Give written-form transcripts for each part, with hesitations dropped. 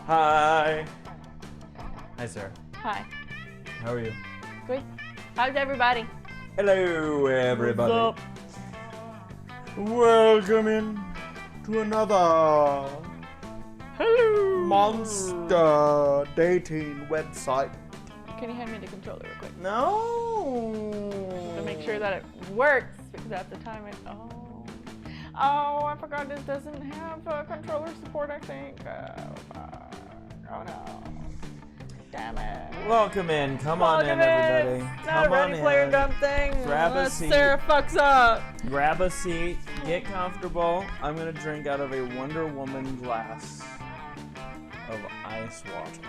Hi. Hi, Sarah. Hi. How are you? Good. How's everybody? Hello, everybody. What's Welcome in to another Hello. monster dating website. Can you hand me the controller real quick? No. To make sure that it works, because at the time Oh, I forgot this doesn't have controller support, I think. Oh no. Damn it. Welcome in. Come on in, everybody. It's not a Ready Player Gun thing. Grab a Unless seat. Sarah fucks up. Grab a seat. Get comfortable. I'm gonna drink out of a Wonder Woman glass of ice water.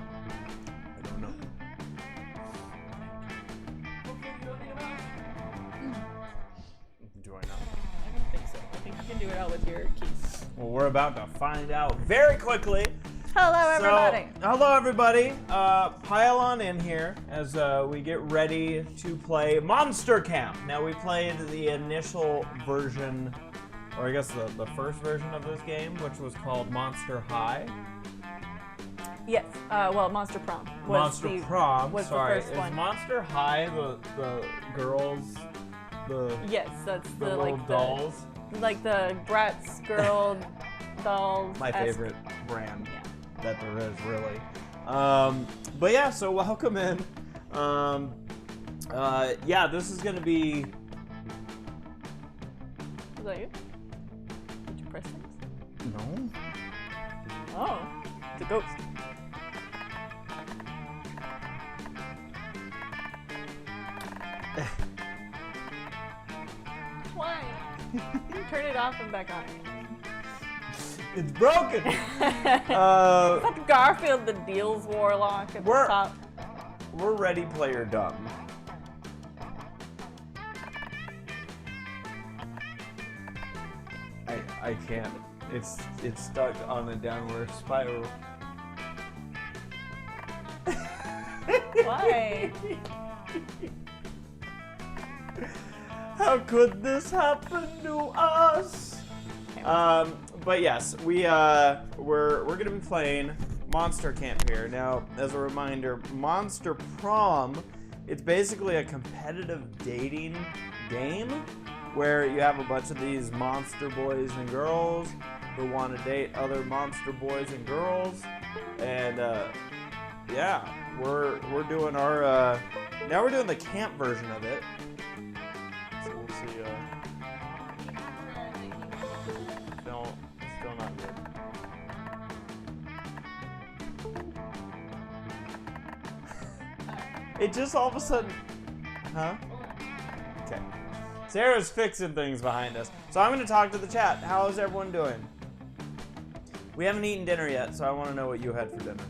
I don't know. Do I not? I don't think so. I think you can do it out with your keys. Well, we're about to find out very quickly. Hello, everybody. So, hello, everybody. Pile on in here as we get ready to play Monster Camp. Now, we played the initial version, or I guess the first version of this game, which was called Monster High. Yes. Well, Monster Prom. Monster Prom. Was Sorry, the first one. is Monster High the girls? Yes, that's the the little like dolls. like the Bratz girl dolls. My favorite brand. Yeah. That there is, really. But yeah, so welcome in. Yeah, this is gonna be. Is that you? Did you press things? No. Oh, it's a ghost. Why? Turn it off and back on. It's broken. It's like Garfield the Deals Warlock at the top. We're Ready Player Dumb. I can't. It's stuck on a downward spiral. Why? How could this happen to us? But yes, we're gonna be playing Monster Camp here. Now, as a reminder, Monster Prom, it's basically a competitive dating game where you have a bunch of these monster boys and girls who want to date other monster boys and girls, and yeah, we're doing our now we're doing the camp version of it. So we'll see. Still not good. It just all of a sudden, huh? Okay. Sarah's fixing things behind us, so I'm going to talk to the chat. How is everyone doing? We haven't eaten dinner yet, so I want to know what you had for dinner.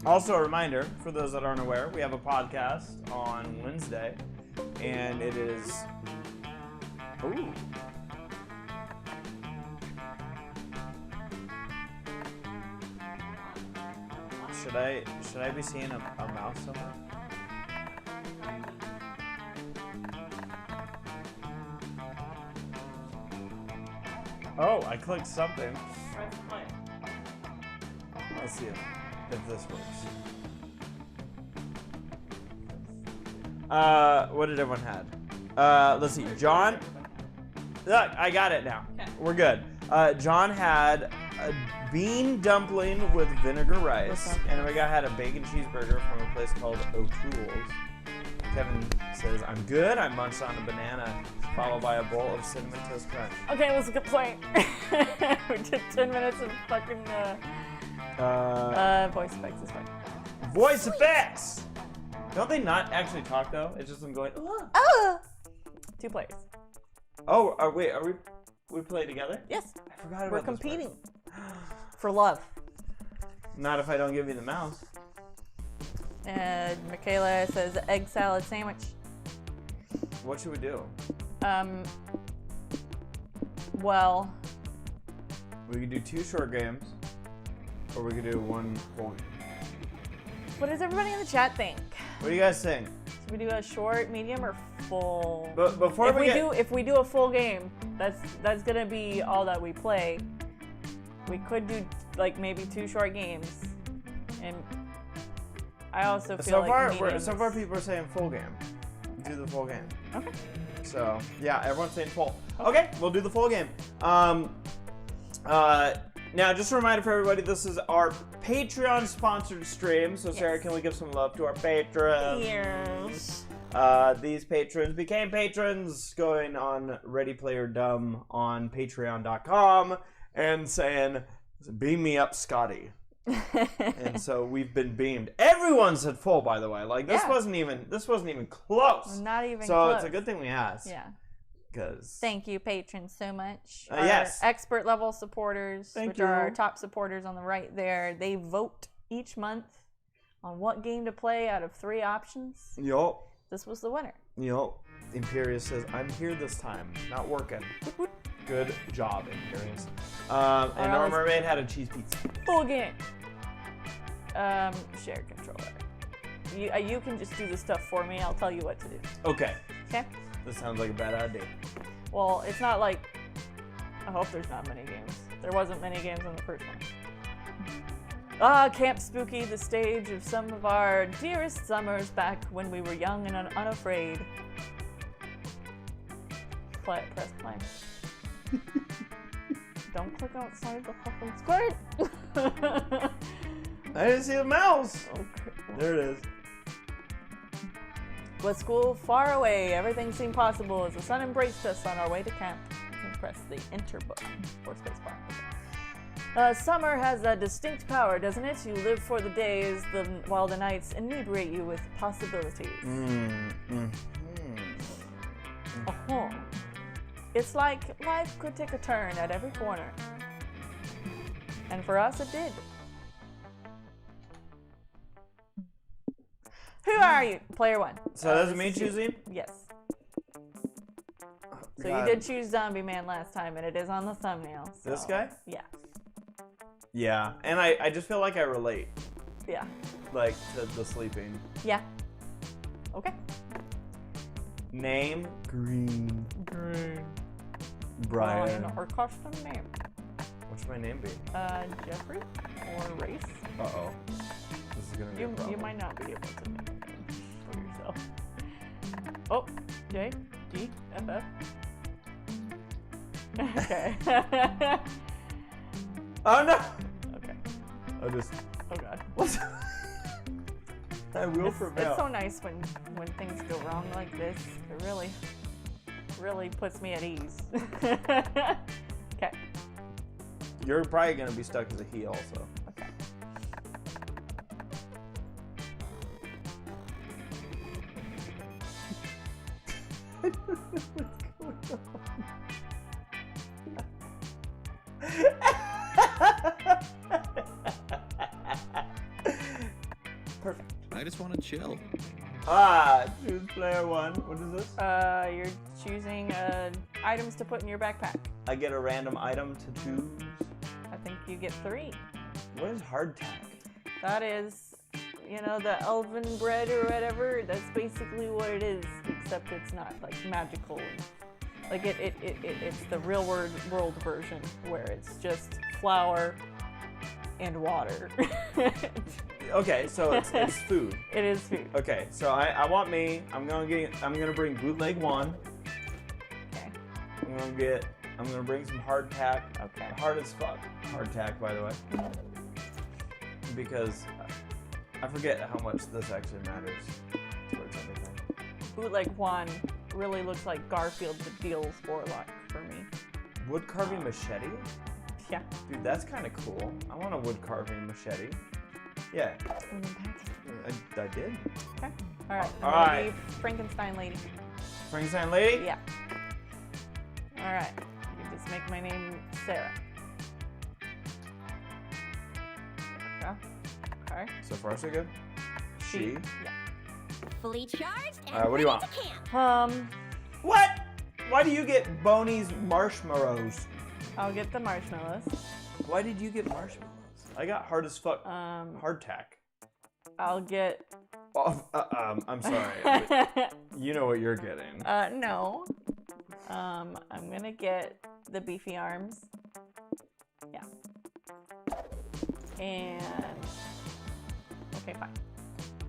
Also, a reminder for those that aren't aware, we have a podcast on Wednesday, and it is. Ooh. Should I be seeing a mouse somewhere? Oh, I clicked something. Let's see if this works. What did everyone have? Let's see. John. Look, I got it now. Okay. We're good. John had a bean dumpling with vinegar rice, and we had a bacon cheeseburger from a place called O'Toole's. Kevin says, "I'm good." I munched on a banana, followed by a bowl of cinnamon toast crunch. Okay, let's complain. We did 10 minutes of fucking voice effects. Is fine. Voice effects. Don't they not actually talk though? It's just them going. Ah! 2 players. Oh, wait, are we play together? Yes. I forgot about We're this competing part. for love. Not if I don't give you the mouse. And Michaela says egg salad sandwich. What should we do? Well, We could do 2 short games, or we could do 1 point. what does everybody in the chat think? What do you guys think? Should we do a short, medium, or full? But before if we do a full game, that's gonna be all that we play. We could do like maybe 2 short games, and I also feel so far people are saying full game. Do the full game. Okay. So yeah, everyone's saying full. Okay, we'll do the full game. Now, just a reminder for everybody, this is our Patreon sponsored stream. So Sarah, can we give some love to our patrons? Yes. These patrons became patrons, going on Ready Player Dumb on Patreon.com and saying, "Beam me up, Scotty." And so we've been beamed. Everyone said full, by the way. Like this wasn't even close. Not even so close. It's a good thing we asked. Yeah. Because thank you, patrons, so much. Yes. Our expert level supporters, Thank which you. are our top supporters on the right there. They vote each month on what game to play out of 3 options. Yup. This was the winner. Yup. Imperius says, "I'm here this time, not working." Good job, Imperius. And our mermaid had a cheese pizza. Full game. Share controller. You can just do the stuff for me. I'll tell you what to do. Okay. Okay? This sounds like a bad idea. Well, it's not like... I hope there's not many games. There wasn't many games on the first one. Camp Spooky, the stage of some of our dearest summers back when we were young and unafraid. Press play. Don't click outside the fucking square. I didn't see the mouse. Okay. There it is. With school far away, everything seemed possible as the sun embraced us on our way to camp. You can press the enter button or spacebar. Summer has a distinct power, doesn't it? You live for the days while the nights inebriate you with possibilities. Uh-huh. It's like life could take a turn at every corner. And for us, it did. Who are you? Player 1. So that's me choosing? Yes. So God. you did choose Zombie Man last time, and it is on the thumbnail. So. This guy? Yeah. Yeah, and I just feel like I relate. Yeah. Like, to the sleeping. Yeah. Okay. Name? Green. Brian. Brian. Or custom name. What should my name be? Jeffrey? Or race? Uh-oh. This is gonna be a problem. You might not be able to name it for yourself. Oh, J, D, F, F. Okay. Oh no! Okay. Oh God. What's I will prevail. It's so nice when things go wrong like this. It really puts me at ease. Okay. You're probably gonna be stuck as a he also. Okay. Perfect. I just want to chill. Choose player 1. What is this? You're choosing items to put in your backpack. I get a random item to choose. I think you get 3. What is hardtack? That is, the elven bread or whatever. That's basically what it is, except it's not like magical. Like it's the real world version where it's just flour and water. Okay, so it's food. It is food. Okay, so I want me. I'm gonna bring bootleg 1. Okay. I'm gonna bring some hardtack. Okay. Hard as fuck. Hardtack, by the way. Because I forget how much this actually matters towards anything. Bootleg 1 really looks like Garfield the deals Warlock for me. Wood carving machete? Yeah. Dude, that's kind of cool. I want a wood carving machete. Yeah. I did. Okay. All right. All right. Frankenstein lady. Frankenstein lady? Yeah. All right. You can just make my name Sarah. Yeah. Okay. So far, so good. She? Yeah. Fully charged and All right, what do you ready want? to camp. What? Why do you get Boney's marshmallows? I'll get the marshmallows. Why did you get marshmallows? I got hard as fuck Um, hardtack. I'll get I'm sorry. But you know what you're getting. No. I'm gonna get the beefy arms. Yeah. And okay, fine.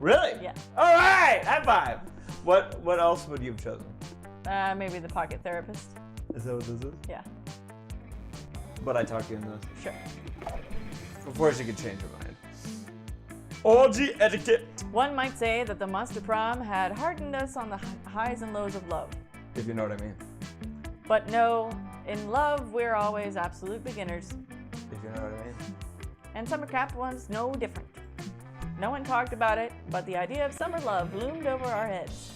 Really? Yeah. All right. High five. What else would you have chosen? Maybe the pocket therapist. Is that what this is? Yeah. But I talked you in this Sure. before she could change her mind. Orgy etiquette. One might say that the Monster Prom had hardened us on the highs and lows of love. If you know what I mean. But no, in love, we're always absolute beginners. If you know what I mean. And summer camp was no different. No one talked about it, but the idea of summer love loomed over our heads.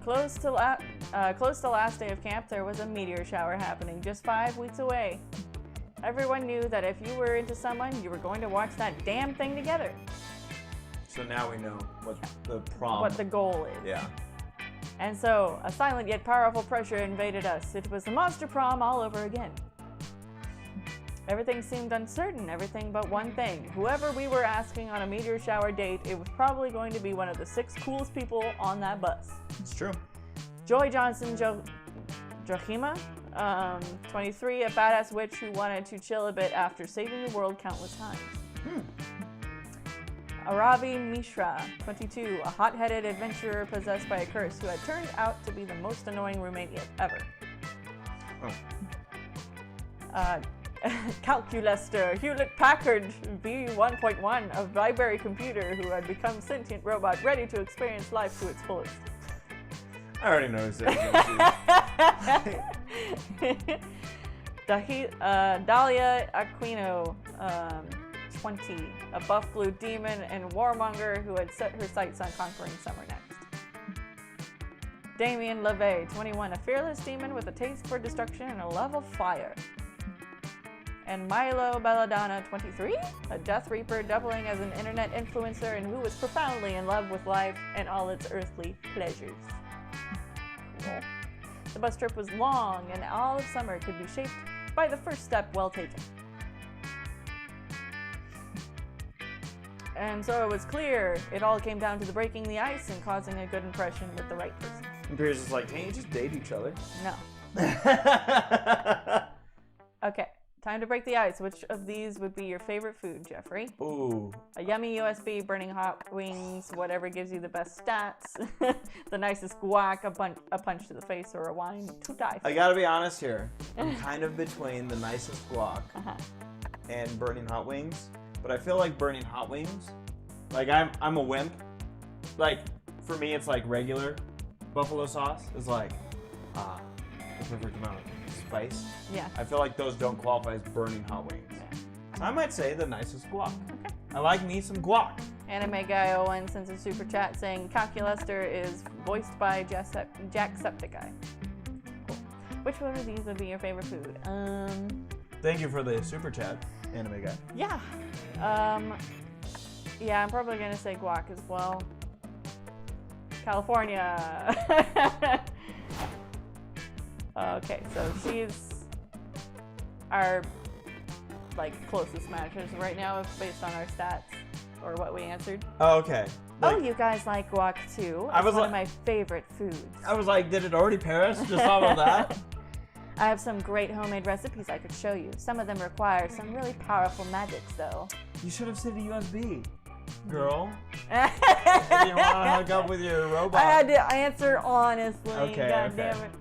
Close to last day of camp, there was a meteor shower happening just 5 weeks away. Everyone knew that if you were into someone, you were going to watch that damn thing together. So now we know what the prom. What the goal is. Yeah. And so, a silent yet powerful pressure invaded us. It was the Monster Prom all over again. Everything seemed uncertain, everything but one thing. Whoever we were asking on a meteor shower date, it was probably going to be one of the 6 coolest people on that bus. It's true. Joy Johnson Johima, 23, a badass witch who wanted to chill a bit after saving the world countless times. Aravi Mishra, 22, a hot-headed adventurer possessed by a curse who had turned out to be the most annoying roommate yet ever. Calculester Hewlett-Packard V1.1, a library computer who had become sentient robot ready to experience life to its fullest. I already know who's saying Dahlia Aquino, 20, a buff blue demon and warmonger who had set her sights on conquering summer next. Damien LeVay, 21, a fearless demon with a taste for destruction and a love of fire. And Milo Belladonna, 23, a Death Reaper doubling as an internet influencer and who was profoundly in love with life and all its earthly pleasures. Cool. The bus trip was long and all of summer could be shaped by the first step well taken. And so it was clear it all came down to the breaking the ice and causing a good impression with the right person. And Pierce is like, can't you just date each other? No. Okay. Time to break the ice. Which of these would be your favorite food, Jeffrey? Ooh. A yummy USB, burning hot wings, whatever gives you the best stats, the nicest guac, a punch to the face, or a wine to die for. I gotta be honest here. I'm kind of between the nicest guac and burning hot wings, but I feel like burning hot wings, like I'm a wimp. Like, for me, it's like regular buffalo sauce is like, the perfect amount of spice. Yeah. I feel like those don't qualify as burning hot wings. Yeah. So I might say the nicest guac. Okay. I like me some guac. Anime Guy 01 sends a super chat saying Calculester is voiced by Jacksepticeye. Cool. Which one of these would be your favorite food? Thank you for the super chat, anime guy. Yeah. Yeah, I'm probably gonna say guac as well. California. Okay, so she's our closest matches right now based on our stats or what we answered. Oh, okay. Oh, you guys like guac too? It's one of my favorite foods. I was like, did it already pass? Just thought about that. I have some great homemade recipes I could show you. Some of them require some really powerful magics, though. You should have said a USB, girl. You want to hook up with your robot. I had to answer honestly. Okay, God damn it.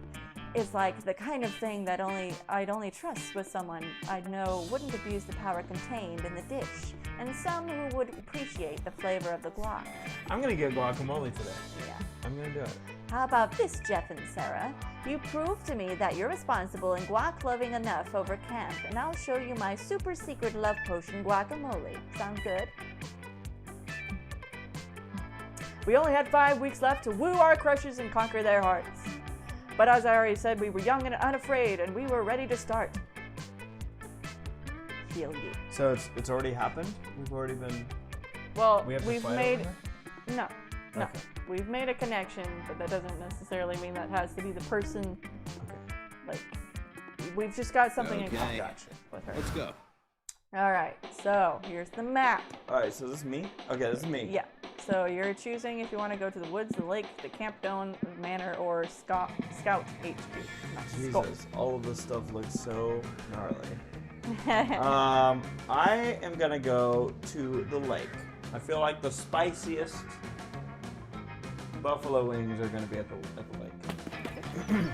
It's like the kind of thing that I'd only trust with someone I'd know wouldn't abuse the power contained in the dish, and some who would appreciate the flavor of the guac. I'm gonna get guacamole today. Yeah. I'm gonna do it. How about this, Jeff and Sarah? You prove to me that you're responsible and guac-loving enough over camp, and I'll show you my super secret love potion guacamole. Sound good? We only had 5 weeks left to woo our crushes and conquer their hearts. But as I already said, we were young and unafraid, and we were ready to start. Heal you. So it's already happened? We've already been... Well, we have to we've fight made... over here? No. Okay. We've made a connection, but that doesn't necessarily mean that has to be the person. Okay. Like, we've just got something in common Okay. with her. Let's go. All right, so here's the map. All right, so this is me. Okay, this is me. Yeah. So you're choosing if you want to go to the woods, the lake, the camp down manor, or Scout HQ. Not Skull. Jesus, all of this stuff looks so gnarly. I am gonna go to the lake. I feel like the spiciest buffalo wings are gonna be at the lake.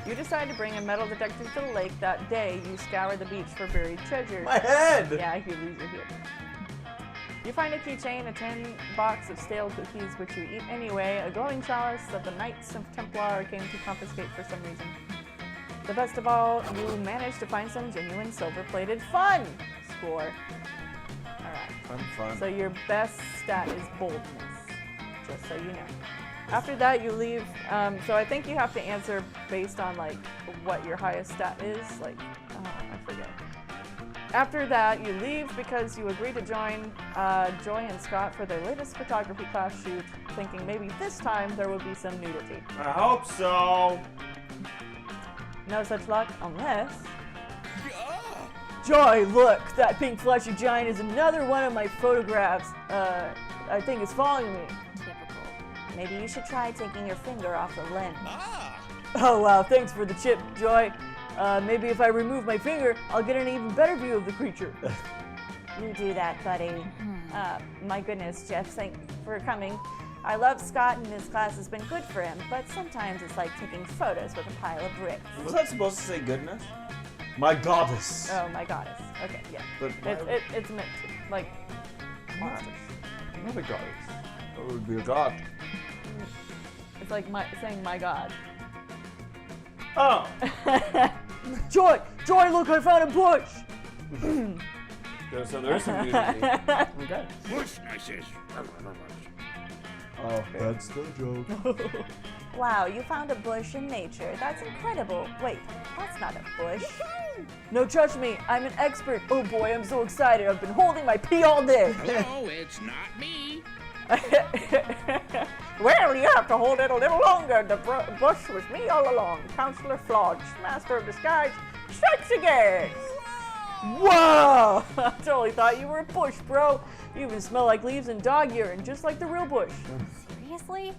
You decide to bring a metal detector to the lake that day. You scour the beach for buried treasure. My head! Yeah, you lose your head. You find a keychain, a tin box of stale cookies, which you eat anyway, a glowing chalice that the Knights of Templar came to confiscate for some reason. The best of all, you managed to find some genuine silver-plated fun score. Alright. Fun. So your best stat is boldness, just so you know. After that, you leave. So I think you have to answer based on like what your highest stat is. Like, I forget. After that, you leave because you agree to join Joy and Scott for their latest photography class shoot, thinking maybe this time there will be some nudity. I hope so. No such luck unless... Joy, look! That pink fleshy giant is another one of my photographs. I think it's following me. Typical. Maybe you should try taking your finger off the lens. Oh wow, thanks for the chip, Joy. Maybe if I remove my finger, I'll get an even better view of the creature. You do that, buddy. My goodness, Jeff, thanks for coming. I love Scott and his class has been good for him, but sometimes it's like taking photos with a pile of bricks. Was that supposed to say goodness? My goddess. Oh my goddess. Okay, yeah. But It's meant to, like, monsters. not a goddess. That would be a god. It's like saying my god. Oh. Joy, look, I found a bush. So there is some nudity. Okay. Oh, that's the joke. Wow, you found a bush in nature. That's incredible. Wait, that's not a bush. No, trust me, I'm an expert. Oh boy, I'm so excited. I've been holding my pee all day. Hello, it's not me. Well, you have to hold it a little longer. The bush was me all along. Counselor Flodge, master of disguise, strikes again. Whoa! I totally thought you were a bush, bro. You even smell like leaves and dog urine, just like the real bush. Seriously?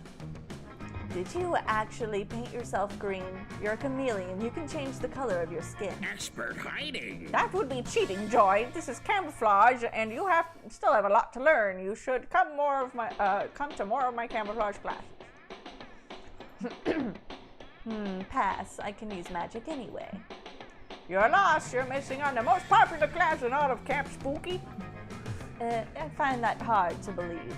Did you actually paint yourself green? You're a chameleon. You can change the color of your skin. Expert hiding. That would be cheating, Joy. This is camouflage, and you still have a lot to learn. You should come to more of my camouflage classes. Pass. I can use magic anyway. You're lost. You're missing on the most popular class in all of Camp Spooky. I find that hard to believe.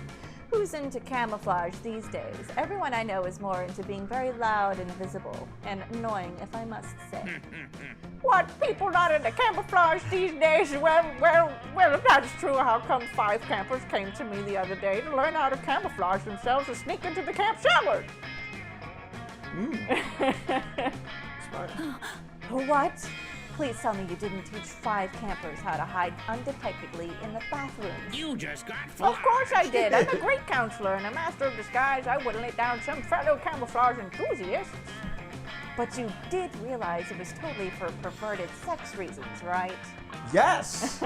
Who's into camouflage these days? Everyone I know is more into being very loud and visible, and annoying, if I must say. What? People not into camouflage these days? Well, if that's true, how come 5 campers came to me the other day to learn how to camouflage themselves and sneak into the camp shower? Smart. What? Please tell me you didn't teach 5 campers how to hide undetectedly in the bathrooms. You just got Of flogged. course I did. I'm a great counselor and a master of disguise. I wouldn't let down some fellow camouflage enthusiasts. But you did realize it was totally for perverted sex reasons, right? Yes.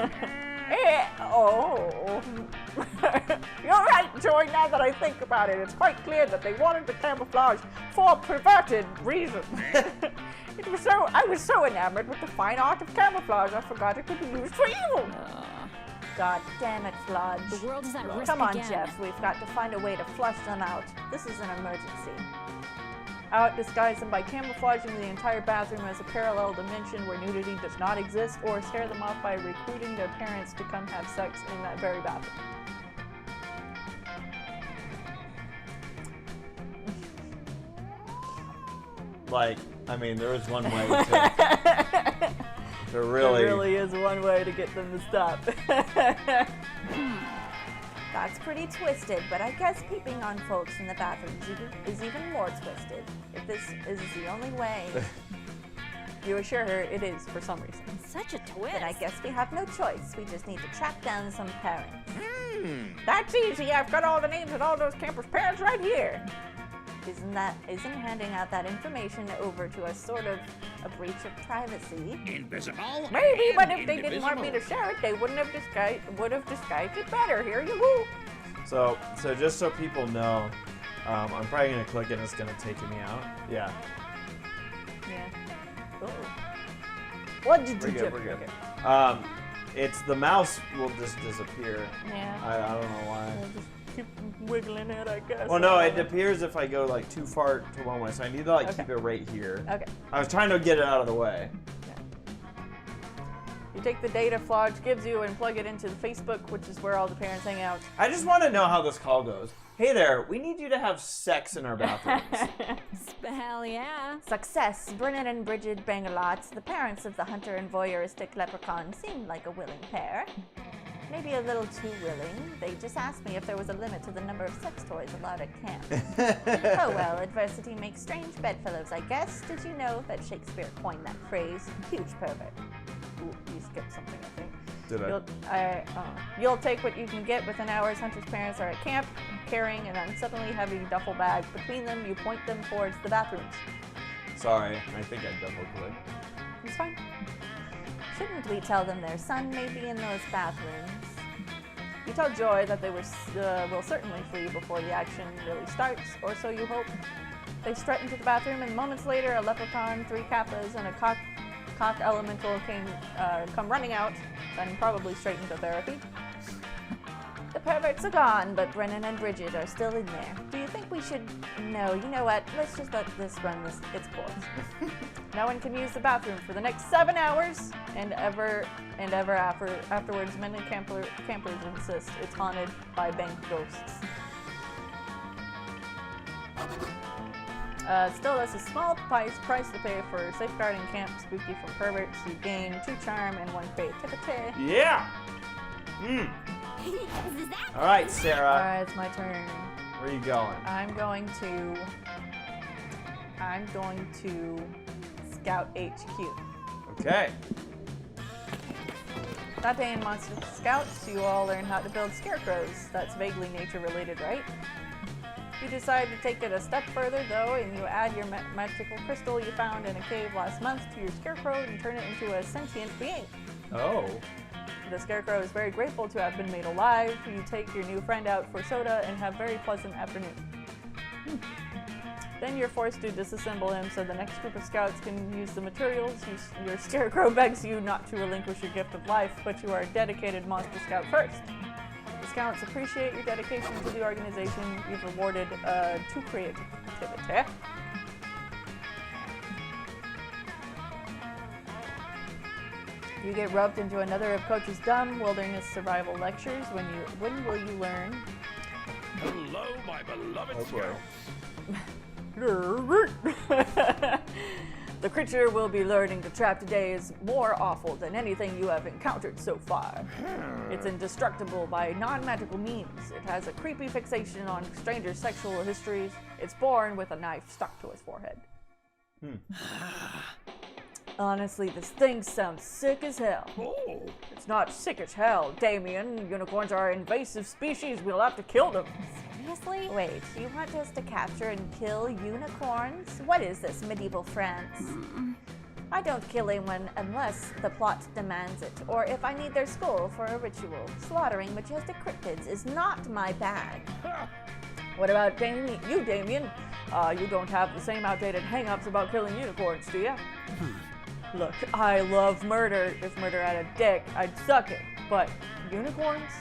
Oh. You're right, Joy. Now that I think about it, it's quite clear that they wanted the camouflage for perverted reasons. I was so enamored with the fine art of camouflage, I forgot it could be used for evil. God damn it, Flodge. The world is at risk Come on, again. Jeff. We've got to find a way to flush them out. This is an emergency. Out disguise them by camouflaging the entire bathroom as a parallel dimension where nudity does not exist, or scare them off by recruiting their parents to come have sex in that very bathroom. Like, I mean, there is one way to really... There really is one way to get them to stop. That's pretty twisted, but I guess peeping on folks in the bathrooms is even more twisted. If this is the only way, You assure her it is for some reason. Such a twist. then I guess we have no choice. We just need to track down some parents. That's easy. I've got all the names of all those campers' parents right here. Isn't handing out that information over to us sort of a breach of privacy? Invisible. Maybe, and but if they didn't want me to indivisible. share it, they would have disguised it better. Here you go. So just so people know, I'm probably gonna click it and it's gonna take me out. Yeah. Yeah. Oh. What did We're you good, do? we're good. It's the mouse will just disappear. Yeah. I don't know why. We'll just keep wiggling it, I guess. Well, no, it appears if I go like too far to one way, so I need to like Okay. keep it right here. Okay. I was trying to get it out of the way. You take the data Flodge gives you and plug it into the Facebook, which is where all the parents hang out. I just want to know how this call goes. Hey there, we need you to have sex in our bathrooms. Hell yeah. Success. Brennan and Bridget Bangalot, the parents of the hunter and voyeuristic leprechaun, seem like a willing pair. Maybe a little too willing. They just asked me if there was a limit to the number of sex toys allowed at camp. Oh well, adversity makes strange bedfellows, I guess. Did you know that Shakespeare coined that phrase? Huge pervert. Ooh, you skipped something, I think. Did I? You'll take what you can get. Within hours, Hunter's parents are at camp, carrying an unsettling heavy duffel bag. Between them, you point them towards the bathrooms. Sorry, I think I double clicked. It's fine. Shouldn't we tell them their son may be in those bathrooms? You tell Joy that they will certainly flee before the action really starts, or so you hope. They strut into the bathroom, and moments later, a leprechaun, 3 kappas, and a cock elemental come running out, then probably straight into therapy. The perverts are gone, but Brennan and Bridget are still in there. Do you think we should? No, you know what? Let's just let this run its course. No one can use the bathroom for the next 7 hours, and ever afterwards. Many campers insist it's haunted by bank ghosts. Still, that's a small price to pay for safeguarding Camp Spooky from perverts. You gain 2 charm and 1 creativity. Yeah! All right, Sarah. Alright, it's my turn. Where are you going? I'm going to Scout HQ. Okay. That day in Monster Scouts, you all learn how to build scarecrows. That's vaguely nature related, right? You decide to take it a step further, though, and you add your magical crystal you found in a cave last month to your scarecrow and turn it into a sentient being. Oh. The scarecrow is very grateful to have been made alive. You take your new friend out for soda and have a very pleasant afternoon. Then you're forced to disassemble him so the next group of scouts can use the materials. Your scarecrow begs you not to relinquish your gift of life, but you are a dedicated Monster Scout first. The scouts appreciate your dedication to the organization. You've rewarded 2 creativity. You get roped into another of Coach's dumb wilderness survival lectures. When will you learn? Hello, my beloved Oh, boy. scouts. The creature we'll be learning to trap today is more awful than anything you have encountered so far. It's indestructible by non-magical means. It has a creepy fixation on strangers' sexual histories. It's born with a knife stuck to its forehead. Honestly, this thing sounds sick as hell. Oh, It's not sick as hell, Damien. Unicorns are an invasive species. We'll have to kill them. Seriously? Wait, you want us to capture and kill unicorns? What is this, medieval France? I don't kill anyone unless the plot demands it, or if I need their skull for a ritual. Slaughtering majestic cryptids is not my bag. What about Damien? You don't have the same outdated hang-ups about killing unicorns, do you? Look, I love murder. If murder had a dick, I'd suck it. But unicorns?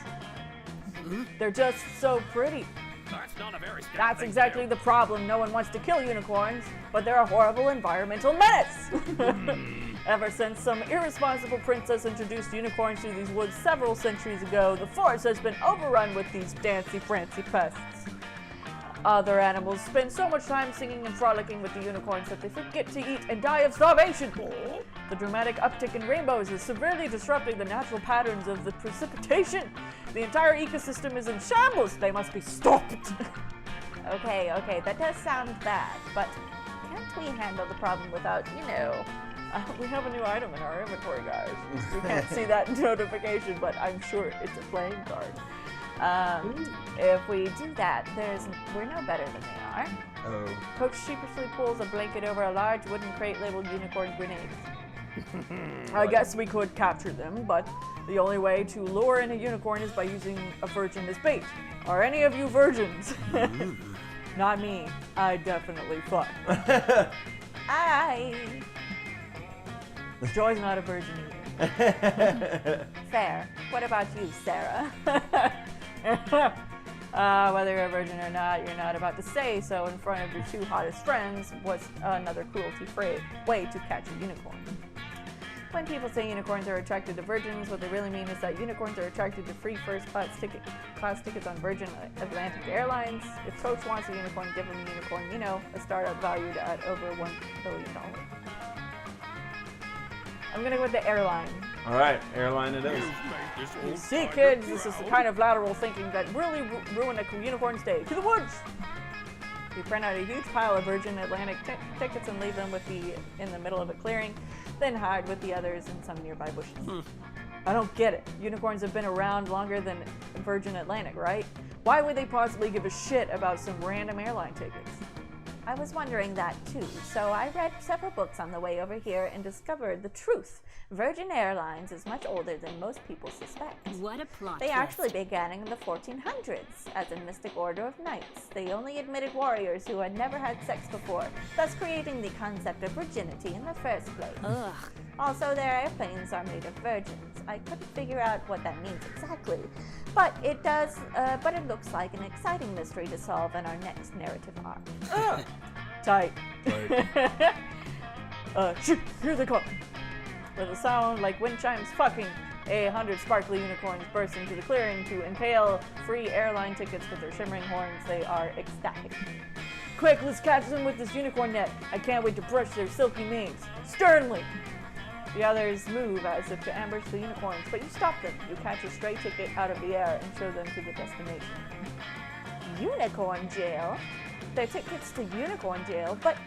They're just so pretty. that's not a very scout That's thing exactly to the problem. No one wants to kill unicorns, but they're a horrible environmental menace. Ever since some irresponsible princess introduced unicorns to these woods several centuries ago, the forest has been overrun with these dancy-francy pests. Other animals spend so much time singing and frolicking with the unicorns that they forget to eat and die of starvation. The dramatic uptick in rainbows is severely disrupting the natural patterns of the precipitation. The entire ecosystem is in shambles. They must be stopped. Okay, that does sound bad, but can't we handle the problem without, we have a new item in our inventory, guys. We can't see that notification, but I'm sure it's a playing card. If we do that, we're no better than they are. Oh. Coach sheepishly pulls a blanket over a large wooden crate labeled unicorn grenades. I guess we could capture them, but the only way to lure in a unicorn is by using a virgin as bait. Are any of you virgins? Not me. I definitely fuck. Joy's not a virgin either. Fair. What about you, Sarah? Whether you're a virgin or not, you're not about to say so in front of your two hottest friends was another cruelty-free way to catch a unicorn. When people say unicorns are attracted to virgins, what they really mean is that unicorns are attracted to free first-class tickets on Virgin Atlantic Airlines. If Coach wants a unicorn, give him a unicorn. You know, a startup valued at over $1 billion. I'm gonna go with the airline. All right, airline it is. You see, kids, this is the kind of lateral thinking that really ruined a unicorn's day. To the woods! You print out a huge pile of Virgin Atlantic tickets and leave them in the middle of a clearing, then hide with the others in some nearby bushes. I don't get it. Unicorns have been around longer than Virgin Atlantic, right? Why would they possibly give a shit about some random airline tickets? I was wondering that too, so I read several books on the way over here and discovered the truth. Virgin Airlines is much older than most people suspect. What a plot They twist. actually began in the 1400s as a mystic order of knights. They only admitted warriors who had never had sex before, thus creating the concept of virginity in the first place. Ugh. Also, their airplanes are made of virgins. I couldn't figure out what that means exactly, but it does. But it looks like an exciting mystery to solve in our next narrative arc. Tight. Shoot! Here they come. With a sound like wind chimes fucking, 100 sparkly unicorns burst into the clearing to impale free airline tickets with their shimmering horns. They are ecstatic. Quick, let's catch them with this unicorn net. I can't wait to brush their silky manes. Sternly! The others move as if to ambush the unicorns, but you stop them. You catch a stray ticket out of the air and show them to the destination. Unicorn jail? They're tickets to unicorn jail, but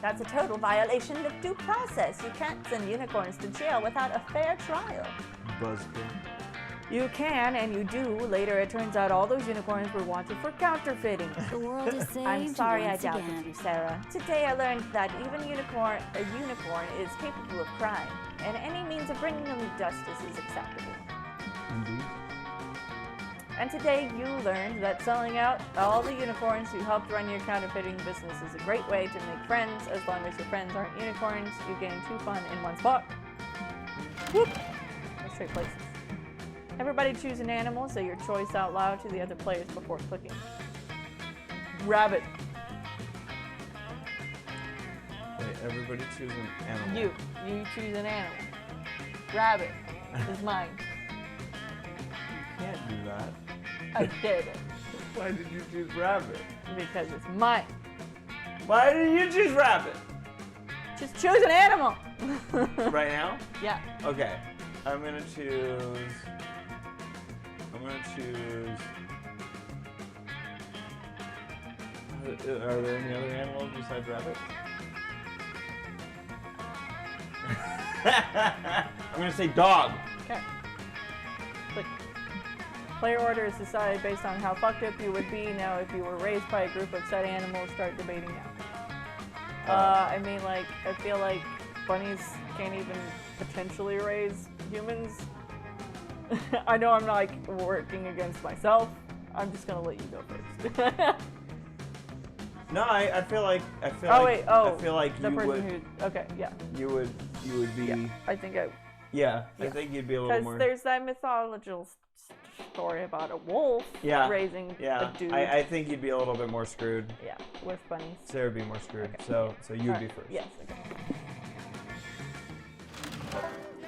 that's a total violation of due process. You can't send unicorns to jail without a fair trial. Buzzkill. You can, and you do. Later, it turns out all those unicorns were wanted for counterfeiting. The world is saved I'm sorry I once doubted again. you, Sarah. Today I learned that even a unicorn is capable of crime, and any means of bringing them to justice is acceptable. Indeed. And today you learned that selling out all the unicorns who helped run your counterfeiting business is a great way to make friends. As long as your friends aren't unicorns, you gain 2 fun in 1 spot. Whoop! Let's trade places. Everybody choose an animal, say your choice out loud to the other players before clicking. Rabbit. Wait, everybody choose an animal. You choose an animal. Rabbit is mine. You can't do that. I did it Why did you choose rabbit? because it's mine. Why did you choose rabbit? Just choose an animal. Right now? Yeah. Okay. I'm gonna choose. Are there any other animals besides rabbit? I'm gonna say dog. Okay. Click. Player order is decided based on how fucked up you would be. Now, if you were raised by a group of said animals, start debating now. I mean, like, I feel like bunnies can't even potentially raise humans. I know I'm not, like, working against myself. I'm just gonna let you go first. No, I feel like I feel Oh, like wait, oh, I feel like the you person would who, okay, yeah. you would be Yeah, I think I, I Yeah. think you'd be a little because more there's that mythological story about a wolf raising a dude. I think you'd be a little bit more screwed. Yeah, with bunnies. Sarah would be more screwed. Okay. So you'd Alright, be first. Yes, okay.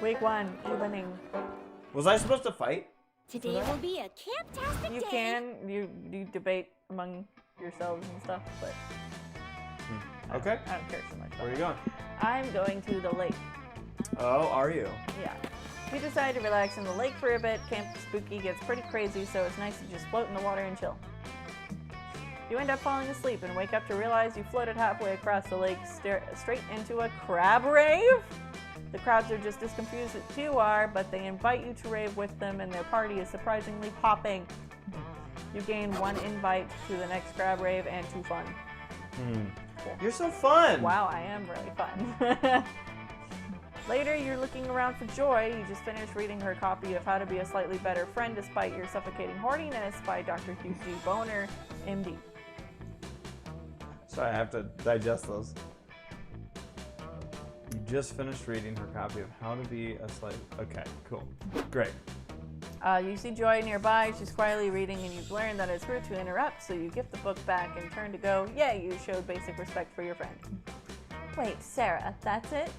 Week 1, evening. Was I supposed to fight? Today will be a camp-tastic You day. can, you debate among yourselves and stuff, but Okay. I don't care so much. Where are you going? I'm going to the lake. Oh, are you? Yeah. You decide to relax in the lake for a bit. Camp Spooky gets pretty crazy, so it's nice to just float in the water and chill. You end up falling asleep and wake up to realize you floated halfway across the lake straight into a crab rave. The crabs are just as confused as you are, but they invite you to rave with them, and their party is surprisingly popping. You gain 1 invite to the next crab rave and 2 fun. You're so fun. Wow, I am really fun. Later, you're looking around for Joy. You just finished reading her copy of How to Be a Slightly Better Friend Despite Your Suffocating Horniness by Dr. Hugh G. Boner, MD. Sorry, I have to digest those. You just finished reading her copy of How to Be a Slightly... Okay, cool. Great. You see Joy nearby. She's quietly reading, and you've learned that it's rude to interrupt, so you give the book back and turn to go. Yeah, you showed basic respect for your friend. Wait, Sarah, that's it?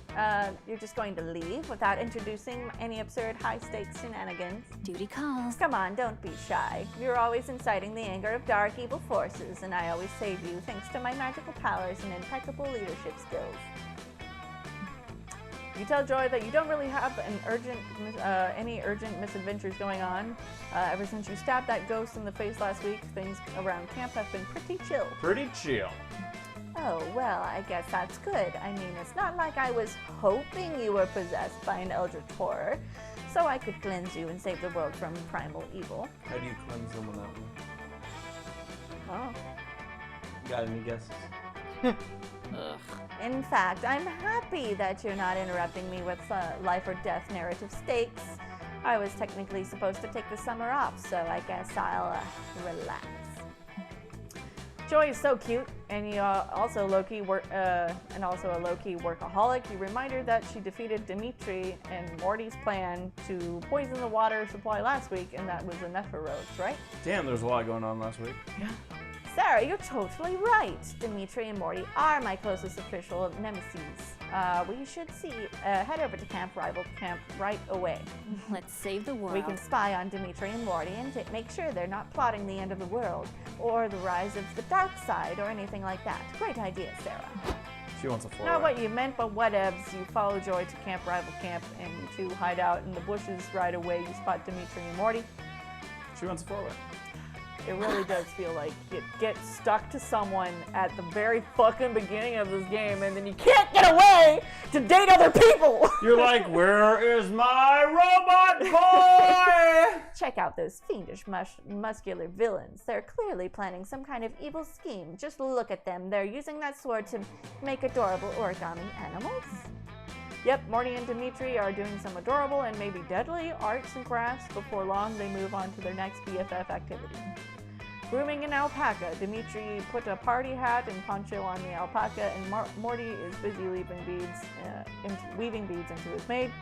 You're just going to leave without introducing any absurd high-stakes shenanigans? Duty calls. Come on, don't be shy. You're always inciting the anger of dark, evil forces, and I always save you thanks to my magical powers and impeccable leadership skills. You tell Joy that you don't really have any urgent misadventures going on. Ever since you stabbed that ghost in the face last week, things around camp have been pretty chill. Pretty chill. Oh, well, I guess that's good. I mean, it's not like I was hoping you were possessed by an eldritch horror, so I could cleanse you and save the world from primal evil. How do you cleanse them with that one? Oh. Got any guesses? In fact, I'm happy that you're not interrupting me with life or death narrative stakes. I was technically supposed to take the summer off, so I guess I'll relax. Joy is so cute, and you also a low-key workaholic. You remind her that she defeated Dimitri and Morty's plan to poison the water supply last week, and that was enough for Rose, right? Damn, there's a lot going on last week. Yeah. Sarah, you're totally right. Dimitri and Morty are my closest official nemesis. We should head over to Rival Camp right away. Let's save the world. We can spy on Dimitri and Morty and make sure they're not plotting the end of the world, or the rise of the dark side, or anything like that. Great idea, Sarah. She wants a four. Not what you meant, but whatevs. You follow Joy to Rival Camp, and you two hide out in the bushes right away. You spot Dimitri and Morty. She wants a four-way. It really does feel like you get stuck to someone at the very fucking beginning of this game, and then you can't get away to date other people! You're like, where is my robot boy? Check out those fiendish, muscular villains. They're clearly planning some kind of evil scheme. Just look at them. They're using that sword to make adorable origami animals. Yep, Morty and Dimitri are doing some adorable and maybe deadly arts and crafts. Before long, they move on to their next BFF activity. Grooming an alpaca. Dimitri put a party hat and poncho on the alpaca, and Morty is busy weaving beads into his maid.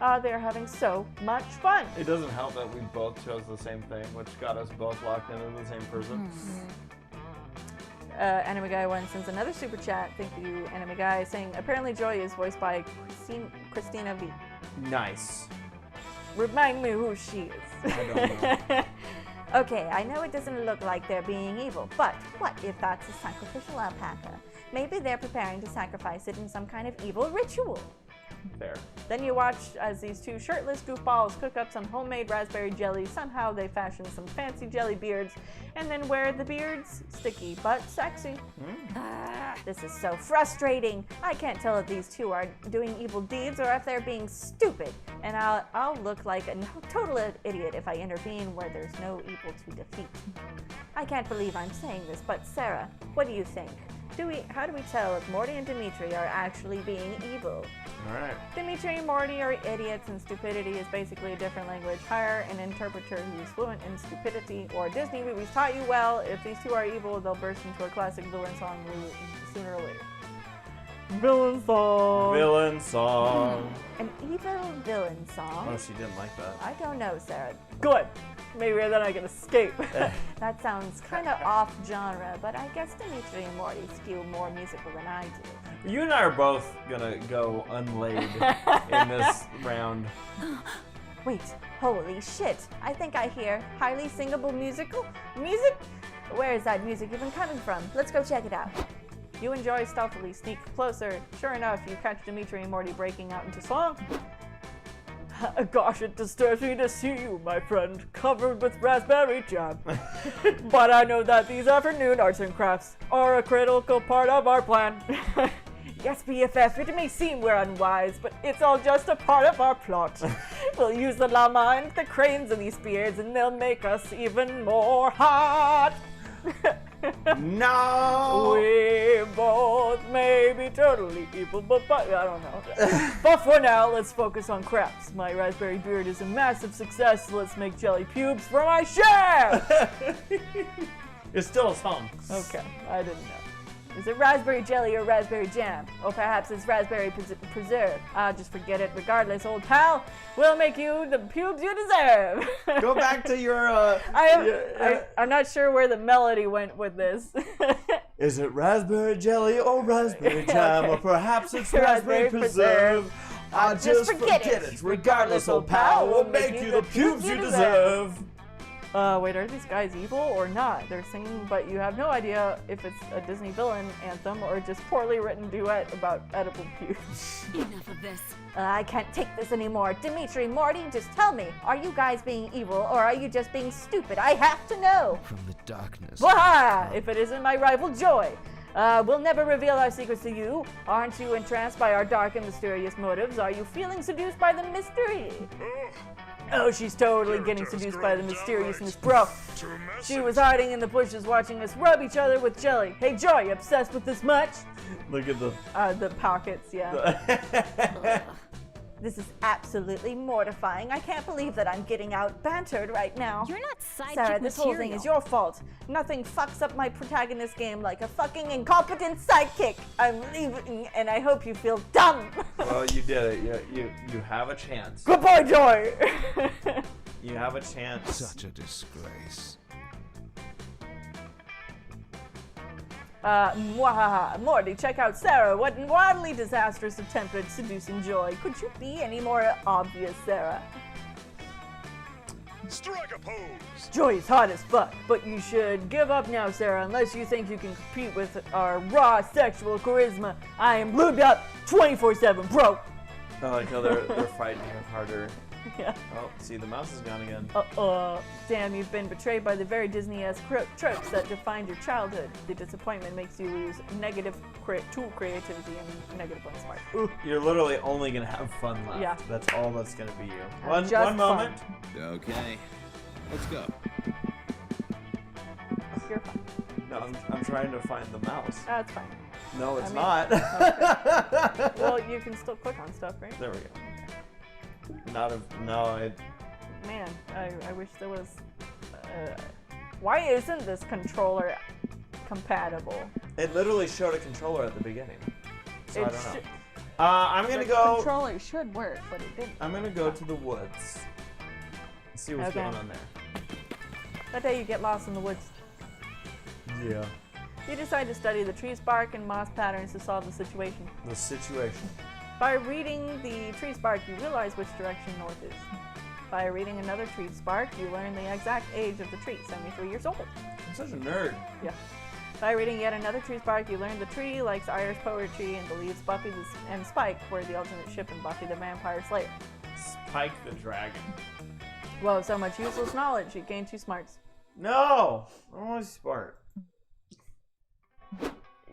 They're having so much fun. It doesn't help that we both chose the same thing, which got us both locked into the same person. Anime Guy one sends another super chat. Thank you, Anime Guy, saying apparently Joy is voiced by Christina V. Nice. Remind me who she is. I don't know. Okay, I know it doesn't look like they're being evil, but what if that's a sacrificial alpaca? Maybe they're preparing to sacrifice it in some kind of evil ritual. Fair. Then you watch as these two shirtless goofballs cook up some homemade raspberry jelly. Somehow they fashion some fancy jelly beards, and then wear the beards sticky but sexy. This is so frustrating. I can't tell if these two are doing evil deeds or if they're being stupid. And I'll look like a total idiot if I intervene where there's no evil to defeat. I can't believe I'm saying this, but Sarah, what do you think? How do we tell if Morty and Dimitri are actually being evil? Alright. Dimitri and Morty are idiots, and stupidity is basically a different language. Hire an interpreter who's fluent in stupidity, or Disney movies taught you well. If these two are evil, they'll burst into a classic villain song sooner or later. Villain song! Villain song. An evil villain song? Oh, she didn't like that. I don't know, Sarah. Good. Maybe then I can escape. That sounds kind of off genre, but I guess Dimitri and Morty skew more musical than I do. You and I are both gonna go unlaid in this round. Wait, holy shit. I think I hear highly singable music? Where is that music even coming from? Let's go check it out. You and Joy stealthily sneak closer. Sure enough, you catch Dimitri and Morty breaking out into song. Gosh, it disturbs me to see you, my friend, covered with raspberry jam. But I know that these afternoon arts and crafts are a critical part of our plan. Yes, BFF, it may seem we're unwise, but it's all just a part of our plot. We'll use the llama and the cranes in these beards, and they'll make us even more hot. No! We both may be totally evil, but I don't know. But for now, let's focus on crafts. My raspberry beard is a massive success. Let's make jelly pubes for my chef! It's still a song. Okay, I didn't know. Is it raspberry jelly or raspberry jam? Or perhaps it's raspberry preserve? Ah, just forget it. Regardless, old pal, we'll make you the pubes you deserve. Go back to your, I'm not sure where the melody went with this. Is it raspberry jelly or raspberry jam? Okay. Or perhaps it's raspberry preserve? Ah, just forget it. Regardless, old pal, we'll make you the pubes you deserve. Wait, are these guys evil or not? They're singing, but you have no idea if it's a Disney villain anthem or just poorly written duet about edible pubes. Enough of this. I can't take this anymore. Dimitri, Morty, just tell me, are you guys being evil or are you just being stupid? I have to know. From the darkness. Waha! If it isn't my rival Joy. We'll never reveal our secrets to you. Aren't you entranced by our dark and mysterious motives? Are you feeling seduced by the mystery? Oh, she's totally getting seduced by the mysteriousness, bro. She was hiding in the bushes watching us rub each other with jelly. Hey, Joy, obsessed with this much? Look at The pockets, yeah. This is absolutely mortifying. I can't believe that I'm getting out bantered right now. You're not sidekick Sarah, this whole thing is your fault. Nothing fucks up my protagonist game like a fucking incompetent sidekick. I'm leaving, and I hope you feel dumb. Well, you did it. You have a chance. Goodbye, Joy! You have a chance. Such a disgrace. Mwahaha. Morty, check out Sarah. What wildly disastrous attempt at seducing Joy. Could you be any more obvious, Sarah? Strike a pose! Joy is hot as fuck, but you should give up now, Sarah, unless you think you can compete with our raw sexual charisma. I am lubed up 24/7, bro. I like how they're fighting harder. Yeah. Oh, see, the mouse is gone again. Damn, you've been betrayed by the very Disney-esque tropes that defined your childhood. The disappointment makes you lose negative tool creativity and negative one smart. Ooh. You're literally only gonna have fun left. Yeah. That's all that's gonna be you. Just One moment. Okay, let's go. You're fine. No, I'm trying to find the mouse. That's fine. No, it's I not. Well, you can still click on stuff, right? There we go. No. Man, I wish there was... why isn't this controller compatible? It literally showed a controller at the beginning. So I It don't know. should- I'm gonna The go. controller should work, but it didn't. I'm gonna go to the woods. See what's Okay. going on there. That day you get lost in the woods. Yeah. You decide to study the tree's bark and moss patterns to solve the situation. The situation. By reading the tree's bark, you realize which direction north is. By reading another tree's bark, you learn the exact age of the tree, 73 years old. I'm such a nerd. Yeah. By reading yet another tree's bark, you learn the tree likes Irish poetry and believes Buffy and Spike were the ultimate ship in Buffy the Vampire Slayer. Spike the dragon. Whoa, so much useless knowledge. You gain 2 smarts. No! I don't want to smart.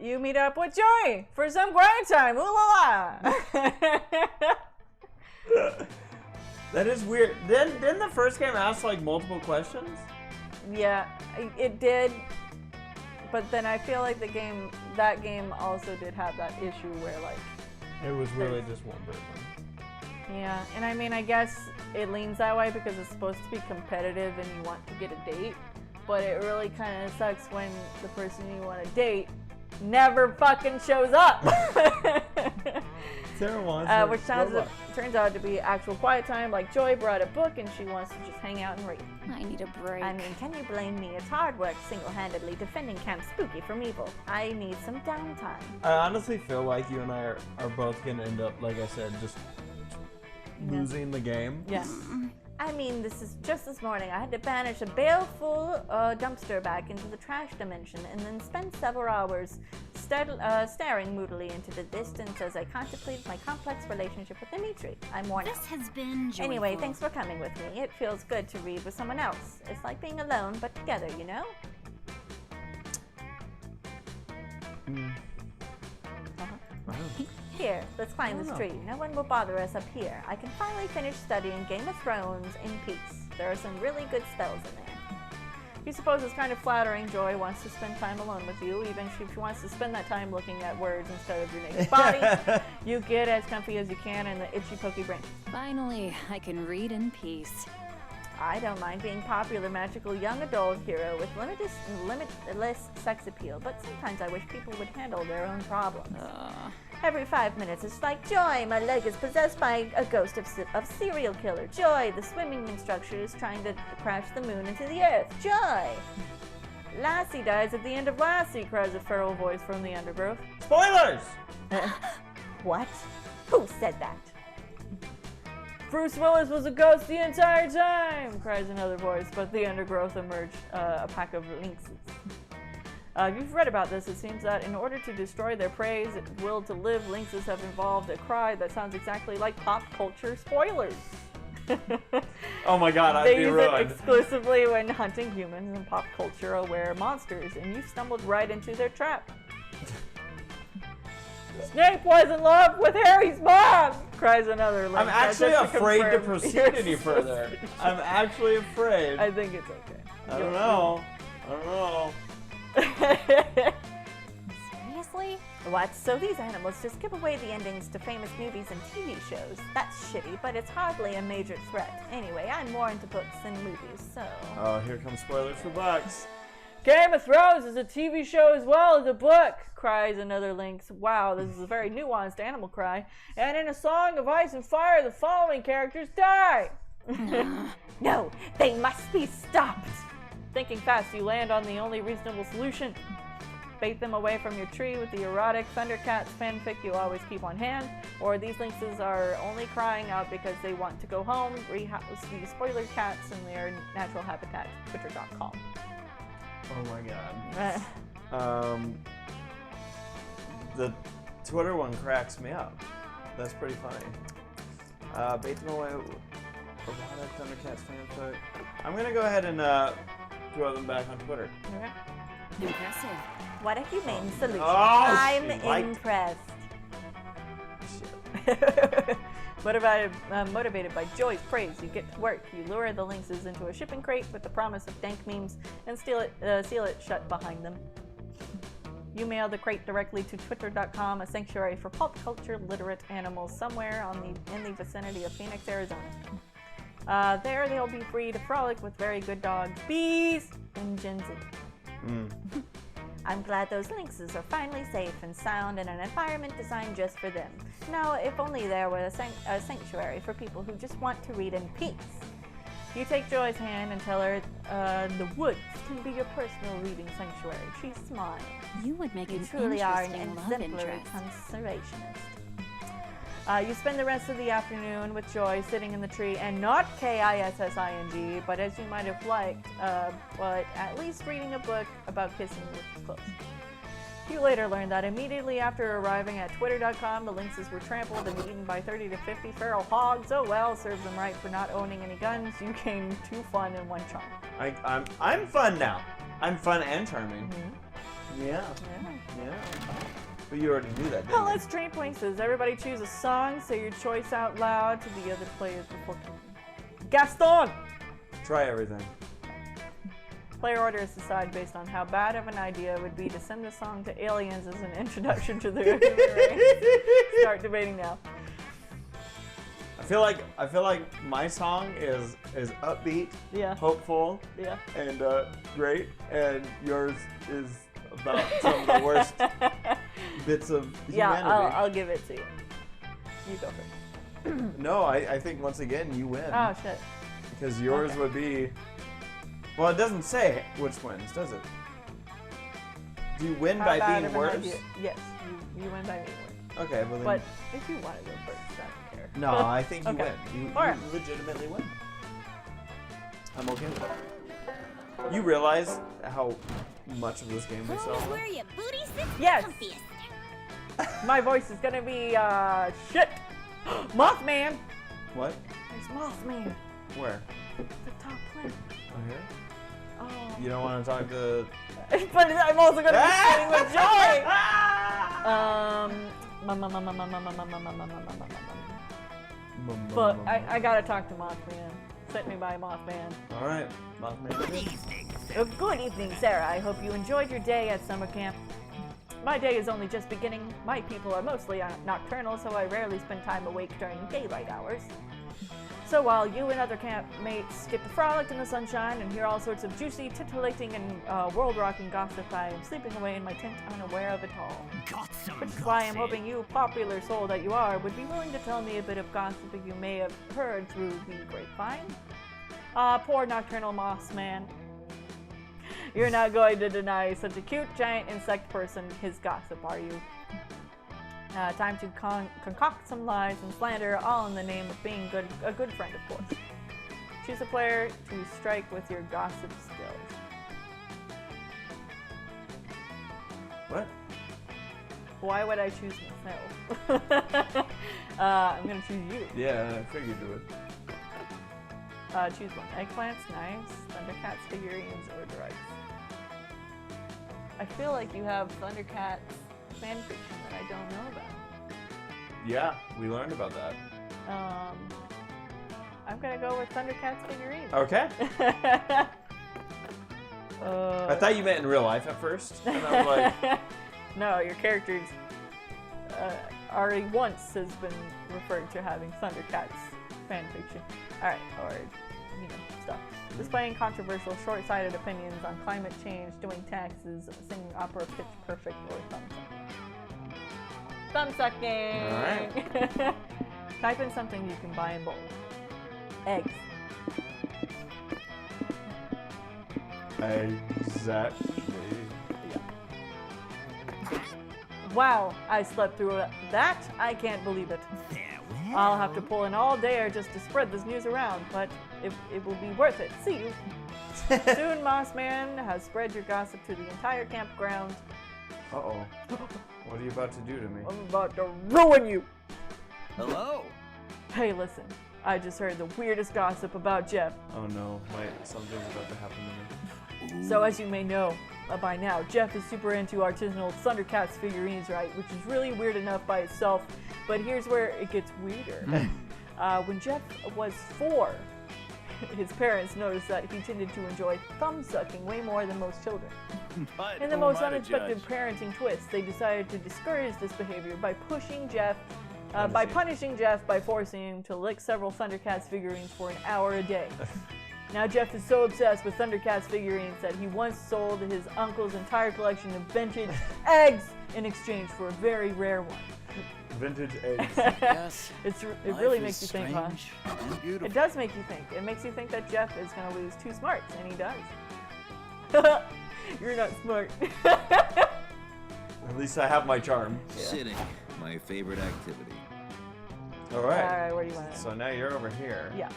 You meet up with Joy for some quiet time. Ooh la la! That is weird. Didn't the first game ask like multiple questions? Yeah, it did. But then I feel like that game also did have that issue where like, It was really just one person. yeah, and I mean, I guess it leans that way because it's supposed to be competitive and you want to get a date, but it really kind of sucks when the person you want to date never fucking shows up. Sarah wants Which turns out to be actual quiet time. Like Joy brought a book and she wants to just hang out and read. I need a break. I mean, can you blame me? It's hard work single-handedly defending Camp Spooky from evil. I need some downtime. I honestly feel like you and I are both gonna end up, like I said, just losing the game. Yeah. I mean, just this morning. I had to banish a baleful dumpster back into the trash dimension and then spend several hours staring moodily into the distance as I contemplated my complex relationship with Dimitri. I'm worn out. This has been joyful. Anyway, thanks for coming with me. It feels good to read with someone else. It's like being alone, but together, you know? Here, let's climb this tree. No one will bother us up here. I can finally finish studying Game of Thrones in peace. There are some really good spells in there. He supposes it's kind of flattering Joy wants to spend time alone with you, even if she wants to spend that time looking at words instead of your naked body. You get as comfy as you can in the itchy pokey branch. Finally, I can read in peace. I don't mind being popular, magical young adult hero with limitless sex appeal, but sometimes I wish people would handle their own problems. Every 5 minutes, it's like, Joy, my leg is possessed by a ghost of serial killer. Joy, the swimming instructor is trying to crash the moon into the earth. Joy! Lassie dies at the end of Lassie, cries a feral voice from the undergrowth. Spoilers! What? Who said that? Bruce Willis was a ghost the entire time, cries another voice, but the undergrowth emerged a pack of lynxes. If you've read about this, it seems that in order to destroy their prey's will to live, lynxes have evolved a cry that sounds exactly like pop culture spoilers. Oh my god, I'd They be use ruined. it exclusively when hunting humans and pop culture aware monsters, and you've stumbled right into their trap. Snape was in love with Harry's mom! Cries another lynx. I'm actually Just afraid to confirm proceed your any further. I'm actually afraid. I think it's okay. I don't know. I don't know. Seriously? What? So these animals just give away the endings to famous movies and TV shows. That's shitty, but it's hardly a major threat. Anyway, I'm more into books than movies, so... Oh, here comes spoilers for Bucks. Game of Thrones is a TV show as well as a book, cries another lynx. Wow, this is a very nuanced animal cry. And in A Song of Ice and Fire, the following characters die. No, they must be stopped! Thinking fast, you land on the only reasonable solution. Bait them away from your tree with the erotic Thundercats fanfic you always keep on hand, or these lynxes are only crying out because they want to go home. Rehouse the spoiler cats in their natural habitat, twitter.com. Oh my god. The Twitter one cracks me up. That's pretty funny. Bait them away. Erotic Thundercats fanfic. I'm gonna go ahead and throw them back on Twitter. Okay. Impressive. What a humane solution. Oh, I'm she liked- impressed. Shit. Motivated by Joy's praise, you get to work. You lure the lynxes into a shipping crate with the promise of dank memes and seal it shut behind them. You mail the crate directly to twitter.com, a sanctuary for pop culture literate animals somewhere in the vicinity of Phoenix, Arizona. There they'll be free to frolic with very good dogs, bees, and Gen Z. I'm glad those lynxes are finally safe and sound in an environment designed just for them. Now, if only there were a sanctuary for people who just want to read in peace. You take Joy's hand and tell her the woods can be your personal reading sanctuary. She smiles. You would make You an truly are an interesting love exemplary interest. conservationist. You spend the rest of the afternoon with Joy sitting in the tree, and not Kissing, but as you might have liked, but at least reading a book about kissing with clothes. You later learn that immediately after arriving at twitter.com, the lynxes were trampled and eaten by 30 to 50 feral hogs. Oh well, serves them right for not owning any guns. You gain 2 fun and 1 charm. I'm fun now. I'm fun and charming. Yeah. Yeah. But you already knew that, didn't Well, you? let's trade places. Everybody choose a song, say your choice out loud to the other players before killing. Gaston! Try everything. Player order is decided based on how bad of an idea it would be to send the song to aliens as an introduction to the human race. Start debating now. I feel like my song is upbeat, Yeah. hopeful, Yeah. and great, and yours is about some of the worst bits of Yeah, humanity. I'll give it to you. You go first. No, I think once again you win. Oh, shit. Because yours Okay. would be. Well, it doesn't say which wins, does it? Do you win How by bad being of an worse? idea? Yes, you win by being worse. Okay, well then. But if you want to go first, I don't care. No, I think you Okay. win. You Alright. legitimately win. I'm okay with that. You realize how much of this game we saw? Where your booty sits Yes. comfiest. My voice is gonna be, shit! Mothman! What? There's Mothman! Where? The top plant. Oh, here? Oh. You don't want to talk to. But I'm also gonna be sitting with Joy! But I gotta talk to Mothman. Sent me by Mothman. All right, Mothman. Good evening, Sarah. I hope you enjoyed your day at summer camp. My day is only just beginning. My people are mostly nocturnal, so I rarely spend time awake during daylight hours. So while you and other campmates get to frolic in the sunshine and hear all sorts of juicy, titillating, and world-rocking gossip, I am sleeping away in my tent unaware of it all. Which is why I'm hoping you, popular soul that you are, would be willing to tell me a bit of gossip you may have heard through the grapevine. Poor nocturnal moss man. You're not going to deny such a cute, giant insect person his gossip, are you? Time to concoct some lies and slander, all in the name of being a good friend, of course. Choose a player to strike with your gossip skills. What? Why would I choose myself? I'm gonna choose you. Yeah, I figured you would. Choose one. Eggplants, knives, Thundercats figurines, or drugs. I feel like you have Thundercats fan fiction that I don't know about. Yeah, we learned about that. I'm gonna go with Thundercats figurines. Okay. I thought you meant in real life at first, and I was like, no, your characters already once has been referred to having Thundercats fan fiction. Alright, or, stuff. Displaying controversial, short-sighted opinions on climate change, doing taxes, singing opera pitch perfect, or thumb-sucking. Alright. Type in something you can buy in bulk. Eggs. Exactly. Wow, I slept through that. I can't believe it. I'll have to pull in all day just to spread this news around, but it will be worth it. See you. Soon, Mossman has spread your gossip to the entire campground. Uh-oh. What are you about to do to me? I'm about to ruin you. Hello? Hey, listen. I just heard the weirdest gossip about Jeff. Oh no, something's about to happen to me. So as you may know by now, Jeff is super into artisanal Thundercats figurines, right? Which is really weird enough by itself, but here's where it gets weirder. When Jeff was 4, his parents noticed that he tended to enjoy thumb-sucking way more than most children. In the most unexpected parenting twist, they decided to discourage this behavior by punishing Jeff by forcing him to lick several Thundercats figurines for an hour a day. Now Jeff is so obsessed with Thundercats figurines that he once sold his uncle's entire collection of vintage eggs in exchange for a very rare one. Vintage eggs. Yes. It really makes you think, huh? And beautiful. It does make you think. It makes you think that Jeff is going to lose 2 smarts, and he does. You're not smart. At least I have my charm. Sitting, my favorite activity. All right. Alright, where do you want to... So now you're over here. Yeah.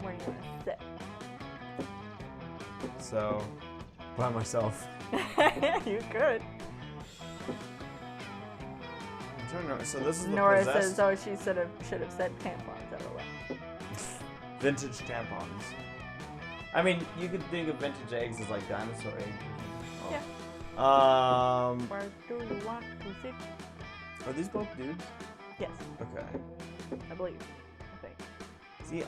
Where do you want to sit? So, by myself. You could. I'm trying to remember. So this is the Nora possessed says, oh, she should have said tampons. LOL. vintage tampons. I mean, you could think of vintage eggs as like dinosaur eggs. Oh. Yeah. Where do you want to sit? Are these both dudes? Yes, Okay. I believe. I think. See,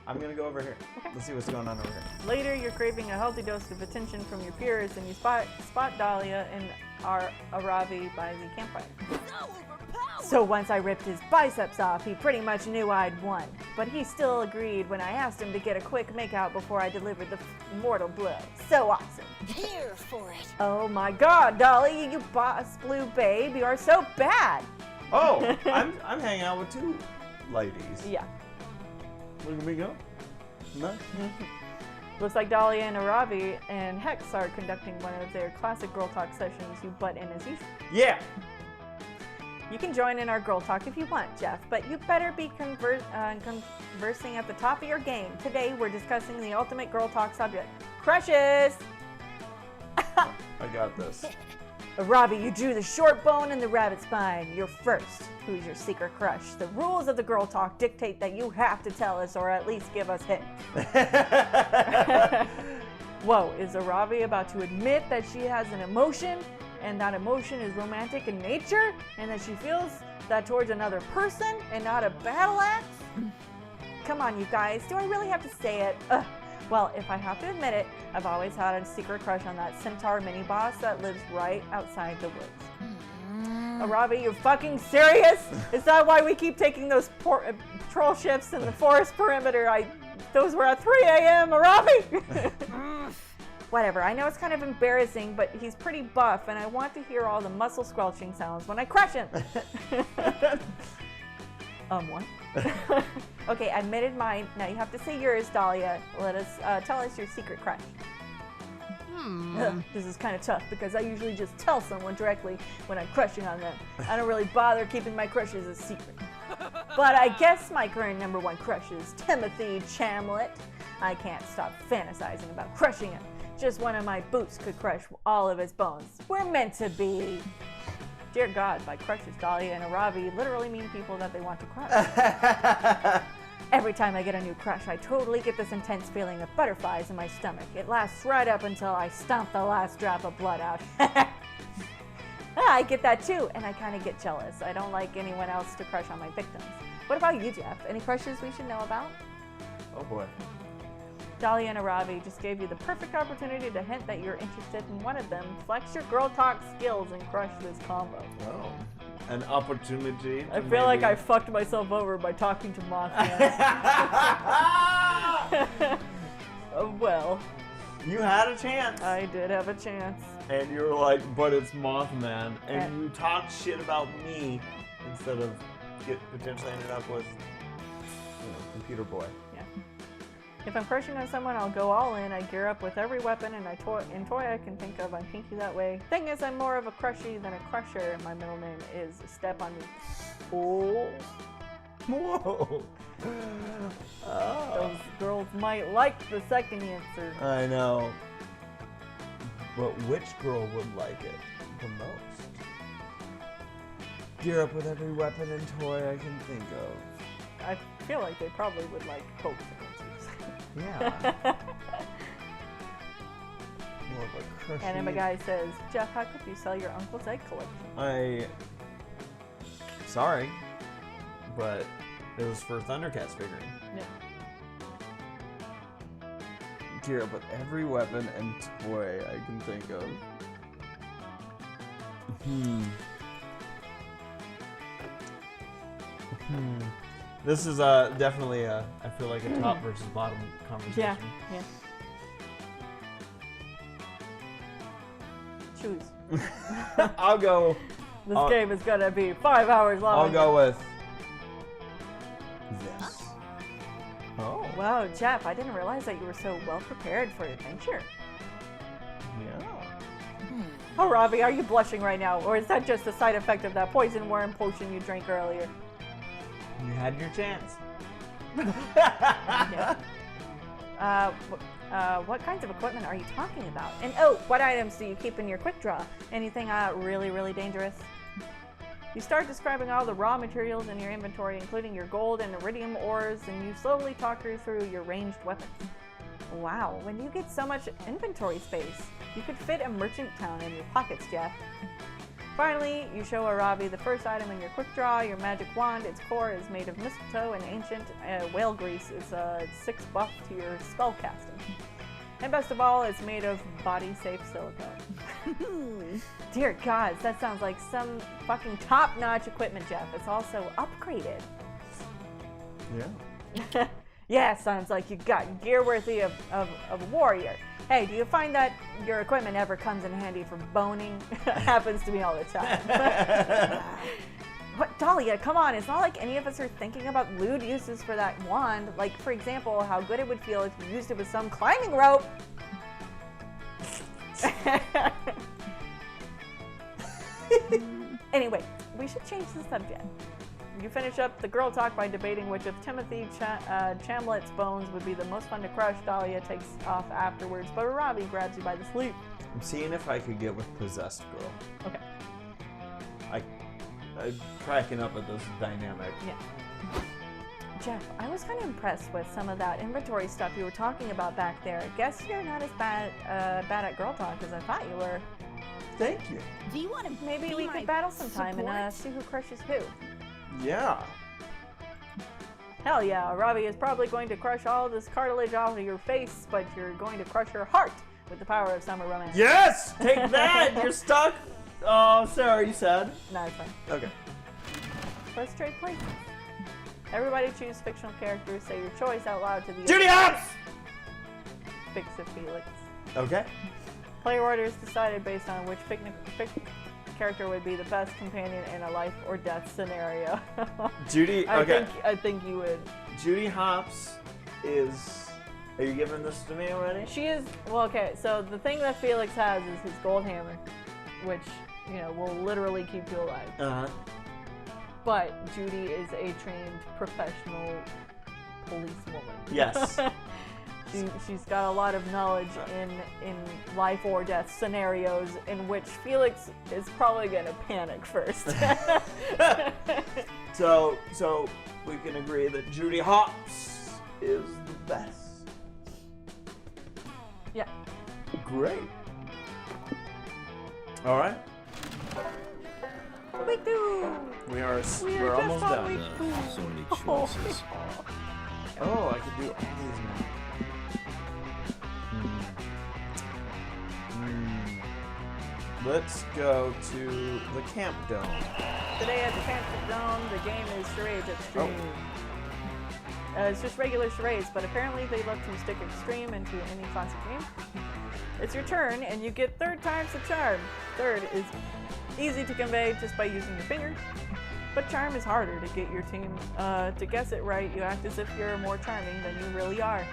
I'm gonna go over here. Let's see what's going on over here. Later, you're craving a healthy dose of attention from your peers, and you spot Dahlia and Aravi by the campfire. So once I ripped his biceps off, he pretty much knew I'd won. But he still agreed when I asked him to get a quick makeout before I delivered the mortal blow. So awesome. Here for it. Oh my God, Dolly, you boss blue babe, you are so bad. Oh, I'm hanging out with 2 ladies. Yeah. Look at me go. No? Looks like Dahlia and Aravi and Hex are conducting one of their classic girl talk sessions. You butt in as usual. Yeah. You can join in our girl talk if you want, Jeff, but you better be conversing at the top of your game. Today, we're discussing the ultimate girl talk subject, crushes. I got this. Robbie, you drew the short bone and the rabbit spine. You're first. Who's your secret crush? The rules of the girl talk dictate that you have to tell us or at least give us hints. Whoa, is Aravi about to admit that she has an emotion and that emotion is romantic in nature and that she feels that towards another person and not a battle axe? come on, you guys. Do I really have to say it? Ugh. Well, if I have to admit it, I've always had a secret crush on that centaur mini-boss that lives right outside the woods. Arabi, you fucking serious? Is that why we keep taking those patrol shifts in the forest perimeter? Those were at 3 a.m., Arabi! Whatever, I know it's kind of embarrassing, but he's pretty buff, and I want to hear all the muscle squelching sounds when I crush him. What? Okay, I admitted mine. Now you have to say yours, Dahlia. Tell us your secret crush. This is kind of tough because I usually just tell someone directly when I'm crushing on them. I don't really bother keeping my crushes a secret. But I guess my current #1 crush is Timothy Chamlet. I can't stop fantasizing about crushing him. Just one of my boots could crush all of his bones. We're meant to be. Dear God, by crushes, Dahlia and Arabi literally mean people that they want to crush. Every time I get a new crush, I totally get this intense feeling of butterflies in my stomach. It lasts right up until I stomp the last drop of blood out. I get that too, and I kind of get jealous. I don't like anyone else to crush on my victims. What about you, Jeff? Any crushes we should know about? Oh boy. Dahlia and Arabi just gave you the perfect opportunity to hint that you're interested in one of them. Flex your girl talk skills and crush this combo. Oh. An opportunity. I feel like I fucked myself over by talking to Mothman. Well. You had a chance. I did have a chance. And you were like, but it's Mothman. And you talked shit about me instead of potentially ended up with, Computer Boy. Yeah. If I'm crushing on someone, I'll go all in. I gear up with every weapon and toy I can think of. I'm kinky that way. Thing is, I'm more of a crushie than a crusher. My middle name is Step on Me. Oh. Whoa. Those girls might like the second answer. I know. But which girl would like it the most? Gear up with every weapon and toy I can think of. I feel like they probably would like Coke answers. Yeah. More of a crushy. And guy says, Jeff, how could you sell your uncle's egg collection? Sorry, but it was for Thundercats figuring. Yeah. Gear up with every weapon and toy I can think of. This is definitely I feel like a top versus bottom conversation. Yeah. Choose. I'll go. This game is gonna be 5 hours long. I'll go with this. Oh. Wow, Jeff, I didn't realize that you were so well prepared for adventure. Yeah. Oh, Robbie, are you blushing right now? Or is that just a side effect of that poison worm potion you drank earlier? You had your chance. Yeah. What kinds of equipment are you talking about? And what items do you keep in your quick draw? Anything really, really dangerous? You start describing all the raw materials in your inventory, including your gold and iridium ores, and you slowly talk her through your ranged weapons. Wow, when you get so much inventory space, you could fit a merchant town in your pockets, Jeff. Finally, you show Arabi the first item in your quick draw, your magic wand. Its core is made of mistletoe and ancient whale grease. It's 6 buff to your spell casting. And best of all, it's made of body-safe silicone. Dear God, that sounds like some fucking top-notch equipment, Jeff. It's also upgraded. Yeah. Yeah, sounds like you got gear worthy of a warrior. Hey, do you find that your equipment ever comes in handy for boning? Happens to me all the time. What, Dahlia, come on, it's not like any of us are thinking about lewd uses for that wand. Like, for example, how good it would feel if you used it with some climbing rope. Anyway, we should change the subject. You finish up the girl talk by debating which of Timothy Chamlet's bones would be the most fun to crush. Dahlia takes off afterwards, but Arabi grabs you by the sleeve. I'm seeing if I could get with Possessed Girl. Okay. I'm cracking up at this dynamic. Yeah. Jeff, I was kind of impressed with some of that inventory stuff you were talking about back there. Guess you're not as bad at girl talk as I thought you were. Thank you. Do you want to Maybe we could battle sometime and see who crushes who. Yeah. Hell yeah, Robbie is probably going to crush all this cartilage off of your face, but you're going to crush her heart with the power of summer romance. Yes! Take that! You're stuck! Oh, Sarah, are you sad? No, it's fine. Okay. Let's trade places. Everybody choose fictional characters. Say your choice out loud to the Judy Hopps! Fix it, Felix. Okay. Player order is decided based on which character would be the best companion in a life or death scenario. Judy, okay. I think you would. Judy Hopps is... Are you giving this to me already? She is, well, okay, so the thing that Felix has is his gold hammer, which, you know, will literally keep you alive. Uh-huh. But Judy is a trained professional policewoman. Yes. She's got a lot of knowledge in life or death scenarios in which Felix is probably gonna panic first. So we can agree that Judy Hopps is the best. Yeah. Great. All right. Week 2! We're just almost on done. week So many choices. Oh, I could do all these now. Let's go to the Camp Dome. Today at the Camp Zone, the game is Charades Extreme. It's just regular charades, but apparently they love to stick extreme into any classic game. It's your turn, and you get third times the charm. Third is easy to convey just by using your fingers, but charm is harder to get your team to guess it right. You act as if you're more charming than you really are.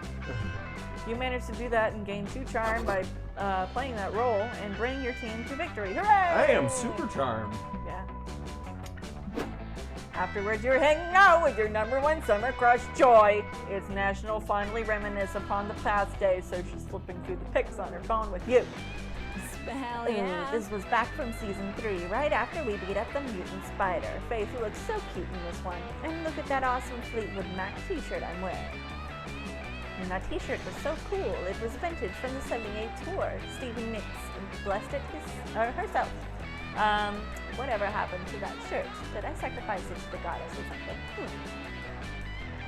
You manage to do that and gain 2 charm by playing that role and bring your team to victory. Hooray! I am super charmed. Yeah. Afterwards, you're hanging out with your #1 summer crush, Joy. It's National Fondly Reminisce upon the past day, so she's flipping through the pics on her phone with you. Hell Ooh, yeah. this was back from season 3, right after we beat up the mutant spider. Faith looks so cute in this one. And look at that awesome Fleetwood Mac t-shirt I'm wearing. And that t-shirt was so cool. It was vintage from the 78 tour. Stevie Nicks blessed it herself. Whatever happened to that shirt? Did I sacrifice it to the goddess or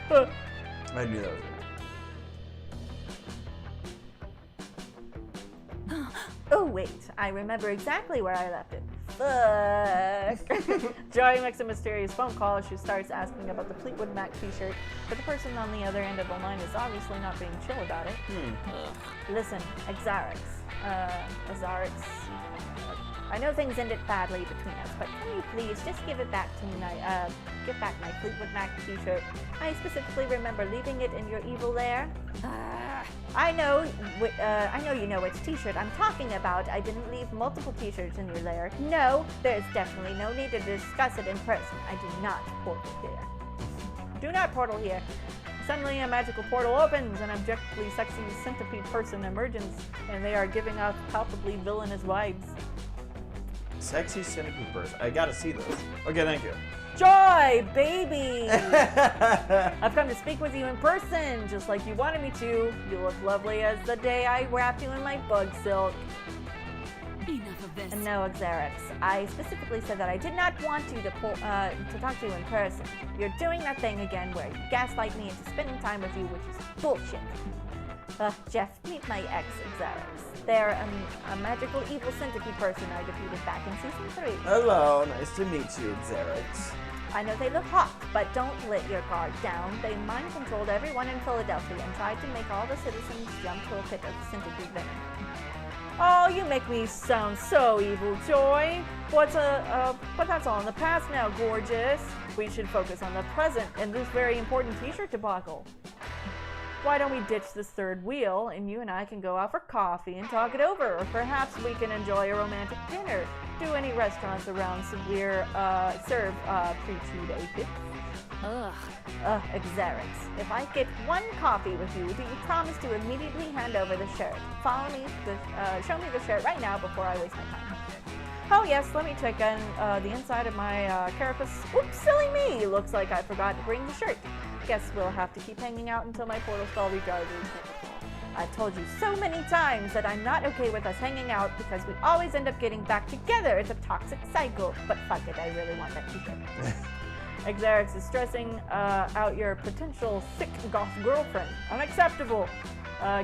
something? I knew that was it. Oh wait, I remember exactly where I left it. Fuck. Joy makes a mysterious phone call as she starts asking about the Fleetwood Mac t-shirt, but the person on the other end of the line is obviously not being chill about it. Listen, Xarix. I know things ended badly between us, but can you please just give it back to me? Give back my Fleetwood Mac t-shirt. I specifically remember leaving it in your evil lair. I know you know which t-shirt I'm talking about. I didn't leave multiple t-shirts in your lair. No, there's definitely no need to discuss it in person. I do not portal here. Do not portal here. Suddenly, a magical portal opens, an objectively sexy centipede person emerges, and they are giving off palpably villainous vibes. Sexy centipede person. I gotta see this. Okay, thank you. Joy, baby! I've come to speak with you in person, just like you wanted me to. You look lovely as the day I wrapped you in my bug silk. Enough of this. No, Xarix. I specifically said that I did not want you to talk to you in person. You're doing that thing again where you gaslight me into spending time with you, which is bullshit. Jeff, meet my ex, Xarix. They're a magical evil centipede person I defeated back in season 3. Hello, nice to meet you, Xarix. I know they look hot, but don't let your guard down. They mind-controlled everyone in Philadelphia and tried to make all the citizens jump to a pit of centipede venom. Oh, you make me sound so evil, Joy. But that's all in the past now, gorgeous. We should focus on the present and this very important t-shirt debacle. Why don't we ditch this third wheel and you and I can go out for coffee and talk it over, or perhaps we can enjoy a romantic dinner. Do any restaurants around serve pre-chewed aphids? Ugh. Xarix, if I get one coffee with you, do you promise to immediately hand over the shirt? Show me the shirt right now before I waste my time. Oh yes, let me check on the inside of my carapace. Oops, silly me! Looks like I forgot to bring the shirt. Guess we'll have to keep hanging out until my portal spell recharges. I've told you so many times that I'm not okay with us hanging out because we always end up getting back together. It's a toxic cycle. But fuck it, I really want that t-shirt. Xerix is stressing out your potential sick goth girlfriend. Unacceptable.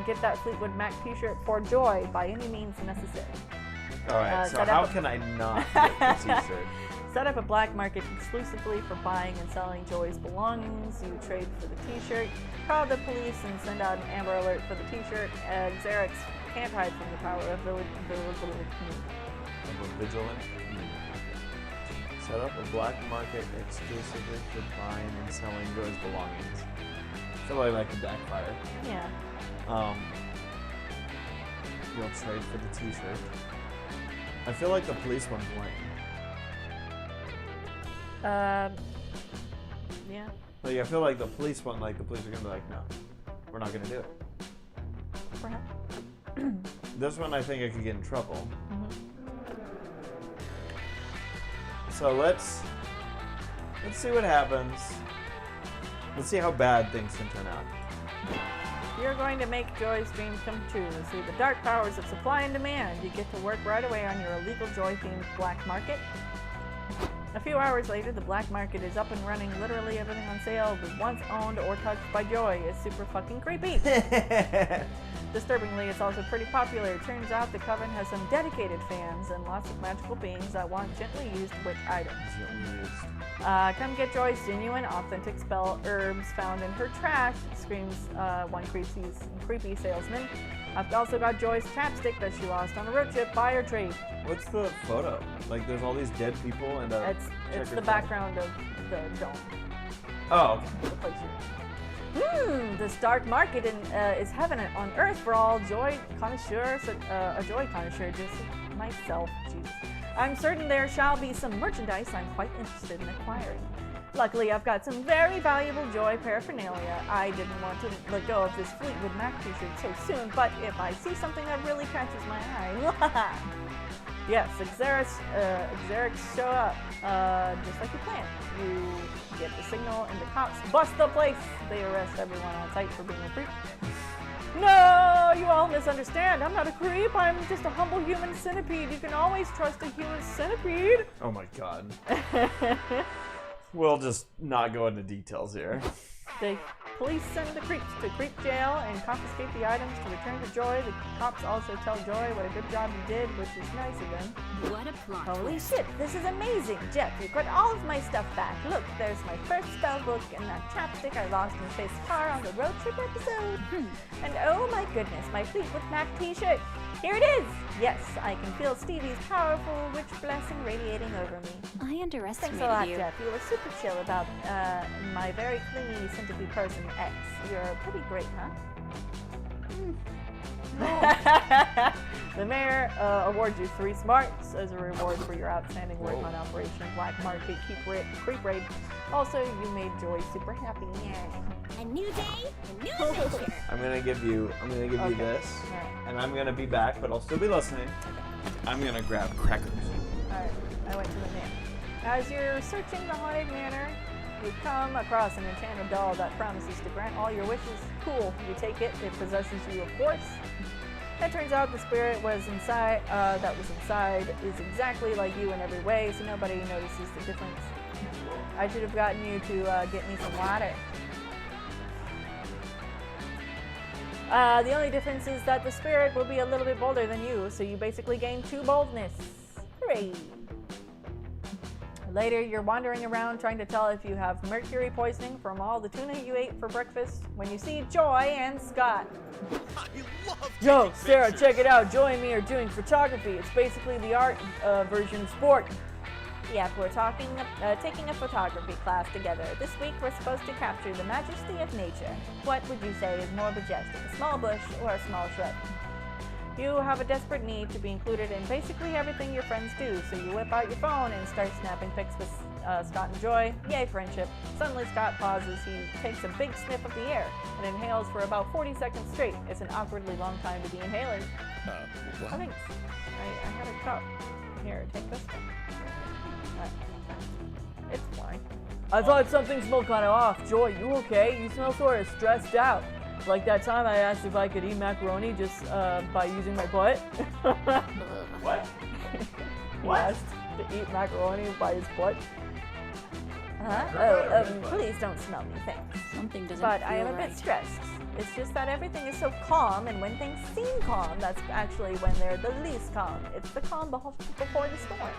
Get that Fleetwood Mac t-shirt for Joy by any means necessary. Alright, so set how up a- can I not get the t-shirt? Set up a black market exclusively for buying and selling Joy's belongings. You trade for the t-shirt, call the police, and send out an Amber Alert for the t-shirt. Xerix can't hide from the power of Vigilant. Set up a black market exclusively for buying and selling Joy's belongings. I feel like that could backfire. Yeah. You'll trade for the t-shirt. I feel like the police one's lame. Yeah. Like, I feel like the police one, like, the police are gonna be like, no, we're not gonna do it. Perhaps. This one, I think I could get in trouble. Mm-hmm. So let's see what happens. Let's see how bad things can turn out. You're going to make Joy's dreams come true through the dark powers of supply and demand. You get to work right away on your illegal Joy-themed black market. A few hours later, the black market is up and running. Literally everything on sale was once owned or touched by Joy. It's super fucking creepy. Disturbingly, it's also pretty popular. It turns out the Coven has some dedicated fans and lots of magical beings that want gently used witch items. Come get Joy's genuine, authentic spell herbs found in her trash, screams one creepy salesman. I've also got Joy's chapstick that she lost on a road trip. Buy or trade. What's the photo? Like, there's all these dead people and It's checkered the flag. background of the dome. Oh, okay. The place this dark market is heaven on earth for all joy connoisseurs. A joy connoisseur, just myself. Jesus. I'm certain there shall be some merchandise I'm quite interested in acquiring. Luckily, I've got some very valuable Joy paraphernalia. I didn't want to let go of this Fleetwood Mac t-shirt so soon, but if I see something that really catches my eye, yes, Xerix show up just like you planned. You get the signal and the cops bust the place. They arrest everyone on site for being a creep. No, you all misunderstand. I'm not a creep. I'm just a humble human centipede. You can always trust a human centipede. Oh my god. We'll just not go into details here. The police send the creeps to creep jail and confiscate the items to return to Joy. The cops also tell Joy what a good job you did, which is nice of them. What a plot. Holy shit, this is amazing. Jeff, you got all of my stuff back. Look, there's my first spell book and that chapstick I lost in Face's car on the road trip episode. And oh my goodness, my Fleetwood Mac t-shirt. Here it is. Yes, I can feel Stevie's powerful witch blessing radiating over me. I Thanks underestimated a lot, you. Jeff. You were super chill about my very clingy centipede person, X. You're pretty great, huh? The mayor awards you 3 smarts as a reward for your outstanding work on Operation Black Market Creep Raid. Also, you made Joy super happy. A new day, a new adventure. I'm gonna give you this, Alright. and I'm gonna be back, but I'll still be listening. I'm gonna grab crackers. Alright, I went to the manor. As you're searching the haunted manor, you come across an enchanted doll that promises to grant all your wishes. Cool, you take it, it possesses you, of course. It turns out the spirit was inside, is exactly like you in every way, so nobody notices the difference. I should have gotten you to get me some water. The only difference is that the spirit will be a little bit bolder than you, so you basically gain 2 boldness. Hooray! Later, you're wandering around trying to tell if you have mercury poisoning from all the tuna you ate for breakfast when you see Joy and Scott. I love Yo, taking Sarah, pictures. check it out. Joy and me are doing photography. It's basically the art version of sport. Yep, we're taking a photography class together. This week we're supposed to capture the majesty of nature. What would you say is more majestic, a small bush or a small shrub? You have a desperate need to be included in basically everything your friends do, so you whip out your phone and start snapping pics with Scott and Joy. Yay, friendship. Suddenly Scott pauses. He takes a big sniff of the air and inhales for about 40 seconds straight. It's an awkwardly long time to be inhaling. What? Oh, thanks. I had a cup. Here, take this one. It's fine. I thought something smelled kind of off. Joy, you okay? You smell sort of stressed out. Like that time I asked if I could eat macaroni just by using my butt. What? He asked to eat macaroni by his butt. Please don't smell me, thanks. Something doesn't But feel I am a right. bit stressed. It's just that everything is so calm, and when things seem calm, that's actually when they're the least calm. It's the calm before the storm.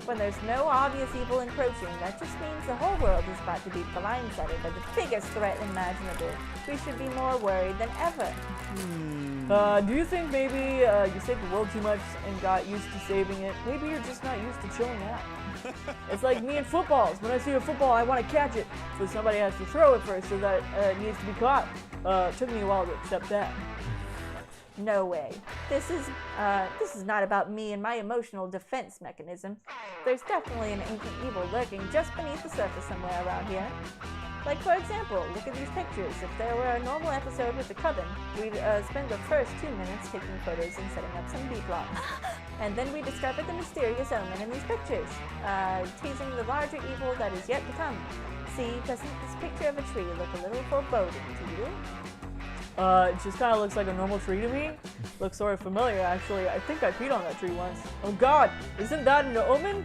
When there's no obvious evil encroaching, that just means the whole world is about to be blindsided by the biggest threat imaginable. We should be more worried than ever. Do you think maybe you saved the world too much and got used to saving it? Maybe you're just not used to chilling out. It's like me and footballs. When I see a football, I want to catch it. So somebody has to throw it first so that it needs to be caught. It took me a while to accept that. No way. This is not about me and my emotional defense mechanism. There's definitely an ancient evil lurking just beneath the surface somewhere around here. Like, for example, look at these pictures. If there were a normal episode with the coven, we'd spend the first 2 minutes taking photos and setting up some beat blocks. And then we discover the mysterious omen in these pictures, teasing the larger evil that is yet to come. See, doesn't this picture of a tree look a little foreboding to you? It just kind of looks like a normal tree to me. Looks sort of familiar, actually. I think I peed on that tree once. Oh God, isn't that an omen?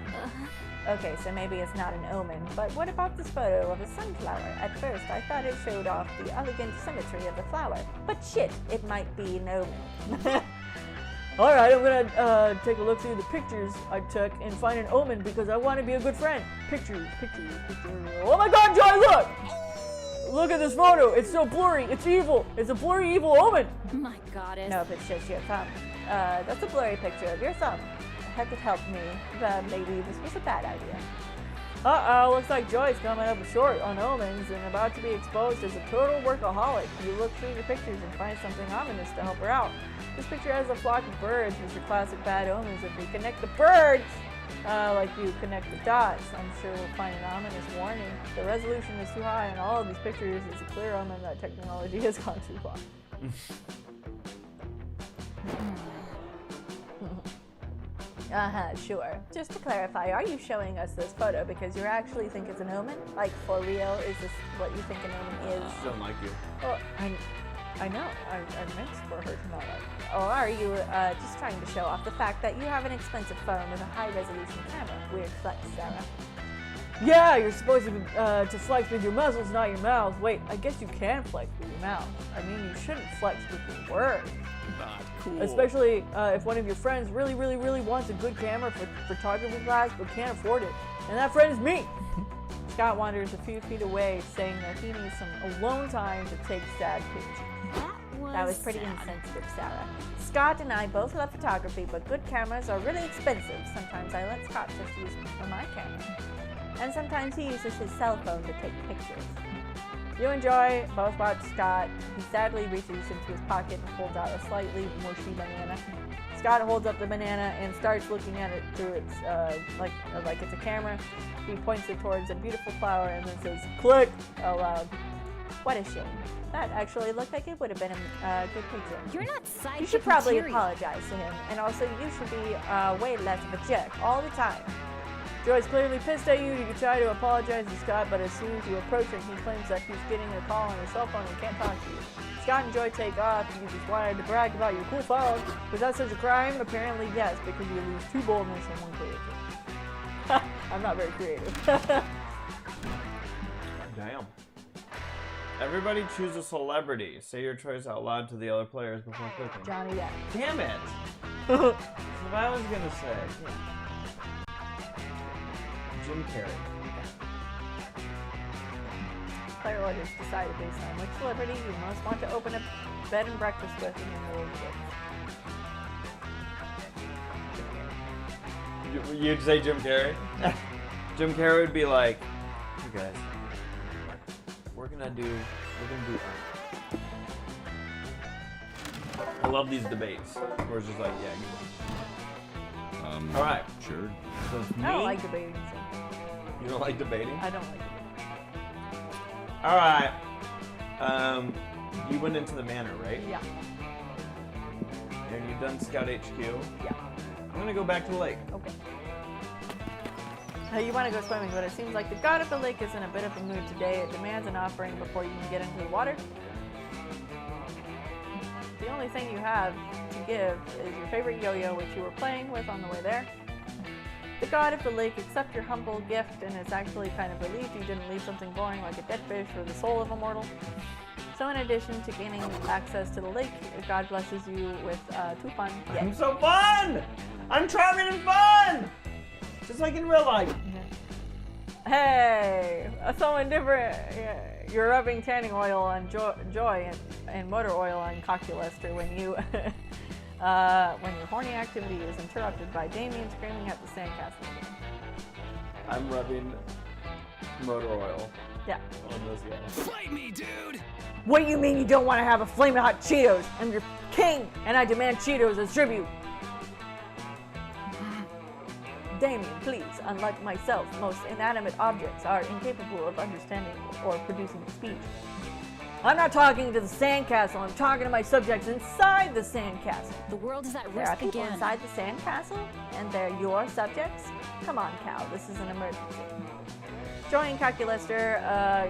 Okay, so maybe it's not an omen, but what about this photo of a sunflower? At first, I thought it showed off the elegant symmetry of the flower, but shit, it might be an omen. All right, I'm gonna take a look through the pictures I took and find an omen because I want to be a good friend. Pictures. Oh my God, Joy, look! Look at this photo. It's so blurry. It's evil. It's a blurry, evil omen. My goddess. Nope, it's just your thumb. That's a blurry picture of your thumb. Heck, it helped me, but maybe this was a bad idea. Uh-oh, looks like Joy's coming up short on omens and about to be exposed as a total workaholic. You look through the pictures and find something ominous to help her out. This picture has a flock of birds, which are classic bad omens. If we connect the birds, like you connect the dots, I'm sure we'll find an ominous warning. The resolution is too high, and all of these pictures is a clear omen that technology has gone too far. Sure. Just to clarify, are you showing us this photo because you actually think it's an omen? Like, for real, is this what you think an omen is? I don't like you. Well, I know. I meant for her to not like me. Or are you just trying to show off the fact that you have an expensive phone with a high-resolution camera? Weird flex, Sarah. Yeah, you're supposed to flex with your muscles, not your mouth. Wait, I guess you can flex with your mouth. I mean, you shouldn't flex with your words. Not cool. Especially if one of your friends really wants a good camera for photography class but can't afford it. And that friend is me. Scott wanders a few feet away, saying that he needs some alone time to take sad pictures. That was pretty insensitive, Sarah. Scott and I both love photography, but good cameras are really expensive. Sometimes I let Scott just use my camera. And sometimes he uses his cell phone to take pictures. You enjoy both watch Scott. He sadly reaches into his pocket and pulls out a slightly mushy banana. Scott holds up the banana and starts looking at it through its, like it's a camera. He points it towards a beautiful flower and then says, "Click!" aloud. What a shame. That actually looked like it would have been a good picture. You're not psychic You should probably material. apologize to him, and also you should be way less of a jerk all the time. Joy's clearly pissed at you. You can try to apologize to Scott, but as soon as you approach him, he claims that he's getting a call on his cell phone and can't talk to you. Scott and Joy take off. You just wanted to brag about your cool phone. Was that such a crime? Apparently, yes, because you lose 2 boldness and 1 creativity. I'm not very creative. Damn. Everybody choose a celebrity. Say your choice out loud to the other players before clicking. Johnny Depp. Damn it! That's what I was gonna say. Jim Carrey. Player orders decided based on which celebrity you most want to open a bed and breakfast with in your middle of the You'd say Jim Carrey? Jim Carrey would be like, "Hey guys, we're gonna do I love these debates. Where it's just like, yeah, all right. Sure. So it's me. I don't like debating. So You don't like debating? I don't like debating. All right. You went into the manor, right? Yeah. And you've done Scout HQ. Yeah. I'm gonna go back to the lake. Okay. You want to go swimming, but it seems like the god of the lake is in a bit of a mood today. It demands an offering before you can get into the water. The only thing you have to give is your favorite yo-yo, which you were playing with on the way there. The god of the lake accepts your humble gift and is actually kind of relieved you didn't leave something boring like a dead fish or the soul of a mortal. So in addition to gaining access to the lake, God blesses you with 2 fun. I'm so fun! I'm charming and fun! Just like in real life. Hey, someone different. Yeah, you're rubbing tanning oil on Joy and motor oil on Coculester when you when your horny activity is interrupted by Damien screaming at the sandcastle. I'm rubbing motor oil Yeah. on this guy. Fight me, dude! What do you mean you don't want to have a flaming hot Cheetos? I'm your king, and I demand Cheetos as tribute. Damien, please, unlike myself, most inanimate objects are incapable of understanding or producing speech. I'm not talking to the sandcastle, I'm talking to my subjects inside the sandcastle. The world is at There are risk people again. inside the sandcastle, and they're your subjects? Come on, Cal, this is an emergency. Join Calculester,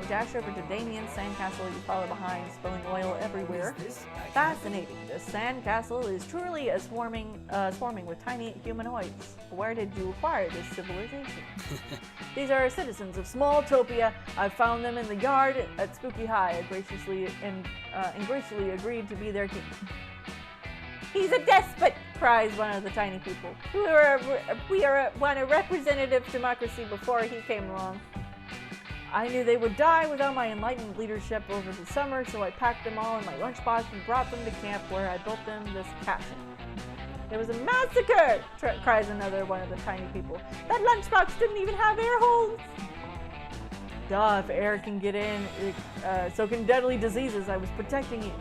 dash over to Damien's sandcastle. You follow behind, spilling oil everywhere. Fascinating. This sandcastle is truly swarming with tiny humanoids. Where did you acquire this civilization? These are citizens of Smalltopia. I found them in the yard at Spooky High. Graciously agreed to be their king. He's a despot, cries one of the tiny people. We want a representative democracy before he came along. I knew they would die without my enlightened leadership over the summer, so I packed them all in my lunchbox and brought them to camp where I built them this castle. There was a massacre, cries another one of the tiny people. That lunchbox didn't even have air holes. Duh, if air can get in, so can deadly diseases. I was protecting you.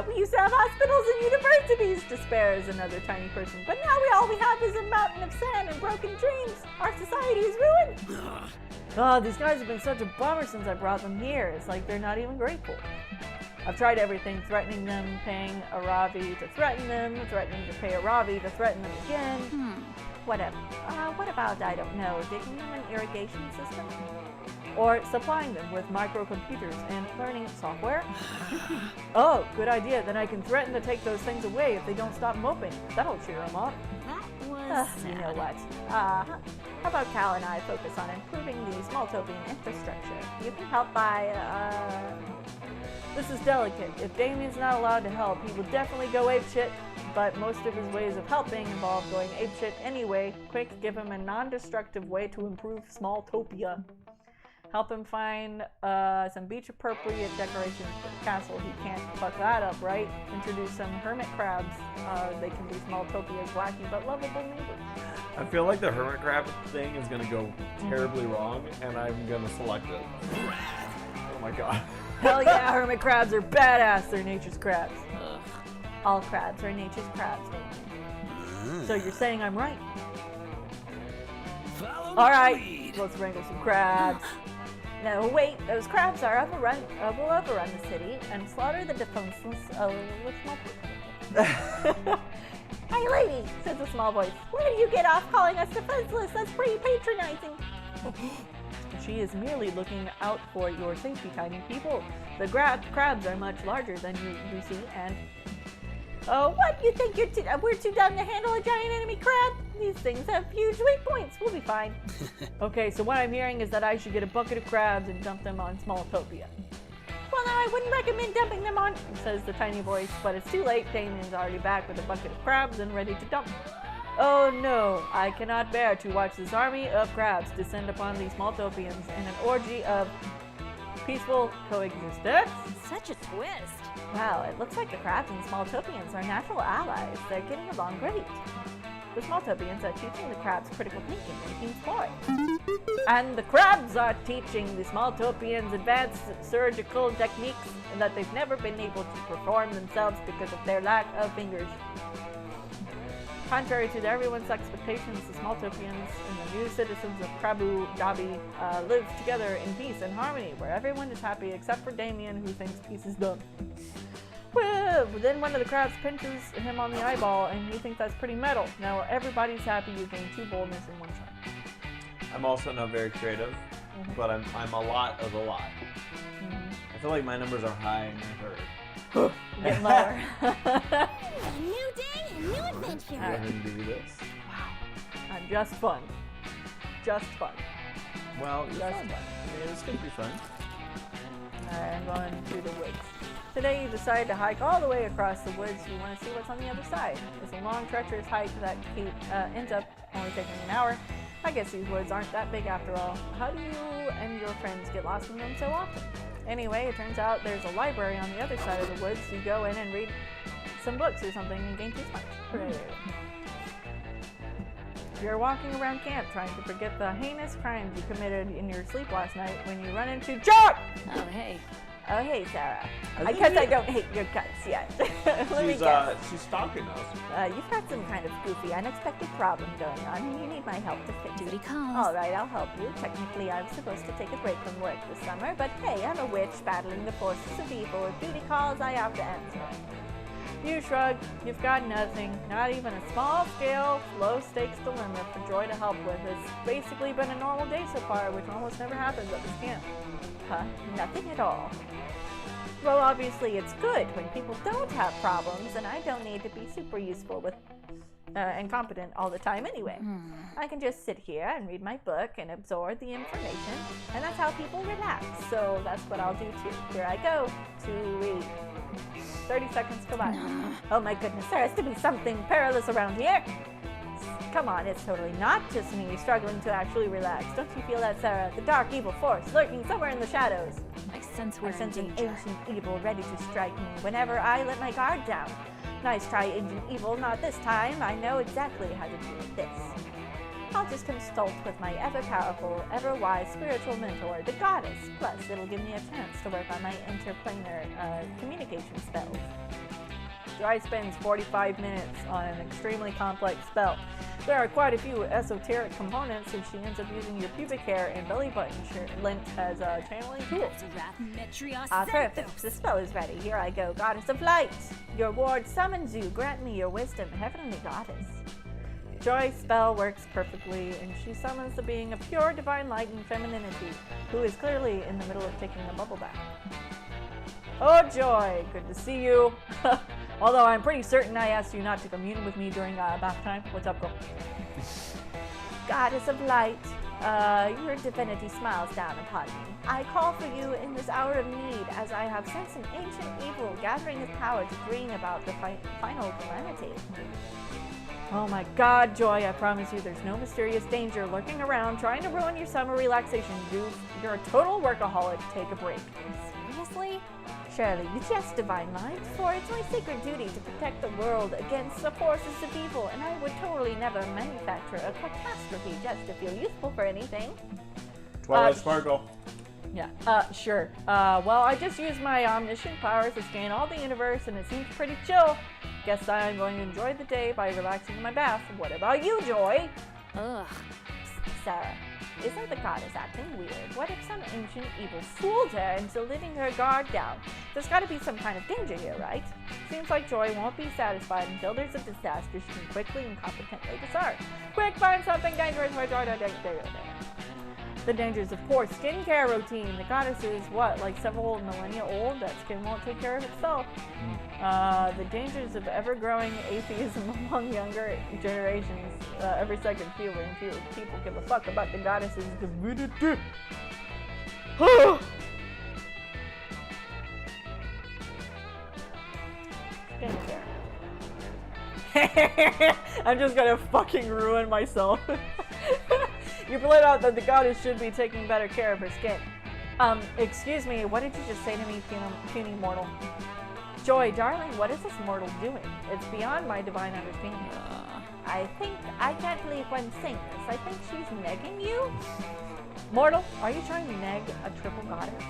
We used to have hospitals and universities, despairs another tiny person. But now all we have is a mountain of sand and broken dreams. Our society is ruined. God, these guys have been such a bummer since I brought them here. It's like they're not even grateful. I've tried everything, threatening them, paying a Ravi to threaten them, threatening to pay a Ravi to threaten them again. Whatever. What about, I don't know, digging them an irrigation system? Or supplying them with microcomputers and learning software. Oh, good idea. Then I can threaten to take those things away if they don't stop moping. That'll cheer them up. That was You know what? How about Cal and I focus on improving the Smalltopian infrastructure? You can help by, This is delicate. If Damien's not allowed to help, he will definitely go apeshit, but most of his ways of helping involve going apeshit anyway. Quick, give him a non-destructive way to improve Smalltopia. Help him find some beach-appropriate decorations for the castle. He can't fuck that up, right? Introduce some hermit crabs. They can be Smalltopia's wacky but lovable neighbors. I feel like the hermit crab thing is gonna go terribly wrong, and I'm gonna select it. Oh my god. Hell yeah, hermit crabs are badass. They're nature's crabs. all crabs are nature's crabs, Damien. So you're saying I'm right? Follow All my right, lead. let's wrangle some crabs. No, wait, those crabs are will overrun the city and slaughter the defenseless with small people. Hey lady, says a small voice, where do you get off calling us defenseless? That's pretty patronizing. She is merely looking out for your safety, tiny people. The crabs are much larger than you see, and Oh, what? You think we're too dumb to handle a giant enemy crab? These things have huge weak points. We'll be fine. okay, so what I'm hearing is that I should get a bucket of crabs and dump them on Smalltopia. Well, no, I wouldn't recommend dumping them on, Says the tiny voice, but it's too late. Damien's already back with a bucket of crabs and ready to dump. Oh no, I cannot bear to watch this army of crabs descend upon these Smalltopians in an orgy of peaceful coexistence. Such a twist. Wow, it looks like the crabs and Smalltopians are natural allies. They're getting along great. The Smalltopians are teaching the crabs critical thinking and team sport. And the crabs are teaching the Smalltopians advanced surgical techniques that they've never been able to perform themselves because of their lack of fingers. Contrary to everyone's expectations, the Smalltopians and the new citizens of Krabu Dabi live together in peace and harmony, where everyone is happy except for Damien, who thinks peace is dumb. Well, then one of the crabs pinches him on the eyeball, and he thinks that's pretty metal. Now everybody's happy you gained 2 boldness in 1 shot. I'm also not very creative, but I'm a lot of a lot. I feel like my numbers are high and I hurt. Get lower. A new day, a new adventure. Go ahead and give you this. I'm just fun. Just fun. Well, you're That's fun. fun. I mean, it's gonna be fun. I'm going through the woods. Today you decided to hike all the way across the woods. You want to see what's on the other side. It's a long, treacherous hike that ends up only taking an hour. I guess these woods aren't that big after all. How do you and your friends get lost in them so often? Anyway, it turns out there's a library on the other side of the woods. You go in and read some books or something and gain 2 smarts. Hooray. You're walking around camp trying to forget the heinous crimes you committed in your sleep last night when you run into Jack! Oh, hey. Oh, hey, Sarah. I I think guess you- I don't hate your guts yet. Let me guess. She's stalking us. You've got some kind of goofy, unexpected problem going on, and you need my help to fix Duty it. calls. All right, I'll help you. Technically, I was supposed to take a break from work this summer, but hey, I'm a witch battling the forces of evil. If duty calls, I have to answer. You shrug. You've got nothing. Not even a small-scale, low-stakes dilemma for Joy to help with. It's basically been a normal day so far, which almost never happens at this camp. Huh? Nothing at all. Well, obviously, it's good when people don't have problems, and I don't need to be super useful with and competent all the time anyway. I can just sit here and read my book and absorb the information, and that's how people relax. So that's what I'll do too. Here I go to read. 30 seconds go by. Oh my goodness, there has to be something perilous around here. Come on, it's totally not just me struggling to actually relax. Don't you feel that, Sarah? The dark evil force lurking somewhere in the shadows. I sense we're I in sense an danger. ancient evil ready to strike me whenever I let my guard down. Nice try, ancient evil. Not this time. I know exactly how to deal with this. I'll just consult with my ever-powerful, ever-wise spiritual mentor, the goddess. Plus, it'll give me a chance to work on my interplanar communication spells. Joy spends 45 minutes on an extremely complex spell. There are quite a few esoteric components, and she ends up using your pubic hair and belly button lint as a channeling tool. Perfect. The spell is ready. Here I go, goddess of light. Your ward summons you. Grant me your wisdom, heavenly goddess. Joy's spell works perfectly, and she summons the being of pure divine light and femininity, who is clearly in the middle of taking a bubble bath. Oh, Joy, good to see you. Although I'm pretty certain I asked you not to commune with me during bath time. What's up, girl? Goddess of light, your divinity smiles down upon me. I call for you in this hour of need, as I have sensed an ancient evil gathering his power to bring about the final calamity. Oh my god, Joy, I promise you there's no mysterious danger lurking around trying to ruin your summer relaxation. You're a total workaholic. Take a break. Seriously? Surely you jest, divine light, for it's my sacred duty to protect the world against the forces of evil, and I would totally never manufacture a catastrophe just to feel useful for anything. Twilight Sparkle. Yeah, sure. Well, I just used my omniscient powers to scan all the universe, and it seems pretty chill. Guess I'm going to enjoy the day by relaxing in my bath. What about you, Joy? Ugh. Sarah, isn't the goddess acting weird? What if some ancient evil fooled her into letting her guard down? There's got to be some kind of danger here, right? Seems like Joy won't be satisfied until there's a disaster she can quickly and competently discern. Quick, find something dangerous for Joy to The dangers of poor skincare routine. The goddess is what, like several millennia old? That skin won't take care of itself. The dangers of ever-growing atheism among younger generations. Every second, fewer and fewer people give a fuck about the goddess's divinity. Skincare. I'm just gonna fucking ruin myself. You blurted out that the goddess should be taking better care of her skin. Excuse me, what did you just say to me, puny mortal? Joy, darling, what is this mortal doing? It's beyond my divine understanding. I can't believe I'm saying this. I think she's negging you? Mortal, are you trying to neg a triple goddess?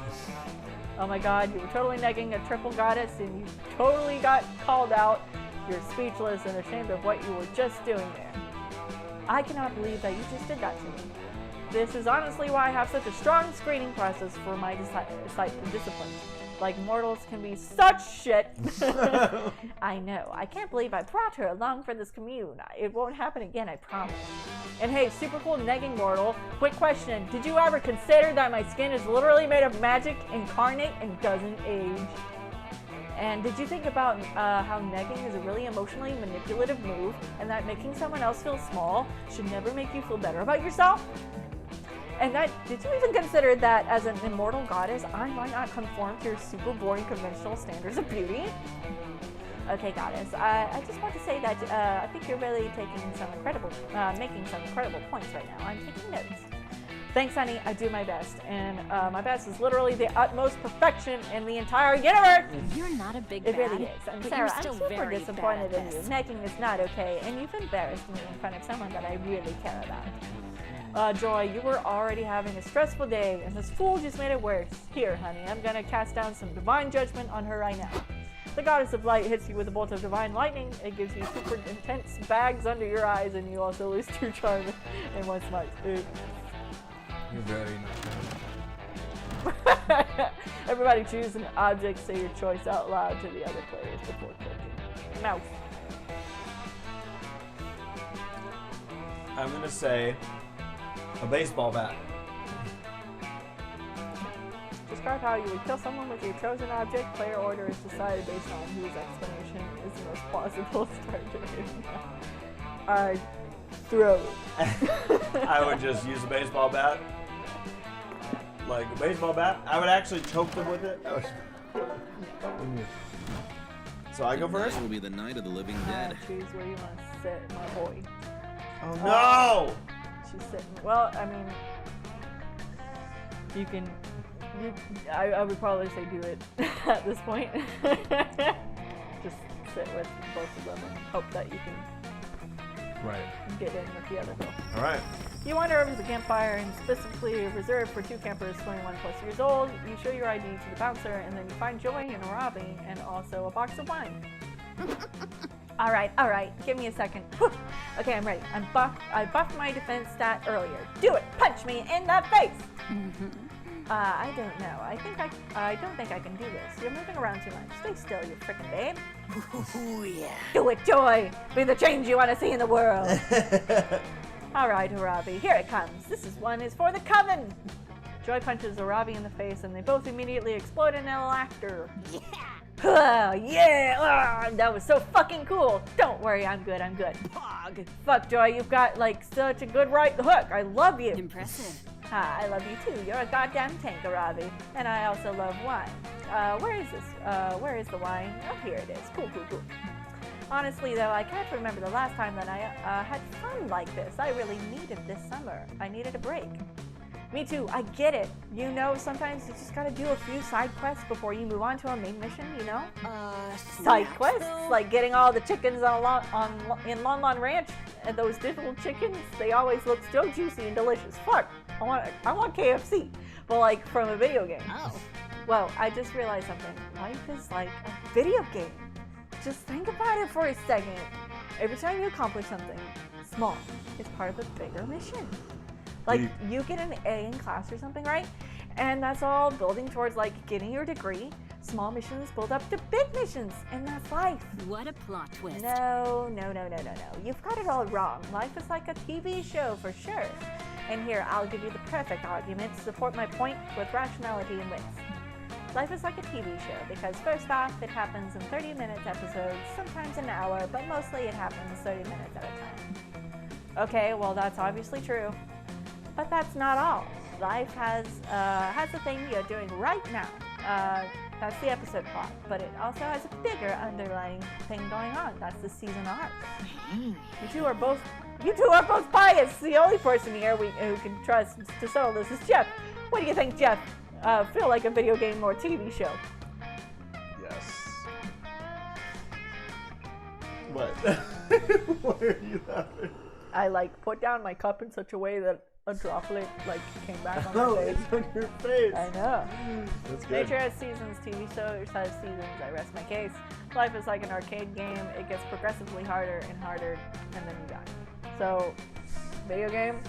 Oh my god, you were totally negging a triple goddess and you totally got called out. You're speechless and ashamed of what you were just doing there. I cannot believe that you just did that to me. This is honestly why I have such a strong screening process for my disciplines. Like, mortals can be such shit. I know. I can't believe I brought her along for this commune. It won't happen again, I promise. And hey, super cool negging mortal, quick question. Did you ever consider that my skin is literally made of magic, incarnate, and doesn't age? And did you think about how negging is a really emotionally manipulative move, and that making someone else feel small should never make you feel better about yourself? And that, did you even consider that as an immortal goddess, I might not conform to your super boring conventional standards of beauty? Okay, goddess, I just want to say that I think you're really making some incredible points right now. I'm taking notes. Thanks, honey. I do my best, and my best is literally the utmost perfection in the entire universe. You're not a big It bad, really is. And but Sarah, you're still I'm super very disappointed bad in at you. this. Negging is not okay, and you've embarrassed me in front of someone that I really care about. Joy, you were already having a stressful day, and this fool just made it worse. Here, honey, I'm gonna cast down some divine judgment on her right now. The goddess of light hits you with a bolt of divine lightning. It gives you super intense bags under your eyes, and you also lose 2 charm and 1 smite. You're very not. Everybody choose an object, say your choice out loud to the other players before clicking. Mouse. I'm gonna say a baseball bat. Describe how you would kill someone with your chosen object. Player order is decided based on whose explanation is the most plausible. Start doing it. Throw it. I would just use a baseball bat. Like a baseball bat. I would actually choke them with it. So I go first? Tonight will be the night of the living dead. Choose where you want to sit, my boy. Oh no! She's sitting. Well, I mean, you can. I would probably say do it at this point. Just sit with both of them and hope that you can get in with the other girl. All right. You wander over to the campfire and specifically reserved for 2 campers 21 plus years old. You show your ID to the bouncer, and then you find Joy and Arabi and also a box of wine. All right, give me a second. Whew. Okay, I'm ready. I buffed my defense stat earlier. Do it, punch me in the face. I don't know. I don't think I can do this. You're moving around too much. Stay still, you frickin' babe. Ooh, yeah. Do it, Joy. Be the change you want to see in the world. All right, Arabi, here it comes. This one is for the coven. Joy punches Arabi in the face, and they both immediately explode in laughter. Yeah. Yeah. That was so fucking cool. Don't worry, I'm good. Pog. Fuck, Joy, you've got like such a good right hook. I love you. Impressive. I love you too. You're a goddamn tank, Arabi. And I also love wine. Where is this? Where is the wine? Oh, here it is. Cool. Honestly, though, I can't remember the last time that I had fun like this. I really needed this summer. I needed a break. Me too. I get it. You know, sometimes you just gotta do a few side quests before you move on to a main mission, you know? Side quests? Like getting all the chickens in Lon Lon Ranch, and those digital chickens, they always look so juicy and delicious. Fuck, I want KFC, but like from a video game. Oh. Well, I just realized something. Life is like a video game. Just think about it for a second. Every time you accomplish something small, it's part of a bigger mission. Like, you get an A in class or something, right? And that's all building towards, like, getting your degree. Small missions build up to big missions, and that's life. What a plot twist. No. You've got it all wrong. Life is like a TV show for sure. And here, I'll give you the perfect argument to support my point with rationality and wits. Life is like a TV show because first off, it happens in 30-minute episodes, sometimes an hour, but mostly it happens 30 minutes at a time. Okay, well, that's obviously true. But that's not all. Life has a thing you're doing right now. That's the episode plot, but it also has a bigger underlying thing going on. That's the season arc. You two are both biased. The only person here who can trust to settle this is Jeff. What do you think, Jeff? Feel like a video game or TV show? Yes. What? Why are you laughing? I like put down my cup in such a way that a droplet like came back on my Oh, face. it's on your face. I know. That's good. Nature has seasons, TV shows have seasons. I rest my case. Life is like an arcade game. It gets progressively harder and harder, and then you die. So, video game,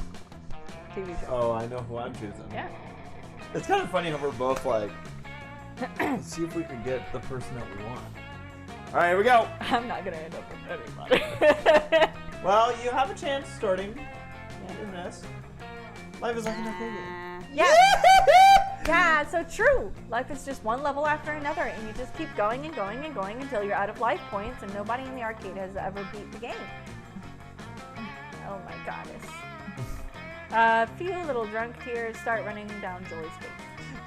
TV show. Oh, I know who I'm choosing. Yeah. It's kind of funny how we're both like, let's see if we can get the person that we want. All right, here we go. I'm not gonna end up with anybody. Well, you have a chance starting in this. Life is like an arcade game. Yeah. Yeah, so true. Life is just one level after another, and you just keep going and going and going until you're out of life points, and nobody in the arcade has ever beat the game. Oh my goddess. A few little drunk tears start running down Joy's face.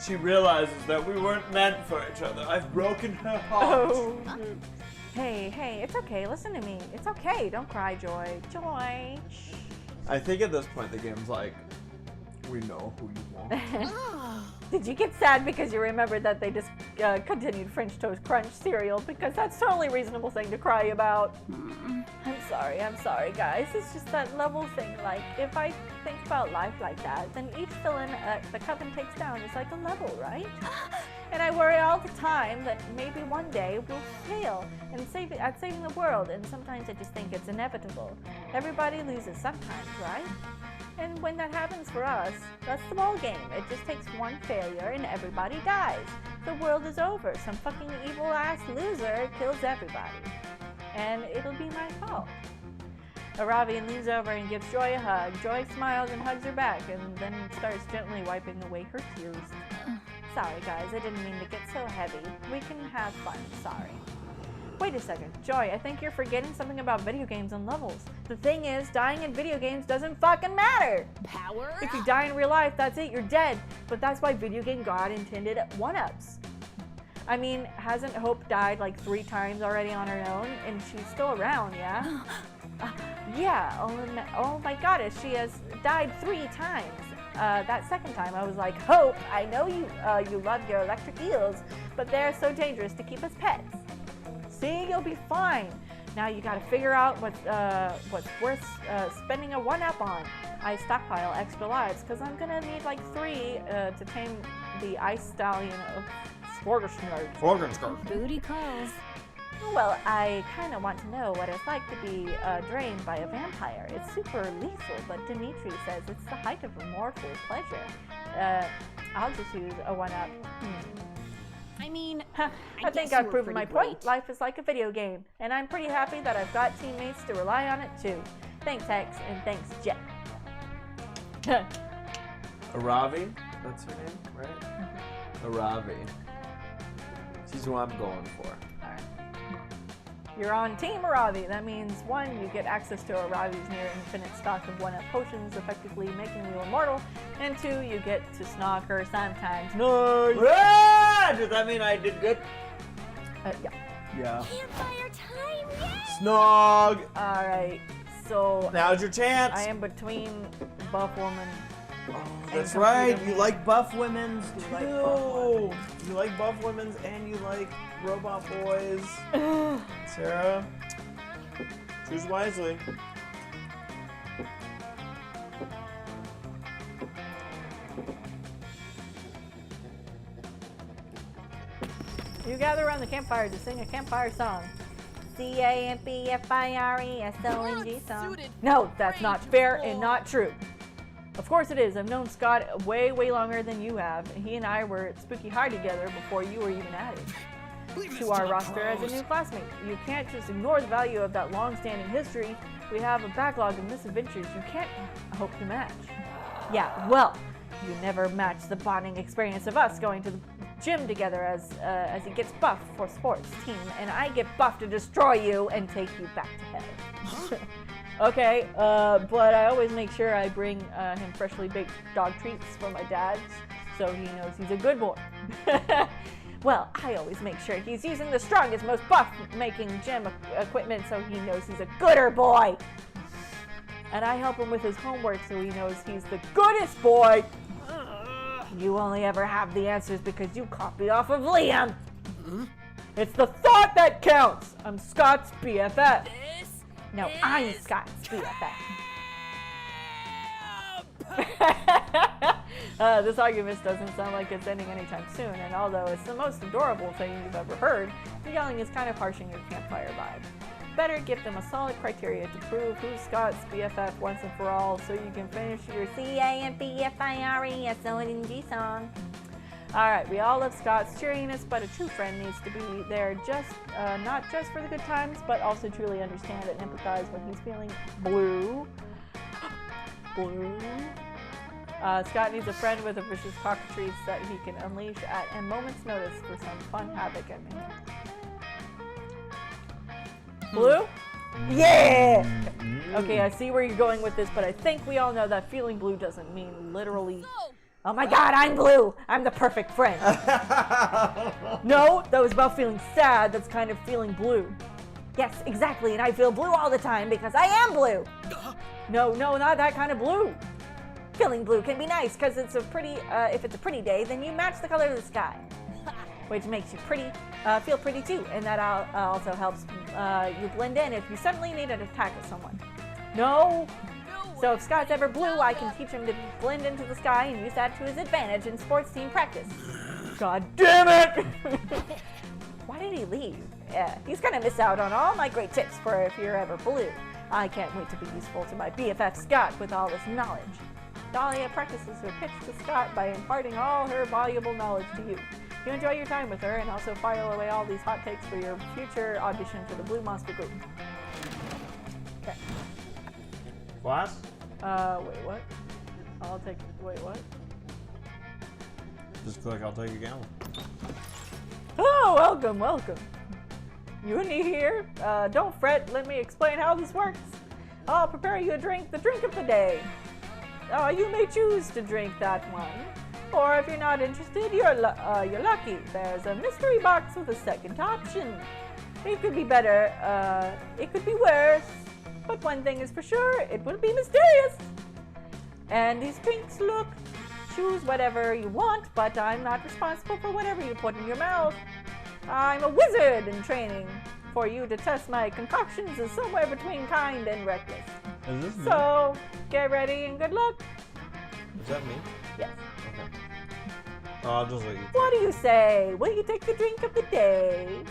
She realizes that we weren't meant for each other. I've broken her heart. Oh. Hey, it's okay. Listen to me. It's okay. Don't cry, Joy. Joy. Shh. I think at this point the game's like, we know who you want. Did you get sad because you remembered that they just continued French Toast Crunch cereal? Because that's totally reasonable thing to cry about. I'm sorry, guys. It's just that level thing. Like, if I think about life like that, then each villain the coven takes down is like a level, right? And I worry all the time that maybe one day we'll fail at saving the world, and sometimes I just think it's inevitable. Everybody loses sometimes, right? And when that happens for us, that's the ball game. It just takes one failure and everybody dies. The world is over. Some fucking evil ass loser kills everybody. And it'll be my fault. Aravian leans over and gives Joy a hug. Joy smiles and hugs her back and then starts gently wiping away her tears. Sorry guys, I didn't mean to get so heavy. We can have fun, sorry. Wait a second, Joy, I think you're forgetting something about video games and levels. The thing is, dying in video games doesn't fucking matter! Power If you die in real life, that's it, you're dead. But that's why video game God intended one-ups. I mean, hasn't Hope died like 3 times already on her own? And she's still around, yeah? Yeah, oh my goddess, she has died 3 times. That second time I was like, Hope, I know you love your electric eels, but they're so dangerous to keep as pets. See, you'll be fine. Now you gotta figure out what's worth spending a 1-up on. I stockpile extra lives because I'm gonna need like 3 to tame the ice stallion of Svorgensnurd. booty calls. Well, I kind of want to know what it's like to be drained by a vampire. It's super lethal, but Dimitri says it's the height of a mortal pleasure. I'll just use a 1-up. I mean, I think I've proven my point. Life is like a video game, and I'm pretty happy that I've got teammates to rely on it too. Thanks, Hex, and thanks, Jet. Aravi? That's her name, right? Aravi. She's who I'm going for. You're on Team Aravi. That means 1, you get access to Aravi's near infinite stock of 1-up potions, effectively making you immortal, and 2, you get to snog her sometimes. Nice! Ah, does that mean I did good? Yeah. Yeah. Campfire time, yeah! Snog! Alright, so Now's your chance. I am between Buff Woman. Oh, that's and right. Computer You Man. like buff women's too. You like buff women. You like buff women's and you like robot boys. Sarah, choose wisely. You gather around the campfire to sing a campfire song. CAMPFIRESONG song. No, that's not fair and not true. Of course it is. I've known Scott way longer than you have. He and I were at Spooky High together before you were even added to our roster as a new classmate. You can't just ignore the value of that long-standing history. We have a backlog of misadventures you can't hope to match. Yeah, well, you never match the bonding experience of us going to the gym together as he gets buffed for sports team, and I get buffed to destroy you and take you back to hell. Okay, but I always make sure I bring him freshly baked dog treats from my dad's, so he knows he's a good boy. Well, I always make sure he's using the strongest, most buff-making gym equipment, so he knows he's a gooder boy. And I help him with his homework, so he knows he's the goodest boy. You only ever have the answers because you copy off of Liam. It's the thought that counts. I'm Scott's BFF. No, I'm Scott's BFF. This argument doesn't sound like it's ending anytime soon, and although it's the most adorable thing you've ever heard, the yelling is kind of harshing your campfire vibe. Better give them a solid criteria to prove who's Scott's BFF once and for all, so you can finish your CAMPFIRESONG song. Alright, we all love Scott's cheeriness, but a true friend needs to be there not just for the good times, but also truly understand and empathize when he's feeling blue. Blue. Scott needs a friend with a vicious cockatrice that he can unleash at a moment's notice for some fun havoc at me. Blue? Yeah! Okay, I see where you're going with this, but I think we all know that feeling blue doesn't mean literally. Oh my god, I'm blue! I'm the perfect friend. No, that was about feeling sad. That's kind of feeling blue. Yes, exactly, and I feel blue all the time because I am blue. No, not that kind of blue. Feeling blue can be nice because it's a pretty. If it's a pretty day, then you match the color of the sky, which makes you feel pretty too, and that also helps you blend in if you suddenly need an attack with someone. No. So if Scott's ever blue, I can teach him to blend into the sky and use that to his advantage in sports team practice. God damn it! Why did he leave? Yeah, he's gonna miss out on all my great tips for if you're ever blue. I can't wait to be useful to my BFF Scott with all this knowledge. Dahlia practices her pitch to Scott by imparting all her valuable knowledge to you. You enjoy your time with her and also file away all these hot takes for your future audition for the Blue Monster Group. Okay. Class? Wait, what? Wait, what? Just click, I'll take a gallon. Oh, welcome. Uni here. Don't fret, let me explain how this works. I'll prepare you a drink, the drink of the day. You may choose to drink that one. Or if you're not interested, you're lucky. There's a mystery box with a second option. It could be better, it could be worse. But one thing is for sure, it will be mysterious. And these drinks choose whatever you want, but I'm not responsible for whatever you put in your mouth. I'm a wizard in training. For you to test my concoctions is somewhere between kind and reckless. Is this me? So, get ready and good luck. Is that me? Yes. Okay. I'll just let you. What do you say? Will you take the drink of the day?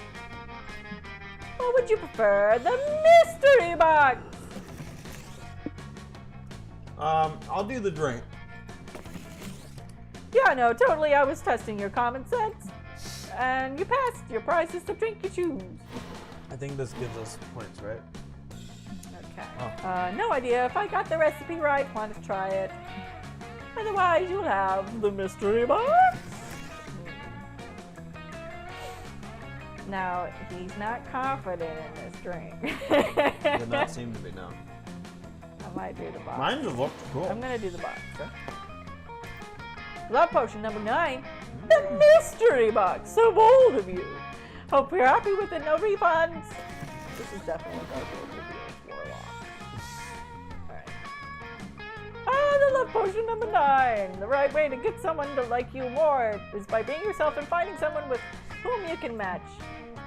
Or would you prefer the mystery box? I'll do the drink. Yeah, no, totally. I was testing your common sense. And you passed. Your prize is the drink you choose. I think this gives us points, right? Okay. Oh. No idea if I got the recipe right. Want to try it? Otherwise, you'll have the mystery box. Now, he's not confident in this drink. Did not seem to be, no. I might do the box. Mine just looked cool. I'm gonna do the box. Okay? Love potion number 9. The mystery box. So bold of you. Hope you're happy with it. No refunds. This is definitely going to be a warlock. Alright. The love potion number 9. The right way to get someone to like you more is by being yourself and finding someone with whom you can match.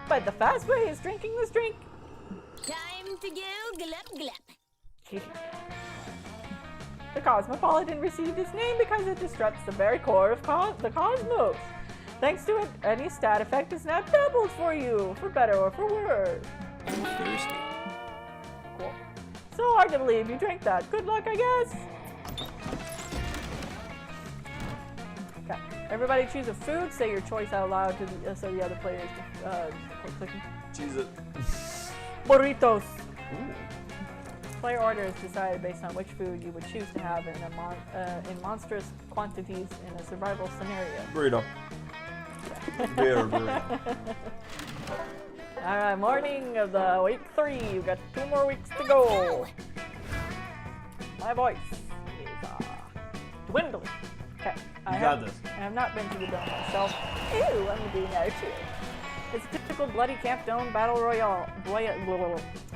But the fast way is drinking this drink. Time to go glup glup. The Cosmopolitan received its name because it disrupts the very core of the cosmos. Thanks to it, any stat effect is now doubled for you, for better or for worse. I'm thirsty. Cool. So hard to believe you drank that. Good luck, I guess. Okay. Everybody choose a food. Say your choice out loud to so the other players quit clicking. Choose it. Burritos. Ooh. Player order is decided based on which food you would choose to have in monstrous quantities in a survival scenario. Burrito. Beer burrito. Alright, morning of the week 3. You've got 2 more weeks to go. My voice is dwindling. Okay. You got this. I have not been to the dome myself. Ew, I'm doing that shit. It's a typical bloody camp dome battle royale.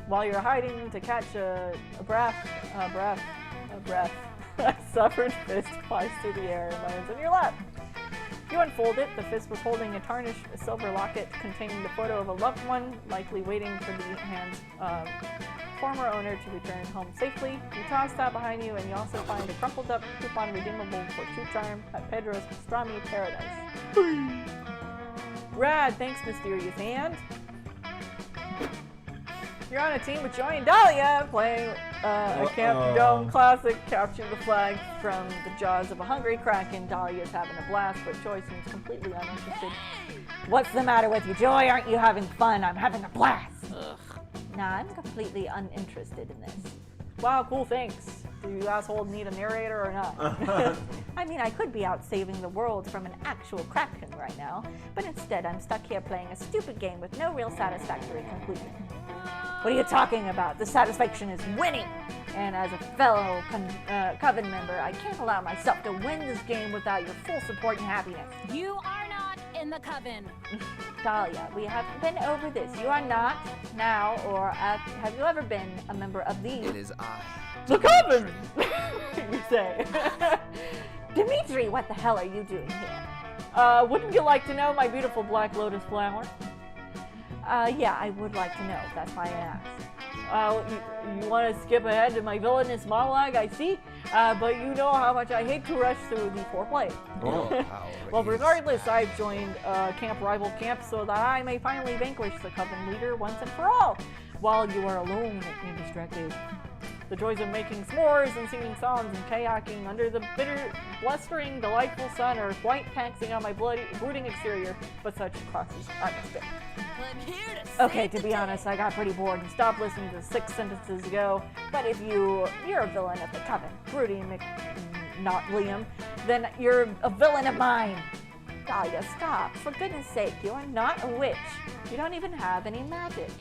While you're hiding to catch a breath, a suffered fist flies through the air and lands in your lap. You unfold it. The fist was holding a tarnished silver locket containing the photo of a loved one, likely waiting for the hand's former owner to return home safely. You toss that behind you, and you also find a crumpled up coupon redeemable for True Charm at Pedro's Pastrami Paradise. Rad, thanks, Mysterious Hand. You're on a team with Joey and Dahlia, playing a Camp Dome classic, capture the flag from the jaws of a hungry kraken. Dahlia's having a blast, but Joy seems completely uninterested. What's the matter with you, Joy? Aren't you having fun? I'm having a blast. Ugh. Nah, I'm completely uninterested in this. Wow, cool, thanks. Do you assholes need a narrator or not? I mean, I could be out saving the world from an actual kraken right now, but instead I'm stuck here playing a stupid game with no real satisfactory conclusion. What are you talking about? The satisfaction is winning! And as a fellow Coven member, I can't allow myself to win this game without your full support and happiness. You are not in the coven. Dahlia, we have been over this. You are not now, or have you ever been a member of the... It is I. The Coven! You say. Dimitri, what the hell are you doing here? Wouldn't you like to know, my beautiful black lotus flower? Yeah, I would like to know. That's why I asked. You want to skip ahead to my villainous monologue, I see, but you know how much I hate to rush through the foreplay. Well, regardless, I've joined Camp Rival Camp so that I may finally vanquish the Coven leader once and for all, while you are alone and distracted. The joys of making s'mores and singing songs and kayaking under the bitter, blustering, delightful sun are quite taxing on my brooding exterior, but such crosses I must bear. I'm here to Okay, to be honest, I got pretty bored and stopped listening to 6 sentences ago. But if you're a villain of the Coven, Broody not Liam, then you're a villain of mine. Dahlia, stop. For goodness sake, you are not a witch. You don't even have any magic.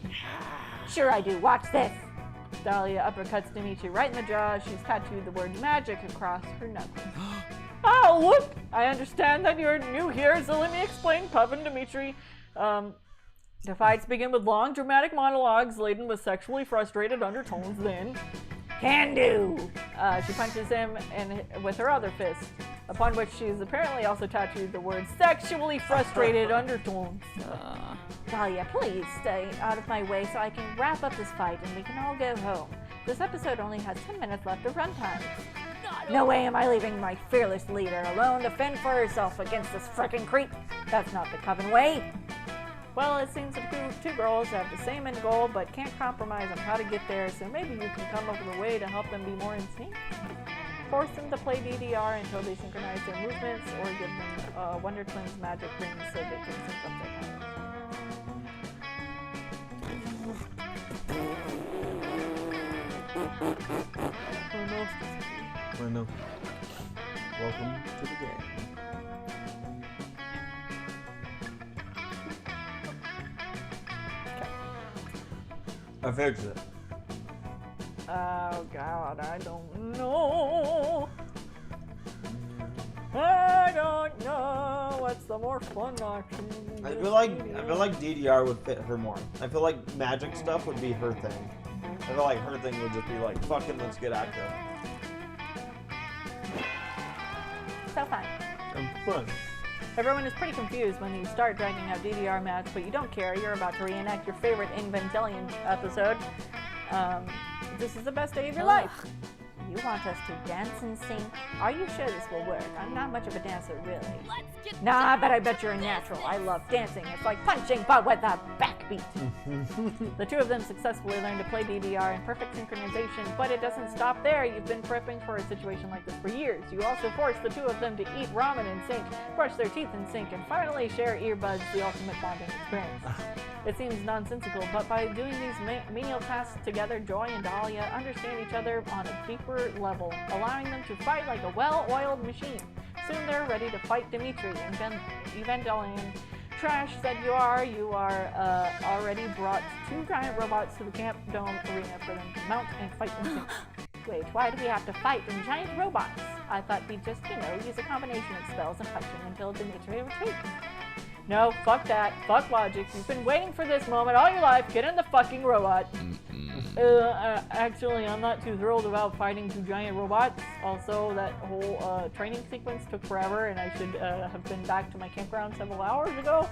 Sure I do. Watch this. Dahlia uppercuts Dimitri right in the jaw. She's tattooed the word magic across her knuckles. Oh, look! I understand that you're new here, so let me explain, Coven Dimitri. The fights begin with long, dramatic monologues laden with sexually frustrated undertones, then... Can do. She punches him with her other fist, upon which she's apparently also tattooed the word sexually frustrated undertones. Dahlia, please stay out of my way so I can wrap up this fight and we can all go home. This episode only has 10 minutes left of runtime. No way am I leaving my fearless leader alone to fend for herself against this frickin' creep. That's not the Coven way. Well, it seems the two girls have the same end goal, but can't compromise on how to get there, so maybe you can come up with a way to help them be more in sync. Force them to play DDR until they synchronize their movements, or give them Wonder Twins magic rings so they can sync up their powers. Bueno. Welcome to the game. I fixed it. Oh god, I don't know. I don't know what's the more fun option. I feel like DDR would fit her more. I feel like magic stuff would be her thing. I feel like her thing would just be like, fucking let's get active. So fun. Fun. Everyone is pretty confused when you start dragging out DDR match, but you don't care. You're about to reenact your favorite Evangelion episode. This is the best day of your life. You want us to dance and sing? Are you sure this will work? I'm not much of a dancer, really. Nah, but I bet you're a natural. I love dancing. It's like punching, but with a backbeat. The two of them successfully learned to play DDR in perfect synchronization, but it doesn't stop there. You've been prepping for a situation like this for years. You also forced the two of them to eat ramen in sync, brush their teeth in sync, and finally share earbuds, the ultimate bonding experience. It seems nonsensical, but by doing these menial tasks together, Joy and Dahlia understand each other on a deeper level, allowing them to fight like a well-oiled machine. Soon they're ready to fight Dimitri and Evangelion. Trash said you are already brought 2 giant robots to the Camp Dome arena for them to mount and fight in sync. Wait, why do we have to fight in giant robots? I thought we'd just, use a combination of spells and punching until Dimitri retreats. No, fuck that. Fuck logic. You've been waiting for this moment all your life. Get in the fucking robot. Actually, I'm not too thrilled about fighting 2 giant robots. Also, that whole training sequence took forever, and I should have been back to my campground several hours ago.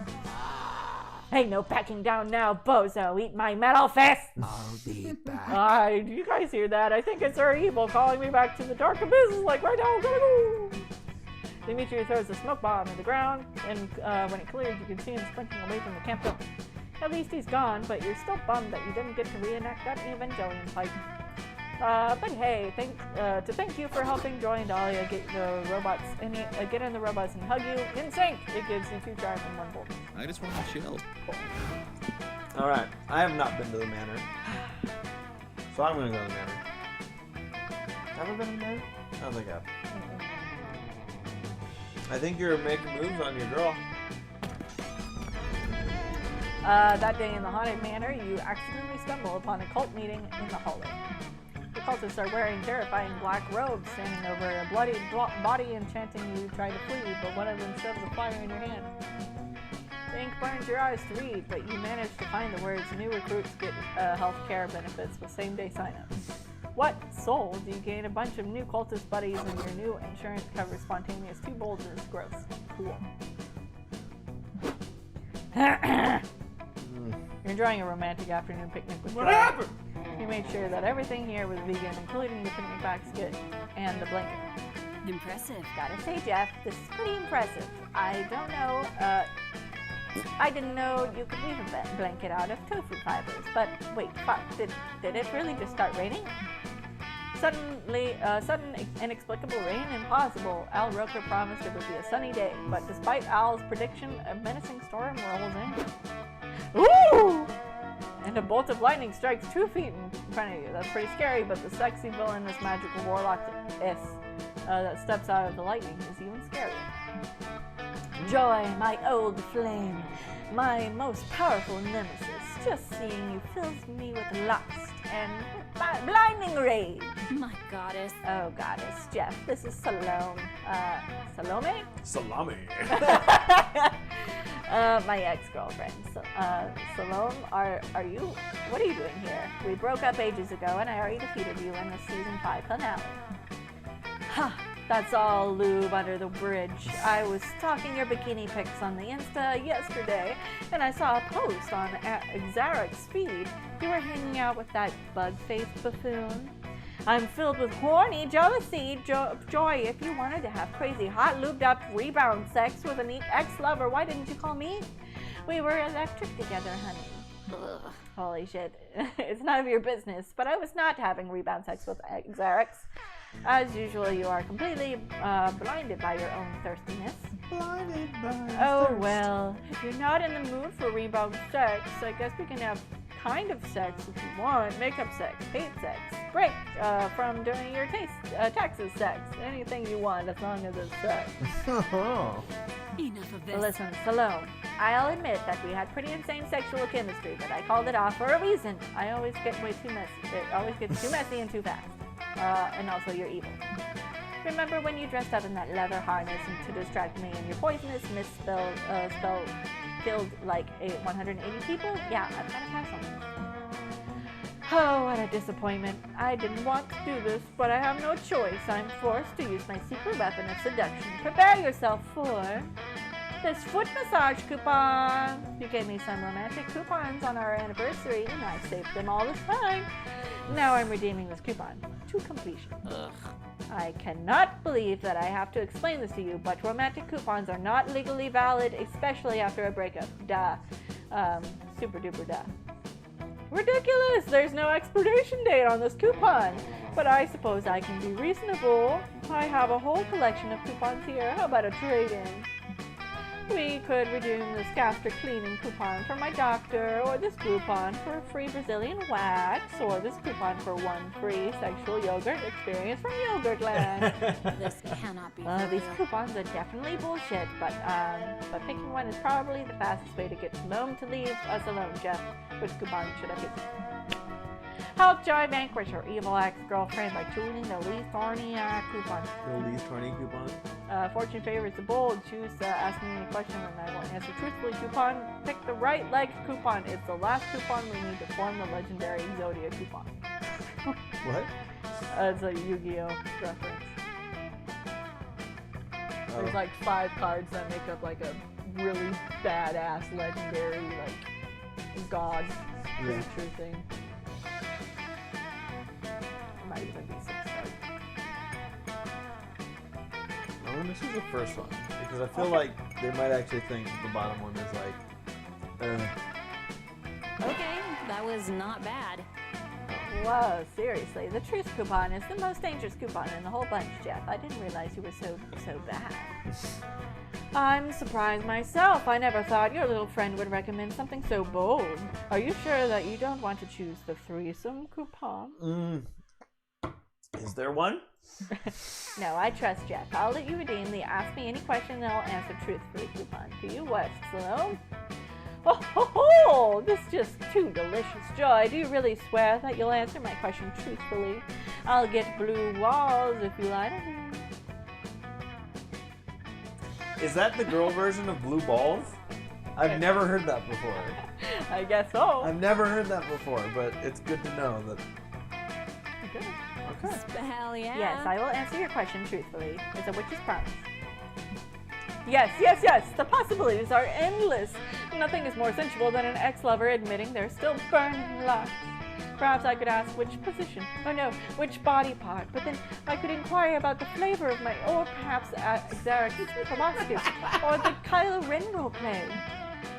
Ain't no backing down now, bozo. Eat my metal fist! I'll be back. Do you guys hear that? I think it's her evil calling me back to the dark abyss. Like right now, I'm gonna go. Dimitri throws a smoke bomb in the ground, and when it clears, you can see him sprinting away from the camp dome. At least he's gone, but you're still bummed that you didn't get to reenact that Evangelion fight. But hey, thank you for helping Joy and Dahlia get the robots get in the robots and hug you in sync. It gives you 2 drive and 1 volt. I just want to chill. All right, I have not been to the manor, so I'm gonna go to the manor. Have I been in there? I don't think I have. I think you're making moves on your girl. That day in the haunted manor, you accidentally stumble upon a cult meeting in the hallway. The cultists are wearing terrifying black robes, standing over a bloody body and chanting you try to flee, but one of them shoves a flyer in your hand. The ink burns your eyes to read, but you manage to find the words new recruits get health care benefits with same-day sign-ups. What? Sold? You gain a bunch of new cultist buddies and your new insurance covers spontaneous 2 boulders. Gross. Cool. You're enjoying a romantic afternoon picnic with What Joy. happened? You made sure that everything here was vegan, including the picnic basket and the blanket. Impressive. Gotta say, Jeff, this is pretty impressive. I don't know, I didn't know you could weave a blanket out of tofu fibers, but wait, fuck, did it really just start raining? Sudden inexplicable rain? Impossible. Al Roker promised it would be a sunny day, but despite Al's prediction, a menacing storm rolls in. Ooh! And a bolt of lightning strikes 2 feet in front of you. That's pretty scary, but the sexy villainous magical warlock that steps out of the lightning is even scarier. Joy, my old flame, my most powerful nemesis. Just seeing you fills me with lust and blinding rage. My goddess. Oh, goddess. Jeff, this is Salome. Salome? Salami. My ex-girlfriend. Salome, what are you doing here? We broke up ages ago and I already defeated you in the season 5 finale. Ha! That's all lube under the bridge. I was stalking your bikini pics on the Insta yesterday, and I saw a post on Xarek's feed. You were hanging out with that bug-faced buffoon. I'm filled with horny jealousy. Joy, if you wanted to have crazy, hot, lubed-up rebound sex with an ex-lover, why didn't you call me? We were electric together, honey. Ugh. Holy shit. It's none of your business, but I was not having rebound sex with Xarek's. As usual, you are completely blinded by your own thirstiness. Blinded by Oh, well, if you're not in the mood for rebound sex, I guess we can have kind of sex if you want. Makeup sex, hate sex, break from doing your taxes sex. Anything you want as long as it's sex. Enough of this. Listen, Salome, I'll admit that we had pretty insane sexual chemistry, but I called it off for a reason. I always get way too messy. It always gets too messy and too fast. And also you're evil. Remember when you dressed up in that leather harness and to distract me and your poisonous misspell killed like 180 people? Yeah, I've got to pass on this. Oh, what a disappointment. I didn't want to do this, but I have no choice. I'm forced to use my secret weapon of seduction. Prepare yourself for this foot massage coupon. You gave me some romantic coupons on our anniversary, and I saved them all this time. Now I'm redeeming this coupon to completion. Ugh. I cannot believe that I have to explain this to you, but romantic coupons are not legally valid, especially after a breakup. Duh. Super duper duh. Ridiculous! There's no expiration date on this coupon. But I suppose I can be reasonable. I have a whole collection of coupons here. How about a trade-in? We could redeem this castor cleaning coupon for my doctor, or this coupon for a free Brazilian wax, or this coupon for one free sexual yogurt experience from Yogurtland. This cannot be These real. coupons are definitely bullshit, but picking one is probably the fastest way to get Salome to leave us alone, Jeff. Which coupon should I pick? Help Joy vanquish her evil ex-girlfriend by choosing the least horny coupon. The least horny coupon. Fortune favors the bold. Choose Ask Me Any Question and I won't answer truthfully coupon. Pick the right leg coupon. It's the last coupon we need to form the legendary Exodia coupon. What? It's a Yu-Gi-Oh reference. Oh. There's like 5 cards that make up like a really badass legendary like god creature thing. It might even be 6 cards. This is the first one because I feel like they might actually think the bottom one is like. Okay, that was not bad. Whoa, seriously. The truth coupon is the most dangerous coupon in the whole bunch, Jeff. I didn't realize you were so bad. I'm surprised myself. I never thought your little friend would recommend something so bold. Are you sure that you don't want to choose the threesome coupon? Is there one? No, I trust Jeff. I'll let you redeem the Ask Me Any Question and I'll answer truthfully coupon. Do you wish, Sloan? Oh, ho, ho! This is just too delicious, Joy. Do you really swear that you'll answer my question truthfully? I'll get blue walls if you lie to me. Is that the girl version of blue balls? I've never heard that before. I guess so. I've never heard that before, but it's good to know that. Okay. Hell yeah. Yes, I will answer your question truthfully. It's a witch's promise. Yes, yes, yes. The possibilities are endless. Nothing is more sensual than an ex-lover admitting they're still burning lust. Perhaps I could ask which position, or no, which body part, but then I could inquire about the flavor of my, or perhaps Xerax proboscis, or the Kylo Ren roleplay.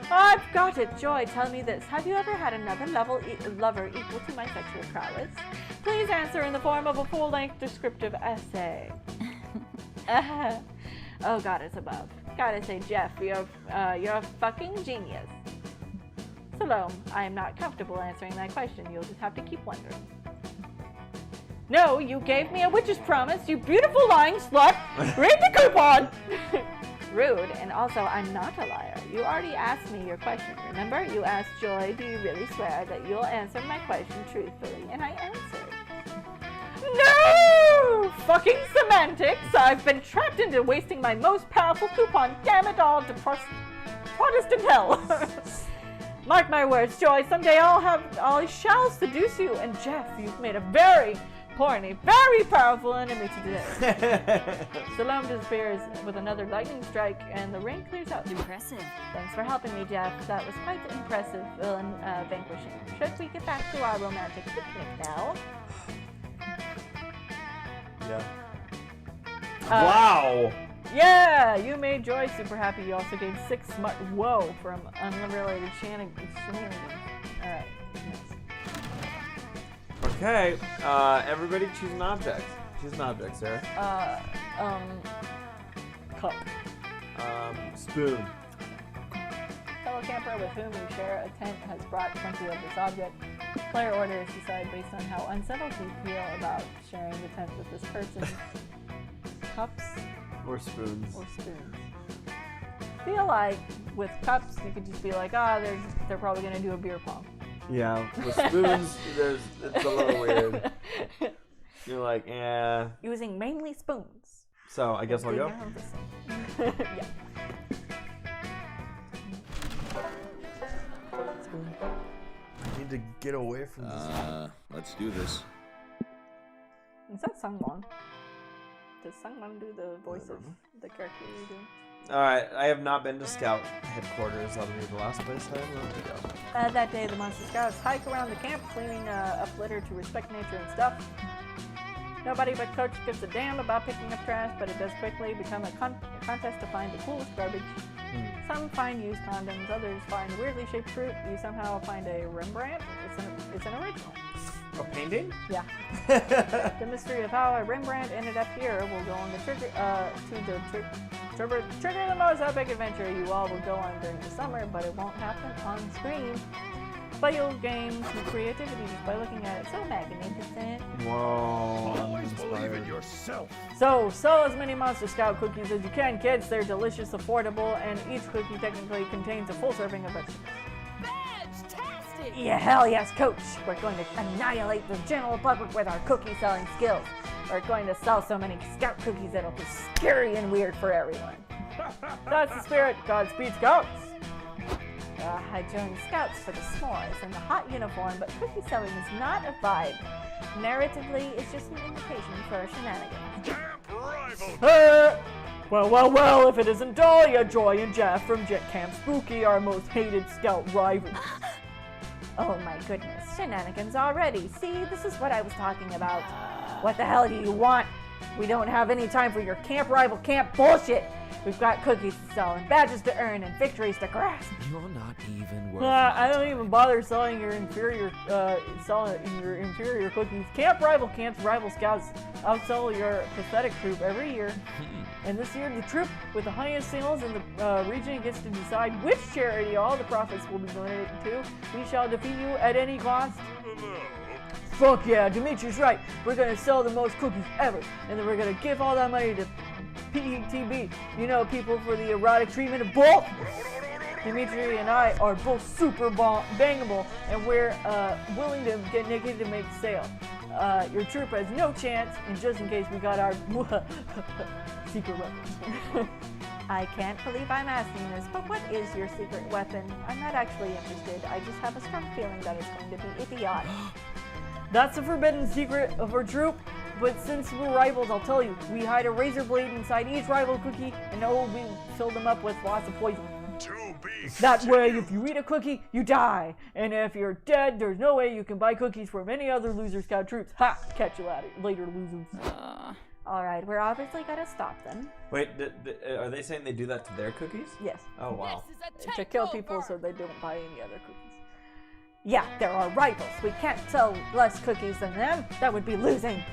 I've got it, Joy. Tell me this. Have you ever had another lover equal to my sexual prowess? Please answer in the form of a full-length descriptive essay. Oh, goddess above. Gotta say, Jeff, you're a fucking genius. Salome, I am not comfortable answering that question. You'll just have to keep wondering. No, you gave me a witch's promise, you beautiful lying slut! Read the coupon! Rude, and also I'm not a liar. You already asked me your question, remember? You asked Joy, do you really swear that you'll answer my question truthfully? And I answered. No! Fucking semantics! I've been trapped into wasting my most powerful coupon. Damn it all to Protestant hell! Mark my words, Joy, someday I shall seduce you. And Jeff, you've made a very horny, very powerful enemy today. Salome disappears with another lightning strike, and the ring clears out. Impressive. Thanks for helping me, Jeff. That was quite impressive villain vanquishing. Should we get back to our romantic picnic now? Yeah. Wow! Yeah, you made Joy super happy. You also gained 6 smart whoa from unrelated shenanigans. Alright, nice. Okay, everybody choose an object. Choose an object, Sarah. Cup. Spoon. Fellow camper with whom you share a tent has brought plenty of this object. Player orders decide based on how unsettled you feel about sharing the tent with this person. Cups Or spoons. or spoons? Feel like with cups you could just be like, they're probably gonna do a beer pong. Yeah, with spoons, it's a little weird. You're like, yeah. Using mainly spoons. So I guess I'll go. Yeah. I need to get away from this. Let's do this. Is that Sungwon? Does Sungwon do the voice of the character you do? Alright, I have not been to Scout headquarters. That'll be the last place I want to go. That day, the Monster Scouts hike around the camp, cleaning up litter to respect nature and stuff. Nobody but Coach gives a damn about picking up trash, but it does quickly become a contest to find the coolest garbage. Some find used condoms, others find weirdly shaped fruit. You somehow find a Rembrandt. It's an original. A painting? Yeah. The mystery of how a Rembrandt ended up here will go on the trigger the most epic adventure you all will go on during the summer, but it won't happen on screen. But you'll gain some creativity just by looking at it. So magnificent. Whoa. Always believe in yourself. So sell as many Monster Scout cookies as you can, kids. They're delicious, affordable, and each cookie technically contains a full serving of vegetables. Fantastic! Yeah, hell yes, Coach. We're going to annihilate the general public with our cookie selling skills. We're going to sell so many Scout cookies it'll be scary and weird for everyone. That's the spirit. Godspeed, Scouts. I joined Scouts for the s'mores and the hot uniform, but cookie selling is not a vibe. Narratively, it's just an invitation for shenanigans. Well, if it isn't Dahlia, Joy, and Jeff from Jet Camp Spooky, our most hated Scout rivals. Oh my goodness, shenanigans already. See, this is what I was talking about. What the hell do you want? We don't have any time for your camp rival camp bullshit. We've got cookies to sell and badges to earn and victories to grasp. You're not even worth I don't even bother selling your inferior cookies. Camp rival scouts outsell your pathetic troop every year. And this year, the troop with the highest sales in the region gets to decide which charity all the profits will be donated to. We shall defeat you at any cost. Fuck yeah, Dimitri's right. We're gonna sell the most cookies ever, and then we're gonna give all that money to PETB. You know, people for the erotic treatment of both. Dimitri and I are both super bangable, and we're willing to get naked to make a sale. Your troop has no chance, and just in case we got our secret weapon. I can't believe I'm asking this, but what is your secret weapon? I'm not actually interested. I just have a strong feeling that it's going to be idiotic. That's the forbidden secret of our troop, but since we're rivals, I'll tell you, we hide a razor blade inside each rival cookie, and we fill them up with lots of poison. That way, if you eat a cookie, you die. And if you're dead, there's no way you can buy cookies from any other Loser Scout troops. Ha! Catch you later, losers. Alright, we're obviously gonna stop them. Wait, are they saying they do that to their cookies? Yes. Oh, wow. To kill people so they don't buy any other cookies. Yeah, they're our rivals. We can't sell less cookies than them. That would be losing.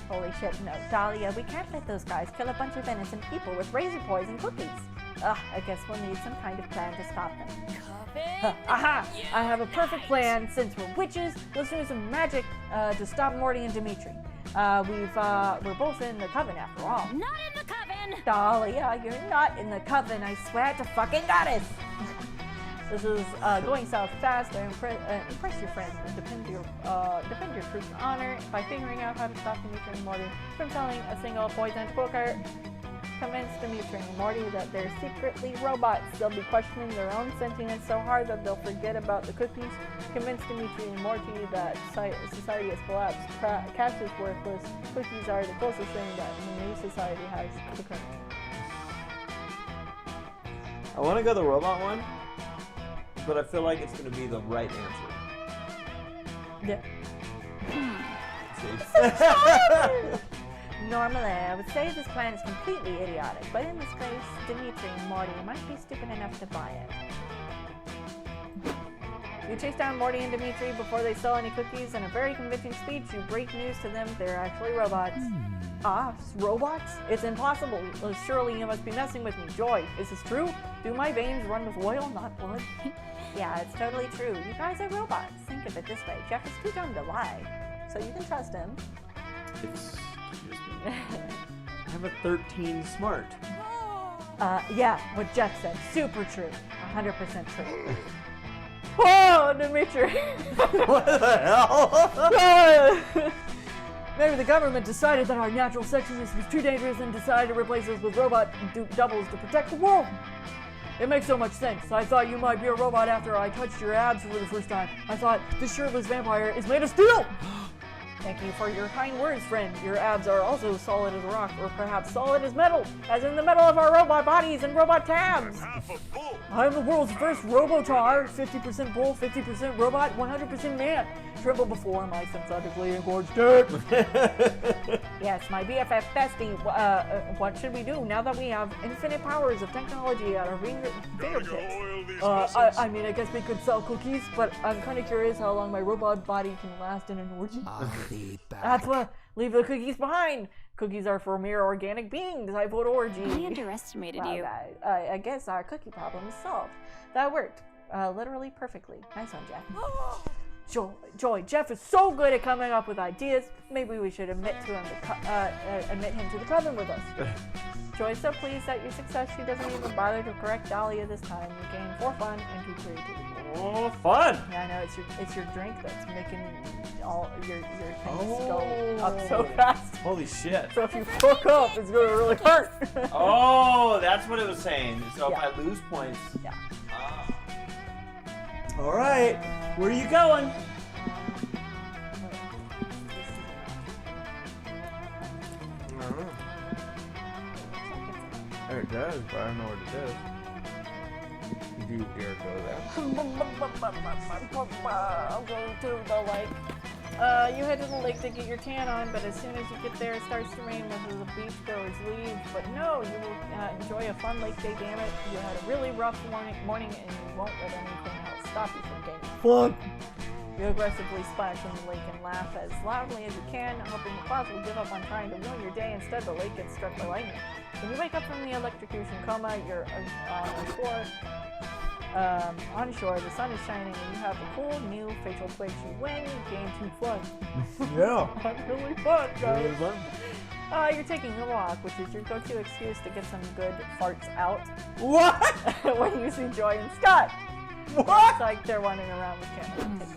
Holy shit, no. Dahlia, we can't let those guys kill a bunch of innocent people with razor poison cookies. I guess we'll need some kind of plan to stop them. Aha! I have a perfect plan. Since we're witches, let's do some magic to stop Morty and Dimitri. We're both in the coven after all. Not in the coven! Dahlia, you're not in the coven, I swear to fucking goddess! This is going south fast. Impress your friends and defend your troop's honor by figuring out how to stop Dimitri and Morty from selling a single poisoned cooker. Convince Dimitri and Morty that they're secretly robots. They'll be questioning their own sentience so hard that they'll forget about the cookies. Convince Dimitri and Morty that society has collapsed. Cash is worthless. Cookies are the closest thing that the new society has to current. I want to go the robot one, but I feel like it's going to be the right answer. Yeah. See? Normally, I would say this plan is completely idiotic, but in this case, Dimitri and Morty might be stupid enough to buy it. You chase down Morty and Dimitri before they sell any cookies. In a very convincing speech, you break news to them they're actually robots. Robots? It's impossible. Surely you must be messing with me. Joy, is this true? Do my veins run with oil, not blood? Yeah, it's totally true. You guys are robots. Think of it this way. Jeff is too dumb to lie, so you can trust him. I have a 13 smart. Yeah, what Jeff said. Super true. 100% true. Oh, Dimitri! What the hell? Maybe the government decided that our natural sexiness was too dangerous and decided to replace us with robot doubles to protect the world. It makes so much sense. I thought you might be a robot after I touched your abs for the first time. I thought this shirtless vampire is made of steel! Thank you for your kind words, friend. Your abs are also solid as rock, or perhaps solid as metal, as in the metal of our robot bodies and robot tabs. I'm the world's first robotar, 50% bull, 50% robot, 100% man. Tremble before my synthetically engorged dick. Yes, my BFF bestie, what should we do now that we have infinite powers of technology at our fingertips? I mean, I guess we could sell cookies, but I'm kind of curious how long my robot body can last in an orgy. That's what. Leave the cookies behind. Cookies are for mere organic beings. I vote orgy. I underestimated Well, you. guys, I guess our cookie problem is solved. That worked. Literally perfectly. Nice one, Jeff. Joy, Jeff is so good at coming up with ideas. Maybe we should admit him to the coven with us. Joy's so pleased at your success, she doesn't even bother to correct Dahlia this time. You gain 4 fun and 2 creativity. Oh, fun! Yeah, I know, it's your drink that's making all your things go up so fast. Holy shit. So if you fuck up, it's gonna really hurt. Oh, that's what it was saying. So Yeah. if I lose points. Yeah. All right. Where are you going? I don't know. It does, but I don't know what it is. You do dare go there. I'll go to the lake. You head to the lake to get your tan on, but as soon as you get there, it starts to rain. Most of the beachgoers leave. But no, you will enjoy a fun lake day, damn it. You had a really rough morning, and you won't let anything else stop you from getting fun. You aggressively splash in the lake and laugh as loudly as you can, hoping the clouds will give up on trying to ruin your day. Instead, the lake gets struck by lightning. When you wake up from the electrocution coma, you're on shore. Onshore, the sun is shining and you have a cool new facial twitch. You win, you gain 2 fun. Yeah. Really fun, guys. Really fun. You're taking a walk, which is your go-to excuse to get some good farts out What? when you see Joy and Scott. What? It's like they're running around with cameras taking pics.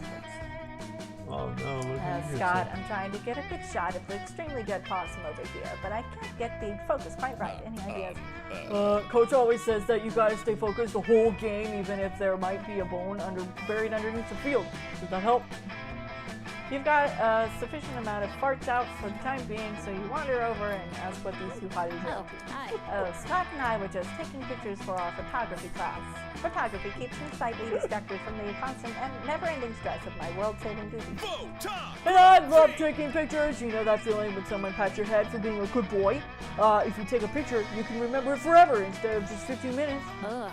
Oh no, look at you. Scott, I'm trying to get a good shot of the extremely dead possum over here, but I can't get the focus quite right. Any ideas? Coach always says that you guys stay focused the whole game, even if there might be a bone buried underneath the field. Does that help? You've got a sufficient amount of farts out for the time being, so you wander over and ask what these 2 hotties are Oh, up to. hi. Oh, Scott and I were just taking pictures for our photography class. Photography keeps me slightly distracted from the constant and never-ending stress of my world-saving duties. And I love taking pictures. You know that feeling when someone pats your head for being a good boy? If you take a picture, you can remember it forever instead of just 15 minutes. Ugh.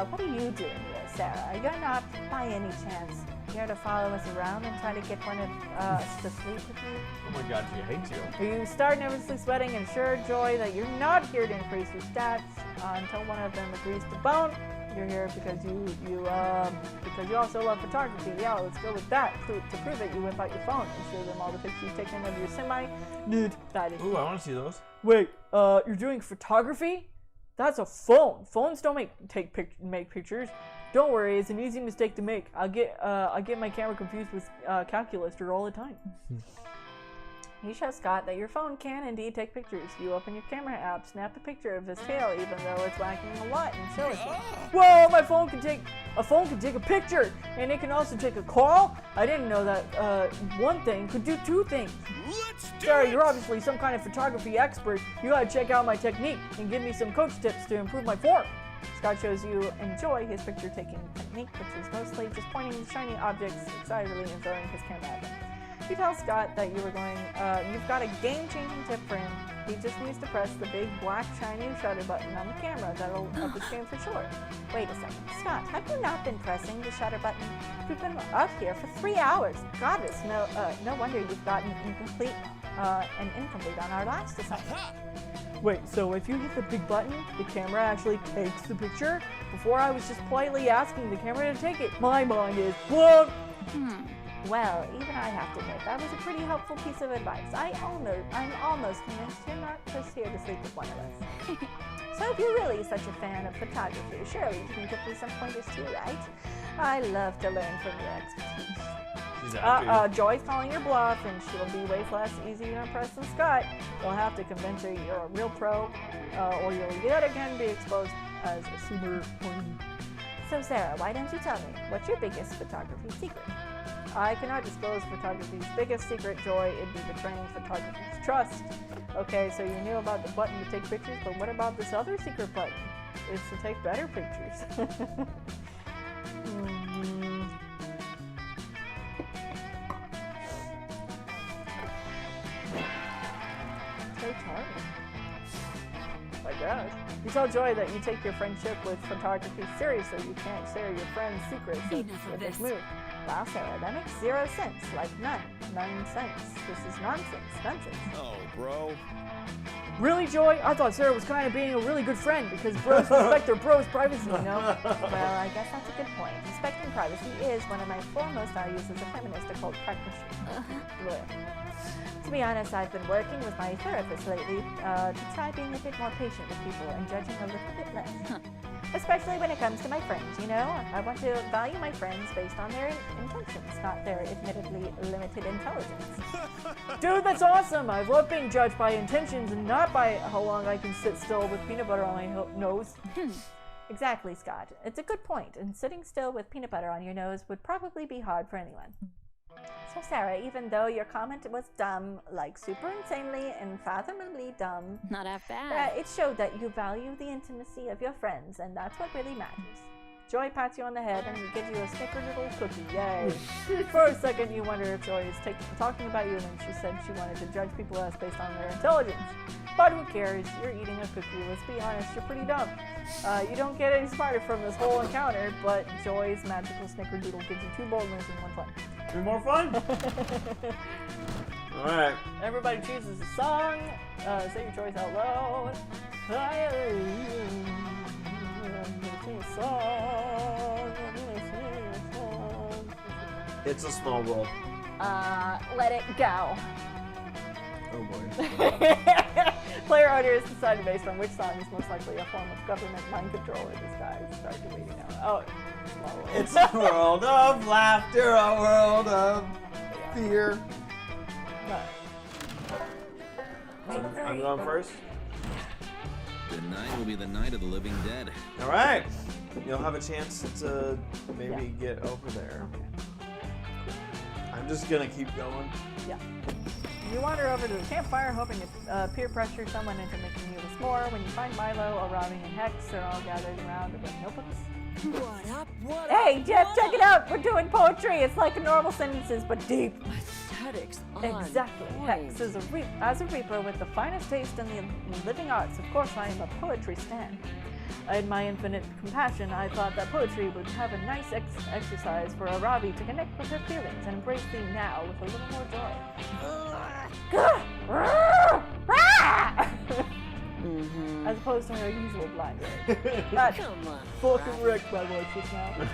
What are you doing here, Sarah? You're not, by any chance, here to follow us around and try to get one of us to sleep with you? Oh my god, she hates you. You start nervously sweating and assure Joy that you're not here to increase your stats until one of them agrees to bone. You're here because you also love photography. Yeah, let's go with that. To prove it, you whip out your phone and show them all the pictures taken of your semi-nude body. Ooh, I want to see those. Wait, you're doing photography? That's a phone. Phones don't make pictures. Don't worry, it's an easy mistake to make. I get my camera confused with calculator all the time. You show Scott that your phone can indeed take pictures. You open your camera app, snap a picture of his tail, even though it's wagging a lot, and show it to him. Whoa, my phone can take a picture, and it can also take a call. I didn't know that one thing could do 2 things. Sorry, you're obviously some kind of photography expert. You gotta check out my technique and give me some coach tips to improve my form. Scott shows you enjoy his picture-taking technique, which is mostly just pointing shiny objects excitedly and throwing his camera at them. You tell Scott that you've got a game-changing tip for him. He just needs to press the big black shiny shutter button on the camera that'll up his game for sure. Wait a second. Scott, have you not been pressing the shutter button? We've been up here for 3 hours. Goddess, no wonder you've gotten incomplete on our last assignment. Wait, so if you hit the big button, the camera actually takes the picture? Before I was just politely asking the camera to take it. My mind is blown! Well, even I have to admit, that was a pretty helpful piece of advice. I'm almost convinced you're not just here to sleep with one of us. So if you're really such a fan of photography, surely you can give me some pointers too, right? I love to learn from your expertise. She's happy. Joy's calling your bluff, and she'll be way less easy to impress than Scott. You'll have to convince her you're a real pro, or you'll yet again be exposed as a super queen. So Sarah, why don't you tell me, what's your biggest photography secret? I cannot disclose photography's biggest secret, Joy. It'd be betraying photography's trust. Okay, so you knew about the button to take pictures, but what about this other secret button? It's to take better pictures. So charming. I guess. You tell Joy that you take your friendship with photography seriously. You can't share your friend's secrets. Enough of this. Move. Wow, Sarah, that makes 0 sense. Like none. Nonsense. This is nonsense. Nonsense. Oh, bro. Really, Joy? I thought Sarah was kind of being a really good friend because bros respect their bros' privacy, you know? Well, I guess that's a good point. Respecting privacy is one of my foremost values as a feminist occult practitioner. Blech. To be honest, I've been working with my therapist lately to try being a bit more patient with people and judging a little bit less. Especially when it comes to my friends, you know? I want to value my friends based on their intentions, not their admittedly limited intelligence. Dude, that's awesome! I love being judged by intentions and not by how long I can sit still with peanut butter on my nose. Exactly, Scott. It's a good point, and sitting still with peanut butter on your nose would probably be hard for anyone. So Sarah, even though your comment was dumb, like super insanely and unfathomably dumb, Not half bad. it showed that you value the intimacy of your friends, and that's what really matters. Joy pats you on the head and gives you a snickerdoodle cookie. Yay! For a second, you wonder if Joy is talking about you when she said she wanted to judge people as based on their intelligence. But who cares? You're eating a cookie. Let's be honest, you're pretty dumb. You don't get any smarter from this whole encounter, but Joy's magical snickerdoodle gives you 2 boldness and 1 fun. Be more fun. All right. Everybody chooses a song. Say your choice out loud. I'm gonna sing a song. It's a small roll. Let it go. Oh boy. Player owner is decided based on which song is most likely a form of government mind control or disguise. Start reading now. Oh, small roll. It's a world of laughter, a world of fear. I'm going first. Tonight will be the night of the living dead. All right. You'll have a chance to maybe get over there. I'm just gonna keep going. Yeah. You wander over to the campfire, hoping to peer pressure someone into making you a s'more. When you find Milo, Arabi, and Hex are all gathered around with notebooks. What up? What Hey, up? Jeff, check it out. We're doing poetry. It's like normal sentences, but deep. Aesthetics on Exactly. point. Hex is as a reaper with the finest taste in the living arts. Of course, I am a poetry stan. In my infinite compassion, I thought that poetry would have a nice exercise for Arabi to connect with her feelings and embrace the now with a little more joy. As opposed to her usual blind rage. That Come on. fucking wrecked my voice just now.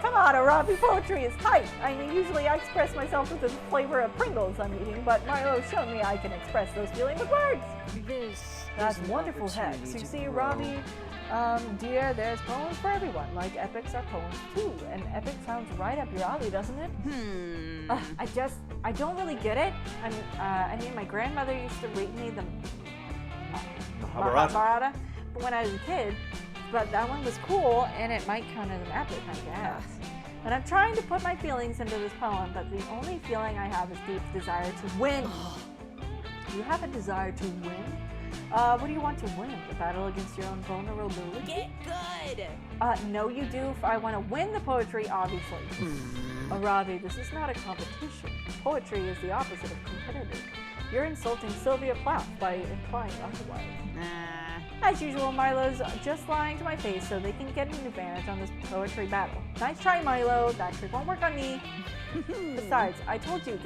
Come on, Arabi, poetry is tight. I mean, usually I express myself with the flavor of Pringles I'm eating, but Milo's shown me I can express those feelings with words. This That's is an wonderful, Hex. opportunity You to see, grow. Robbie, dear, there's poems for everyone. Like epics are poems too, and epic sounds right up your alley, doesn't it? I don't really get it. I mean, my grandmother used to read me the Mahabharata, but when I was a kid, but that one was cool, and it might count as an epic, I guess. And I'm trying to put my feelings into this poem, but the only feeling I have is deep desire to win. Do you have a desire to win? What do you want to win? The battle against your own vulnerability? Get good. No, you do. I want to win the poetry, obviously. Arabi, this is not a competition. Poetry is the opposite of competitive. You're insulting Sylvia Plath by implying otherwise. As usual, Milo's just lying to my face so they can get an advantage on this poetry battle. Nice try, Milo. That trick won't work on me. Besides, I told you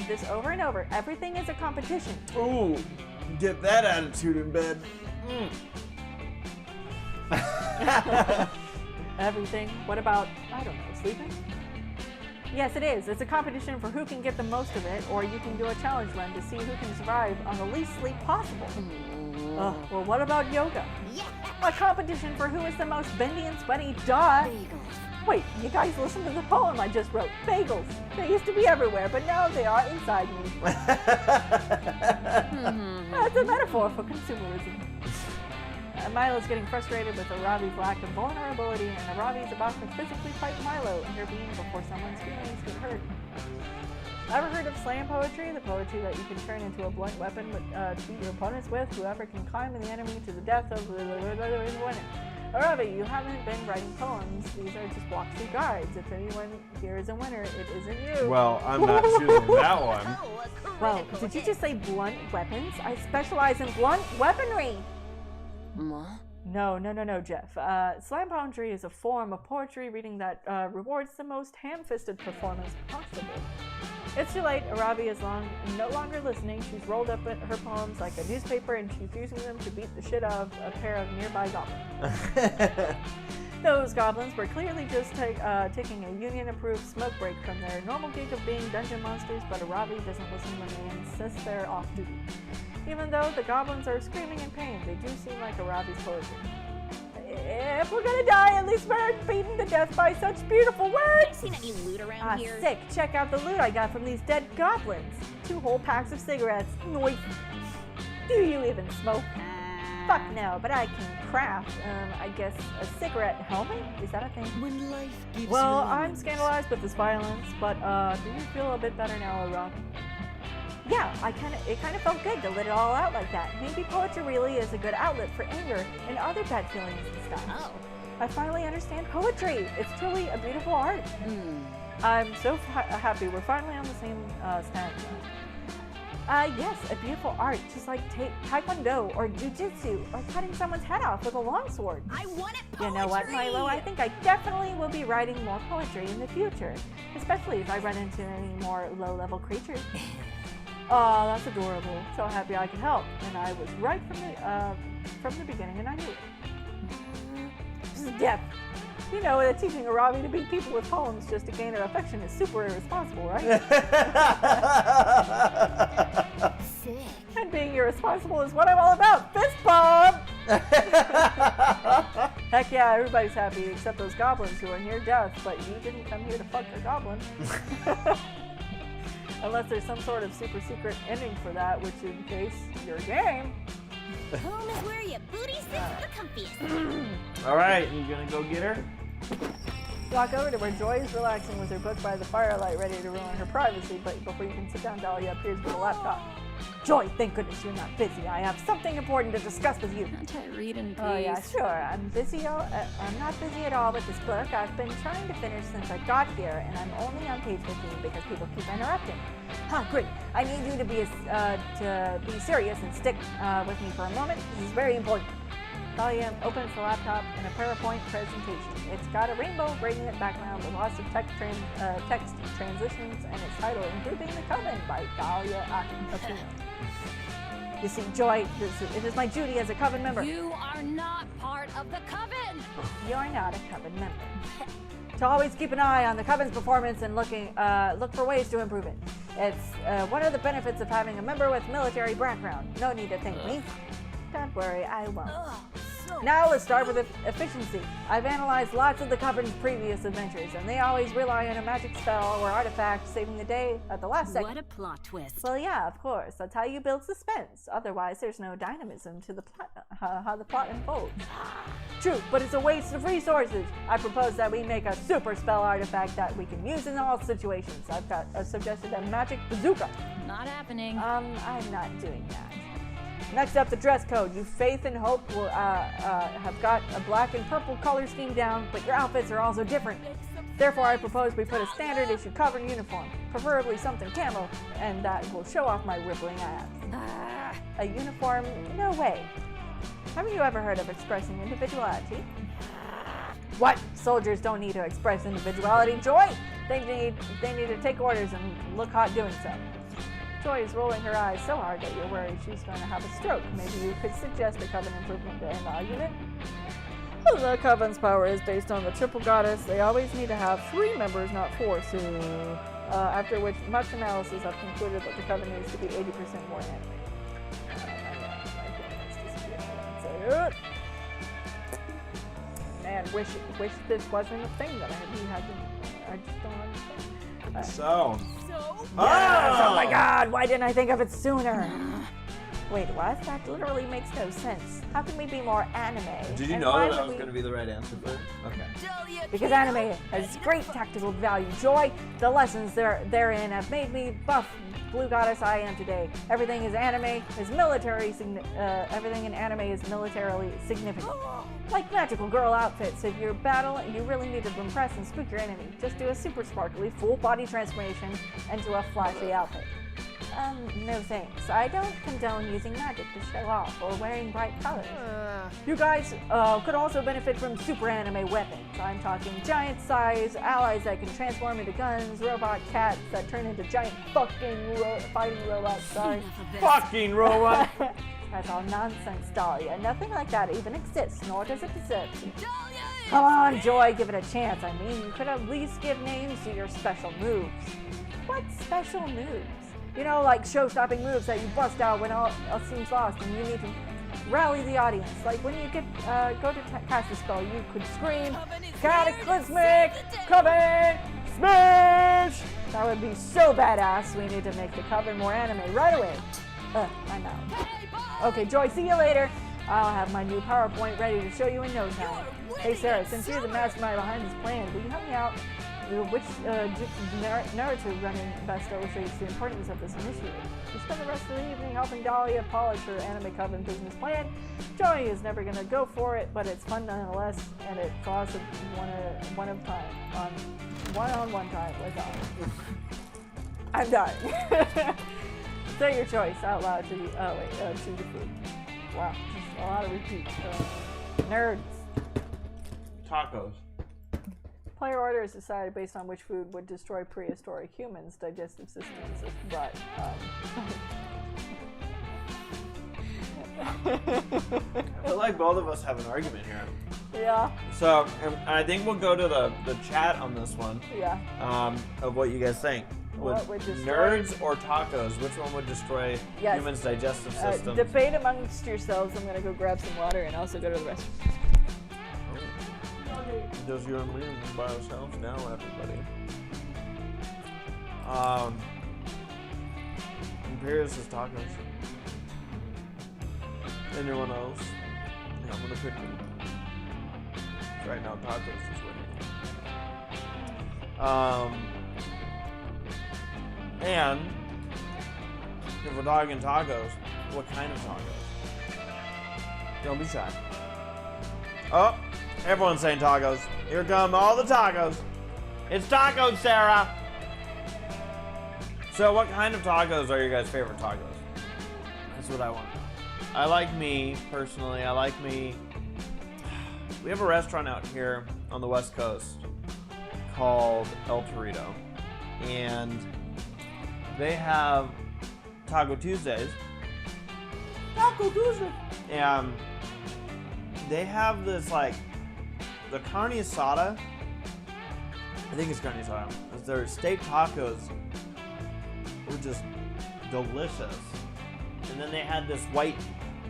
this over and over. Everything is a competition. Ooh, get that attitude in bed. Everything. What about, I don't know, sleeping? Yes, it is. It's a competition for who can get the most of it, or you can do a challenge run to see who can survive on the least sleep possible. Well, what about yoga? A competition for who is the most bendy and sweaty. Duh. Wait, you guys listen to the poem I just wrote. Bagels. They used to be everywhere, but now they are inside me. That's a metaphor for consumerism. Milo's getting frustrated with Arabi's lack of vulnerability, and Arabi's about to physically fight Milo, intervening before someone's feelings get hurt. Ever heard of slam poetry? The poetry that you can turn into a blunt weapon to beat your opponents with. Whoever can climb the enemy to the death of the winner. Arabi, you haven't been writing poems. These are just walkthrough guides. If anyone here is a winner, it isn't you. Well, I'm not choosing that one. Well, did you just say blunt weapons? I specialize in blunt weaponry. No, Jeff. Slam poetry is a form of poetry reading that rewards the most ham-fisted performance possible. It's too late. Arabi is no longer listening. She's rolled up her poems like a newspaper, and she's using them to beat the shit out of a pair of nearby goblins. Those goblins were clearly just taking a union-approved smoke break from their normal gig of being dungeon monsters, but Arabi doesn't listen when they insist they're off duty. Even though the goblins are screaming in pain, they do seem like Arabi's poetry. If we're gonna die, at least we're beaten to death by such beautiful words! Seen any loot around here? Sick. Check out the loot I got from these dead goblins. 2 whole packs of cigarettes. Noise. Do you even smoke? Fuck no, but I can craft, I guess, a cigarette helmet? Is that a thing? When life gives Well, you I'm lemons. scandalized with this violence, but do you feel a bit better now, Arabi? Yeah, it kind of felt good to let it all out like that. Maybe poetry really is a good outlet for anger and other bad feelings and stuff. Oh. I finally understand poetry. It's truly a beautiful art. I'm so happy we're finally on the same stand. Yes, a beautiful art, just like taekwondo or jujitsu or cutting someone's head off with a longsword. I want it poetry. You know what, Milo? I think I definitely will be writing more poetry in the future, especially if I run into any more low-level creatures. Oh, that's adorable. So happy I could help. And I was right from the beginning, and I knew it. Steph, You know that teaching Arabi to beat people with poems just to gain her affection is super irresponsible, right? Sick. And being irresponsible is what I'm all about. Fist bump! Heck yeah, everybody's happy except those goblins who are near death, but you didn't come here to fuck a goblin. Unless there's some sort of super secret ending for that, which in case you're game. Home is where your booty sits the comfiest. All right, you gonna go get her? Walk over to where Joy is relaxing with her book by the firelight, ready to ruin her privacy, but before you can sit down, Dahlia appears with a laptop. Joy, thank goodness you're not busy. I have something important to discuss with you. Can't I read in peace? Oh yeah, sure. I'm not busy at all with this book. I've been trying to finish since I got here, and I'm only on page 15 because people keep interrupting. Huh, great. I need you to be serious and stick with me for a moment. This is very important. Dahlia opens the laptop in a PowerPoint presentation. It's got a rainbow gradient background with lots of text transitions, and it's titled "Improving the Coven" by Dahlia Aquino. You see, Joy, it is my duty as a Coven member. You are not part of the coven. You're not a Coven member. To always keep an eye on the Coven's performance and look for ways to improve it. It's one of the benefits of having a member with military background. No need to thank me. Don't worry, I won't. Now let's start with efficiency. I've analyzed lots of the Coven's previous adventures, and they always rely on a magic spell or artifact saving the day at the last second. What a plot twist. Well, yeah, of course. That's how you build suspense. Otherwise, there's no dynamism to the plot, how the plot unfolds. True, but it's a waste of resources. I propose that we make a super spell artifact that we can use in all situations. I've suggested a magic bazooka. Not happening. I'm not doing that. Next up, the dress code. You, Faith, and Hope will have got a black and purple color scheme down, but your outfits are also different. Therefore, I propose we put a standard issue Coven uniform, preferably something camo, and that will show off my rippling abs. A uniform? No way. Haven't you ever heard of expressing individuality? What? Soldiers don't need to express individuality, Joy. They need to take orders and look hot doing so. Joy is rolling her eyes so hard that you're worried she's going to have a stroke. Maybe you could suggest a Coven improvement to end the argument? Well, the Coven's power is based on the triple goddess. They always need to have 3 members, not 4, so... after which much analysis have concluded that the Coven needs to be 80% more animated. Man, wish this wasn't a thing that I just don't understand. So. Yes! Oh my god, why didn't I think of it sooner? Wait, what? That literally makes no sense. How can we be more anime? Did you And know why that would was going to be the right answer for it? Okay. Because anime has great tactical value. Joy, the lessons therein have made me buff blue goddess I am today. Everything in anime is militarily significant. Like magical girl outfits. If you're battling, you really need to impress and spook your enemy. Just do a super sparkly full body transformation into a flashy outfit. No thanks. I don't condone using magic to show off or wearing bright colors. You guys could also benefit from super anime weapons. I'm talking giant size allies that can transform into guns, robot cats that turn into giant fucking fighting robots. Sorry. Fucking robot! That's all nonsense, Dahlia. Nothing like that even exists, nor does it deserve to. Come on, Joy, give it a chance. I mean, you could at least give names to your special moves. What special moves? You know, like show-stopping moves that you bust out when all seems lost and you need to rally the audience. Like when you go to cast a spell, you could scream, "Cataclysmic Coven Smash!" That would be so badass. We need to make the Coven more anime right away. I'm out. Okay, Joy, see you later. I'll have my new PowerPoint ready to show you in no time. Hey, Sarah, since you're the mastermind behind this plan, will you help me out? Which narrative running best illustrates the importance of this initiative? You spend the rest of the evening helping Dahlia polish her anime Coven business plan. Joy is never going to go for it, but it's fun nonetheless, and it costs one-on-one time with Dahlia. I'm done. Say your choice out loud to the choose the food. Wow, just a lot of repeats. Nerds. Tacos. Player order is decided based on which food would destroy prehistoric humans' digestive systems, but I feel like both of us have an argument here. Yeah. So, I think we'll go to the chat on this one. Yeah. Of what you guys think. What would destroy- nerds or tacos? Which one would destroy Yes. humans' digestive system? Debate amongst yourselves. I'm gonna go grab some water and also go to the restroom. Just you and me by ourselves now, everybody. Imperius is tacos. Anyone else? Yeah, I'm gonna pick them. Right now, tacos is winning. And if we're talking tacos, what kind of tacos? Don't be shy. Oh, everyone's saying tacos. Here come all the tacos. It's tacos, Sarah. So what kind of tacos are your guys' favorite tacos? That's what I want. I like me, personally, we have a restaurant out here on the West Coast called El Torito. And they have Taco Tuesdays. Taco Tuesday! And they have this, like, the carne asada. I think it's carne asada. Their steak tacos were just delicious. And then they had this white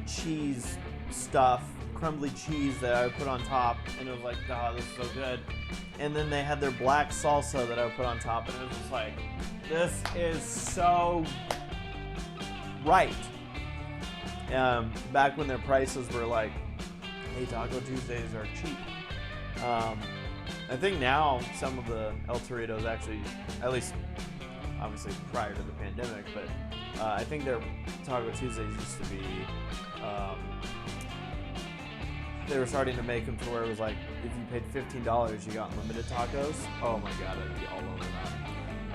cheese stuff, crumbly cheese that I would put on top, and it was like, oh, this is so good. And then they had their black salsa that I would put on top, and it was just like, this is so right. Back when their prices were like, hey, Taco Tuesdays are cheap. I think now some of the El Toritos actually, at least obviously prior to the pandemic, but I think their Taco Tuesdays used to be, they were starting to make them to where it was like, if you paid $15, you got unlimited tacos. Oh my god, I'd be all over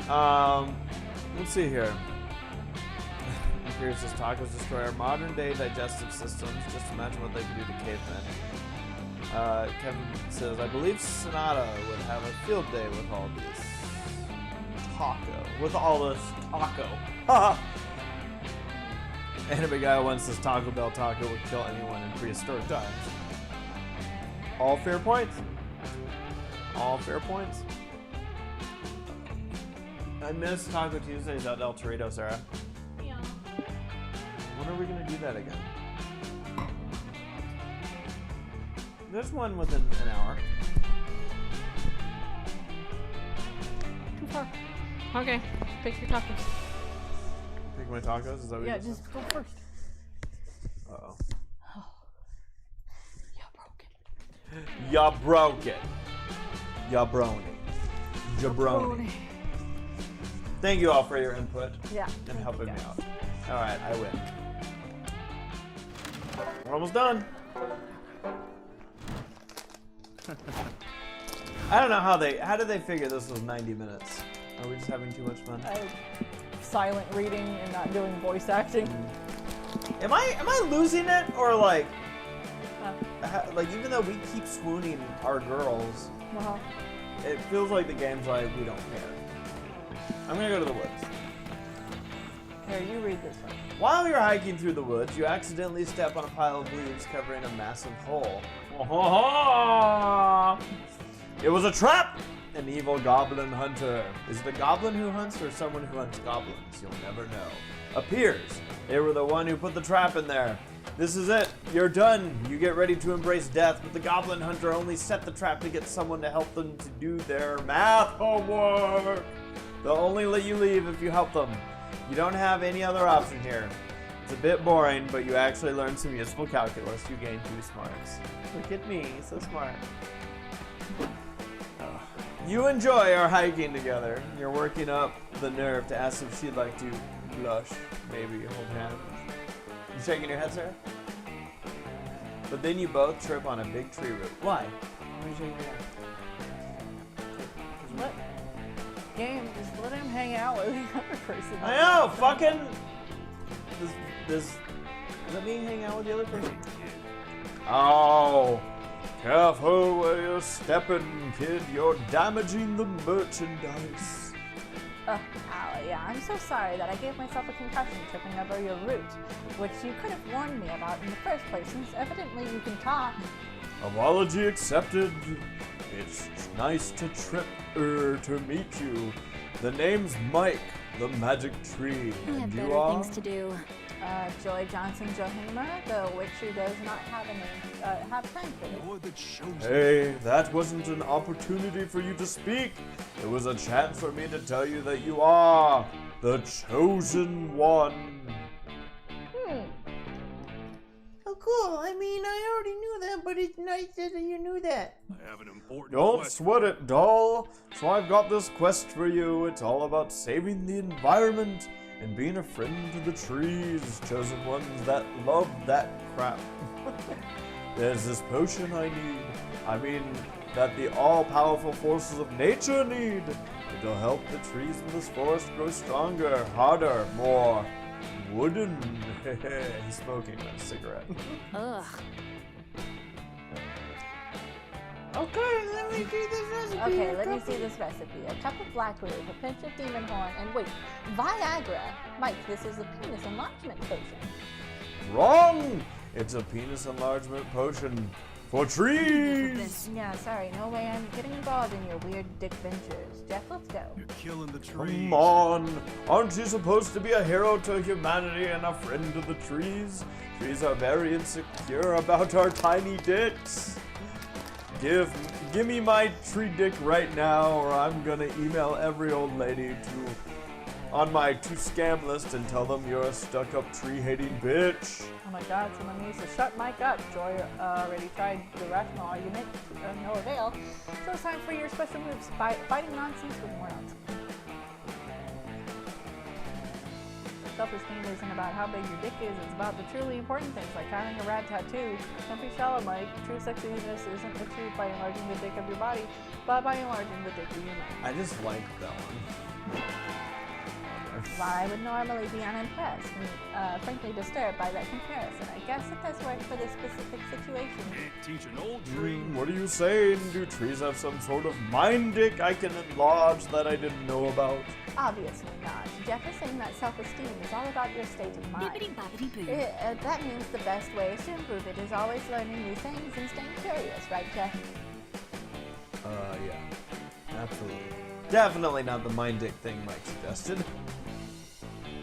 that. Let's see here. Here's this: tacos destroy our modern day digestive systems. Just imagine what they could do to cavemen. Kevin says, I believe Sonata would have a field day with all this taco. With all this taco. Anime Guy once says Taco Bell taco would kill anyone in prehistoric times. All fair points. All fair points. I miss Taco Tuesdays at El Torito, Sarah. Yeah. When are we gonna do that again? There's one within an hour. Too far. Okay, pick your tacos. Pick my tacos? Is that what Yeah, you just go first. Uh-oh. You broke it. Ya broke it. Ya brony. Jabroni. Thank you all for your input Yeah. and helping me out. Alright, I win. We're almost done. I don't know how did they figure this was 90 minutes? Are we just having too much fun? Silent reading and not doing voice acting. Am I losing it, or like even though we keep swooning our girls, it feels like the game's like we don't care. I'm gonna go to the woods. Here, you read this one. While you're hiking through the woods, you accidentally step on a pile of leaves covering a massive hole. It was a trap! An evil goblin hunter. Is it a goblin who hunts or someone who hunts goblins? You'll never know. Appears. They were the one who put the trap in there. This is it. You're done. You get ready to embrace death, but the goblin hunter only set the trap to get someone to help them to do their math homework. They'll only let you leave if you help them. You don't have any other option here. It's a bit boring, but you actually learn some useful calculus. You gain 2 smarts. Look at me, so smart. You enjoy our hiking together. You're working up the nerve to ask if she'd like to blush, maybe hold hands. You shaking your head, Sarah? But then you both trip on a big tree root. Why? Why are you shaking your head? What? Game, just let him hang out with the other person. I know, fucking. Does let me hang out with the other person? Oh, careful where you're stepping, kid. You're damaging the merchandise. Yeah, I'm so sorry that I gave myself a concussion tripping over your route, which you could have warned me about in the first place, since evidently you can talk. Apology accepted. It's nice to to meet you. The name's Mike, the magic tree. I have And you better are? things to do. Joy Johnson Johima, the witch who does not have have time for this. You're the chosen. Hey, that wasn't an opportunity for you to speak. It was a chance for me to tell you that you are the chosen one. Oh, cool. I mean, I already knew that, but it's nice that you knew that. I have an important Don't question. sweat it, doll. So I've got this quest for you. It's all about saving the environment and being a friend to the trees, chosen ones that love that crap. There's this potion I need. I mean, that the all-powerful forces of nature need. It'll help the trees in this forest grow stronger, harder, more wooden. He's smoking a cigarette. Ugh. Okay, let me see this recipe. Okay, let me see this recipe. A cup of black root, a pinch of demon horn, and wait, Viagra. Mike, this is a penis enlargement potion. Wrong! It's a penis enlargement potion for trees! Yeah, sorry, no way I'm getting involved in your weird dick ventures. Jeff, let's go. You're killing the trees. Come on! Aren't you supposed to be a hero to humanity and a friend to the trees? Trees are very insecure about our tiny dicks. Give me my tree dick right now, or I'm gonna email every old lady on my to scam list and tell them you're a stuck-up tree-hating bitch. Oh my god, someone needs to shut Mike up. Joy already tried the rational argument, no avail. So it's time for your special moves. Fighting nonsense with more nonsense. Self-esteem isn't about how big your dick is, it's about the truly important things like having a rad tattoo. Don't be shallow, Mike. True sexiness isn't achieved by enlarging the dick of your body, but by enlarging the dick of your mind. I just like that one. While I would normally be unimpressed and frankly disturbed by that comparison, I guess it does work for this specific situation. Can't teach an old tree. What are you saying? Do trees have some sort of mind dick I can enlarge that I didn't know about? Obviously not. Jeff is saying that self-esteem is all about your state of mind. Bippity-boppity-boo. That means the best way to improve it is always learning new things and staying curious, right, Jeff? Yeah. Absolutely. Definitely not the mind dick thing Mike suggested.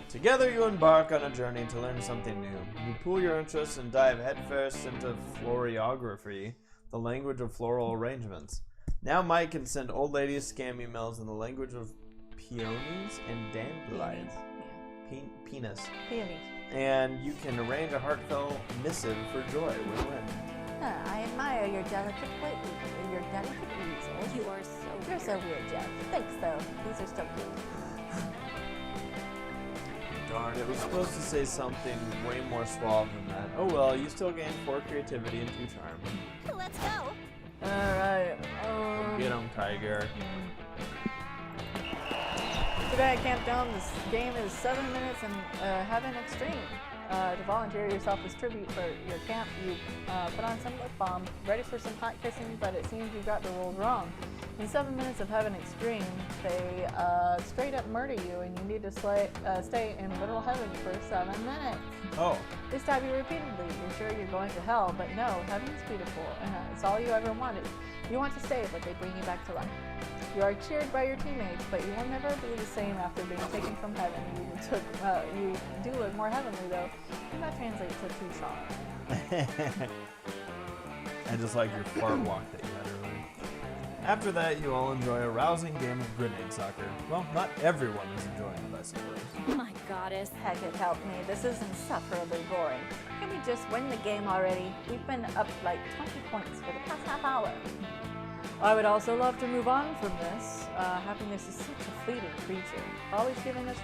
Together you embark on a journey to learn something new. You pool your interests and dive headfirst into floriography, the language of floral arrangements. Now Mike can send old ladies scam emails in the language of peonies and dandelions. Penis. Peonies. And you can arrange a heartfelt missive for joy. Win-win. I admire your delicate weasels. You are so You're so weird, Jeff. Thanks, though. These are so cute. Darn, it was supposed to say something way more suave than that. Oh well, you still gain 4 creativity and 2 charm. Let's go. Alright, Get him, Tiger. today at Camp Dome, this game is 7 minutes and Heaven Extreme. To volunteer yourself as tribute for your camp, you put on some lip balm, ready for some hot kissing, but it seems you got the rules wrong. In 7 minutes of Heaven Extreme, they straight up murder you, and you need to stay in literal heaven for 7 minutes. Oh. They stab you repeatedly. You're sure you're going to hell, but no, heaven's beautiful, and it's all you ever wanted. You want to stay, but they bring you back to life. You are cheered by your teammates, but you will never be the same after being taken from heaven. You do look more heavenly, though. And that translates to Tucson. I just like your fart walk that you had earlier. After that, you all enjoy a rousing game of grenade soccer. Well, not everyone is enjoying it, I suppose. My goddess. Heck, it helped me. This is insufferably boring. Can we just win the game already? We've been up like 20 points for the past half hour. I would also love to move on from this. Happiness is such a fleeting creature, always giving us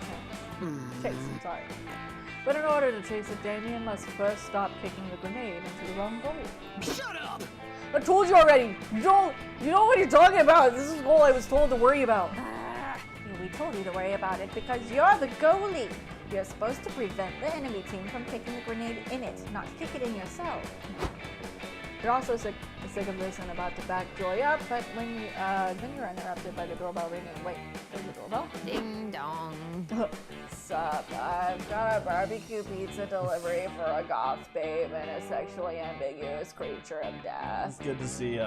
chase. Sorry. But in order to chase it, Damien must first stop kicking the grenade into the wrong goal. Shut up! I told you already! You know what you're talking about! This is the goal I was told to worry about. We told you to worry about it because you're the goalie. You're supposed to prevent the enemy team from kicking the grenade in it, not kick it in yourself. You're also sick of this and about to back Joy up, but when you, then you're interrupted by the doorbell ringing. Wait, there's a doorbell? Ding dong. Sup, I've got a barbecue pizza delivery for a goth babe and a sexually ambiguous creature of death. It's good to see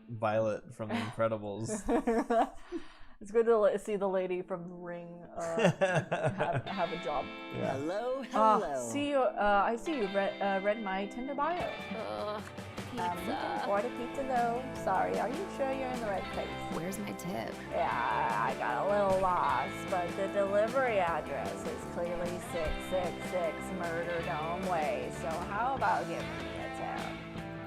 Violet from The Incredibles. It's good to see the lady from The Ring have a job. Yeah. Hello, I see you read my Tinder bio. Pizza. Order pizza though. Sorry, are you sure you're in the right place? Where's my tip? Yeah, I got a little lost, but the delivery address is clearly 666 Murder Dome Way, so how about giving me a tip?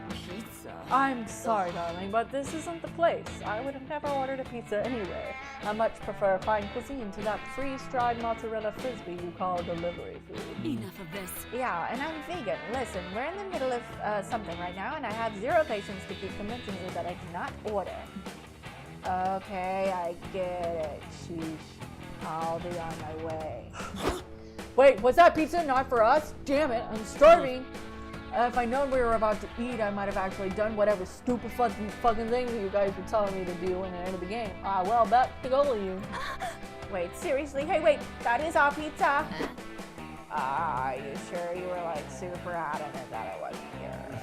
Pizza. I'm sorry, darling, but this isn't the place. I would have never ordered a pizza anyway. I much prefer fine cuisine to that freeze-dried mozzarella frisbee you call delivery food. Enough of this. Yeah, and I'm vegan. Listen, we're in the middle of something right now, and I have zero patience to keep convincing you that I do not order. Okay, I get it. Sheesh. I'll be on my way. Wait, was that pizza not for us? Damn it, I'm starving. If I'd known we were about to eat, I might have actually done whatever stupid fucking things you guys were telling me to do in the end of the game. Well, back to go with you. Wait, seriously? Hey, wait, that is our pizza. Are you sure you were like super adamant that it wasn't yours?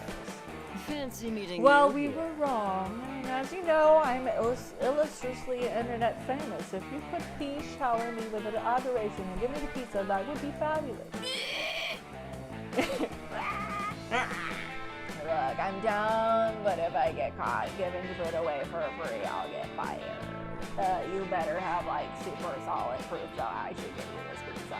Fancy meeting Well, you we here. were wrong. I mean, as you know, I'm illustriously internet famous. If you could please shower me with an adoration and give me the pizza, that would be fabulous. Look, I'm down, but if I get caught giving food away for free, I'll get fired. You better have like super solid proof that I should give you this pizza.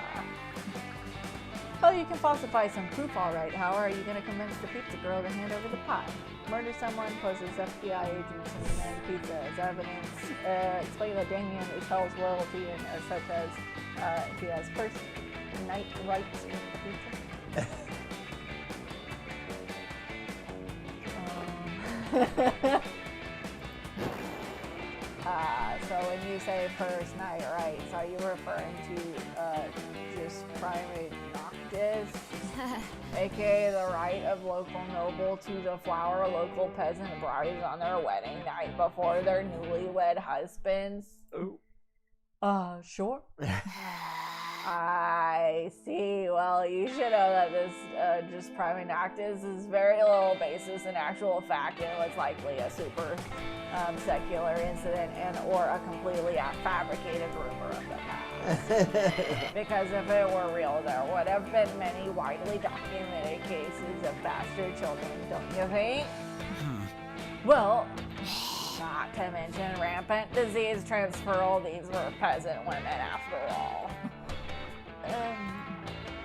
Oh, you can falsify some proof, all right. How are you going to convince the pizza girl to hand over the pie? Murder someone, poses FBI agents, and demand pizza as evidence. Explain that Damien is Hell's royalty, and such as he has first night rights in the pizza. So when you say first night rights, are you referring to just private noctis, aka the right of local noble to deflower local peasant brides on their wedding night before their newlywed husbands? Ooh. Sure. I see. Well, you should know that this just prima noctis is very little basis in actual fact, and it was likely a super secular incident and or a completely fabricated rumor of the past. Because if it were real, there would have been many widely documented cases of bastard children, don't you think? Well, not to mention rampant disease transferal. These were peasant women after all.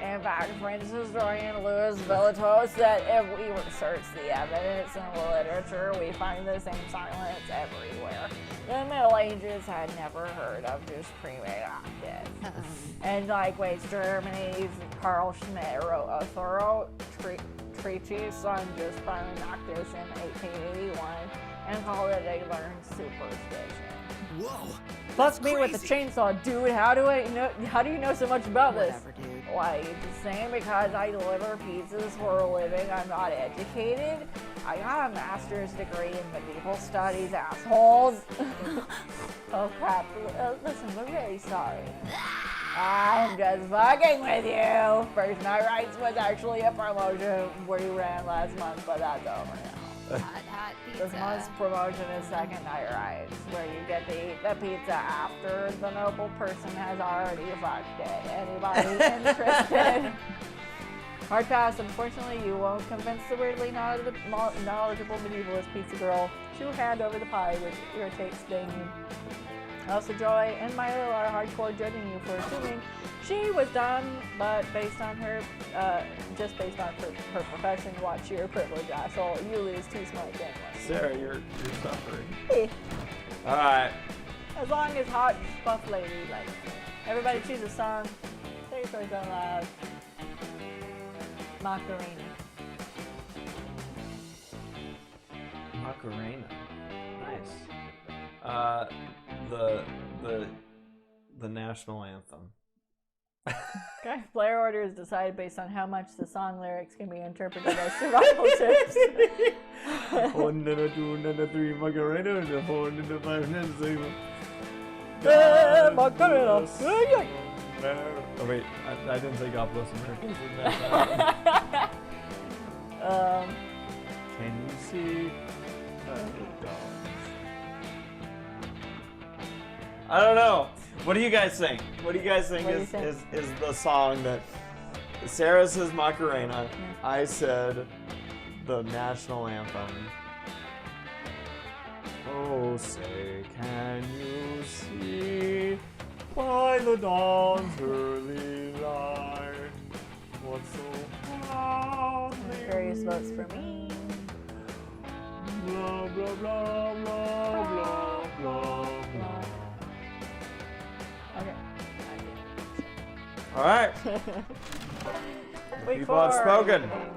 In fact, French historian Louis Villetot said if we research the evidence in the literature, we find the same silence everywhere. The Middle Ages had never heard of just prima noctis. And like West Germany's Carl Schmidt wrote a thorough treatise on just prima noctis in 1881 and called it a learned superstition. Whoa! fuck me with the chainsaw, dude. How do you know so much about this? Whatever, dude. Like, just saying because I deliver pizzas for a living, I'm not educated. I got a master's degree in medieval studies, assholes. Oh crap. Listen, we're really sorry. I'm just fucking with you. First Night Rights was actually a promotion we ran last month, but that's over now. Hot pizza. This month's promotion is Second Night Rights, where you get to eat the pizza after the noble person has already fucked it. Anybody interested? Hard pass. Unfortunately, you won't convince the weirdly knowledgeable medievalist pizza girl to hand over the pie, which irritates Damien. Also, Joy and Milo are hardcore judging you for assuming she was dumb, but based on her, just based on her profession, watch your privilege, asshole. You lose 2 smart gameless. Sarah, you're suffering. Hey. All right. As long as hot buff lady likes it. Everybody choose a song. Say your choice out loud. Macarena. Macarena. Nice. The national anthem. Okay. Player order is decided based on how much the song lyrics can be interpreted as survival tips. 1 and a 2 and a 3 Macarena and a 4 and a 5 and a 6. Macarena. Oh wait, I didn't say God bless America. Can you see? I don't know. What do you guys think? What do you guys think What do you is, think? is the song that Sarah says Macarena? I said the national anthem. Oh, say, can you see by the dawn's early light what's so proudly Various votes for me. blah blah blah blah blah blah blah. Okay. All right, Wait people have for spoken. everything.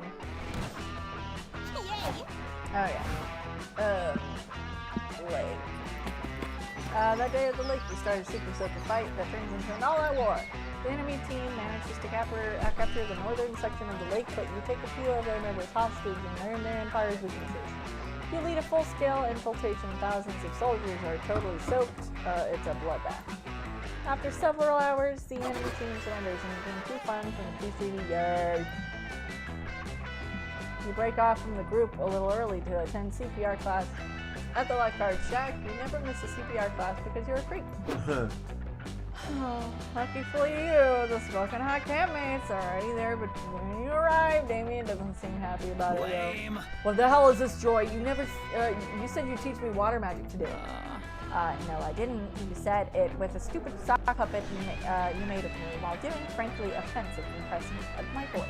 Oh yeah. Lake. That day at the lake, we started a super soaker fight that turns into an all-out war. The enemy team manages to capture the northern section of the lake, but you take a few of their members hostage and learn their empire's weaknesses. You lead a full-scale infiltration. Thousands of soldiers are totally soaked. It's a bloodbath. After several hours, the enemy team surrenders and you gain 2 funds from the PCD yard. You break off from the group a little early to attend CPR class at the lifeguard shack. You never miss a CPR class because you're a freak. Oh, lucky for you, the smoking hot campmates are already there, but when you arrive, Damien doesn't seem happy about it. Lame. What the hell is this, Joy? You never, you said you'd teach me water magic today. No, I didn't. You said it with a stupid sock puppet you made of me while doing frankly offensive impressions of my voice.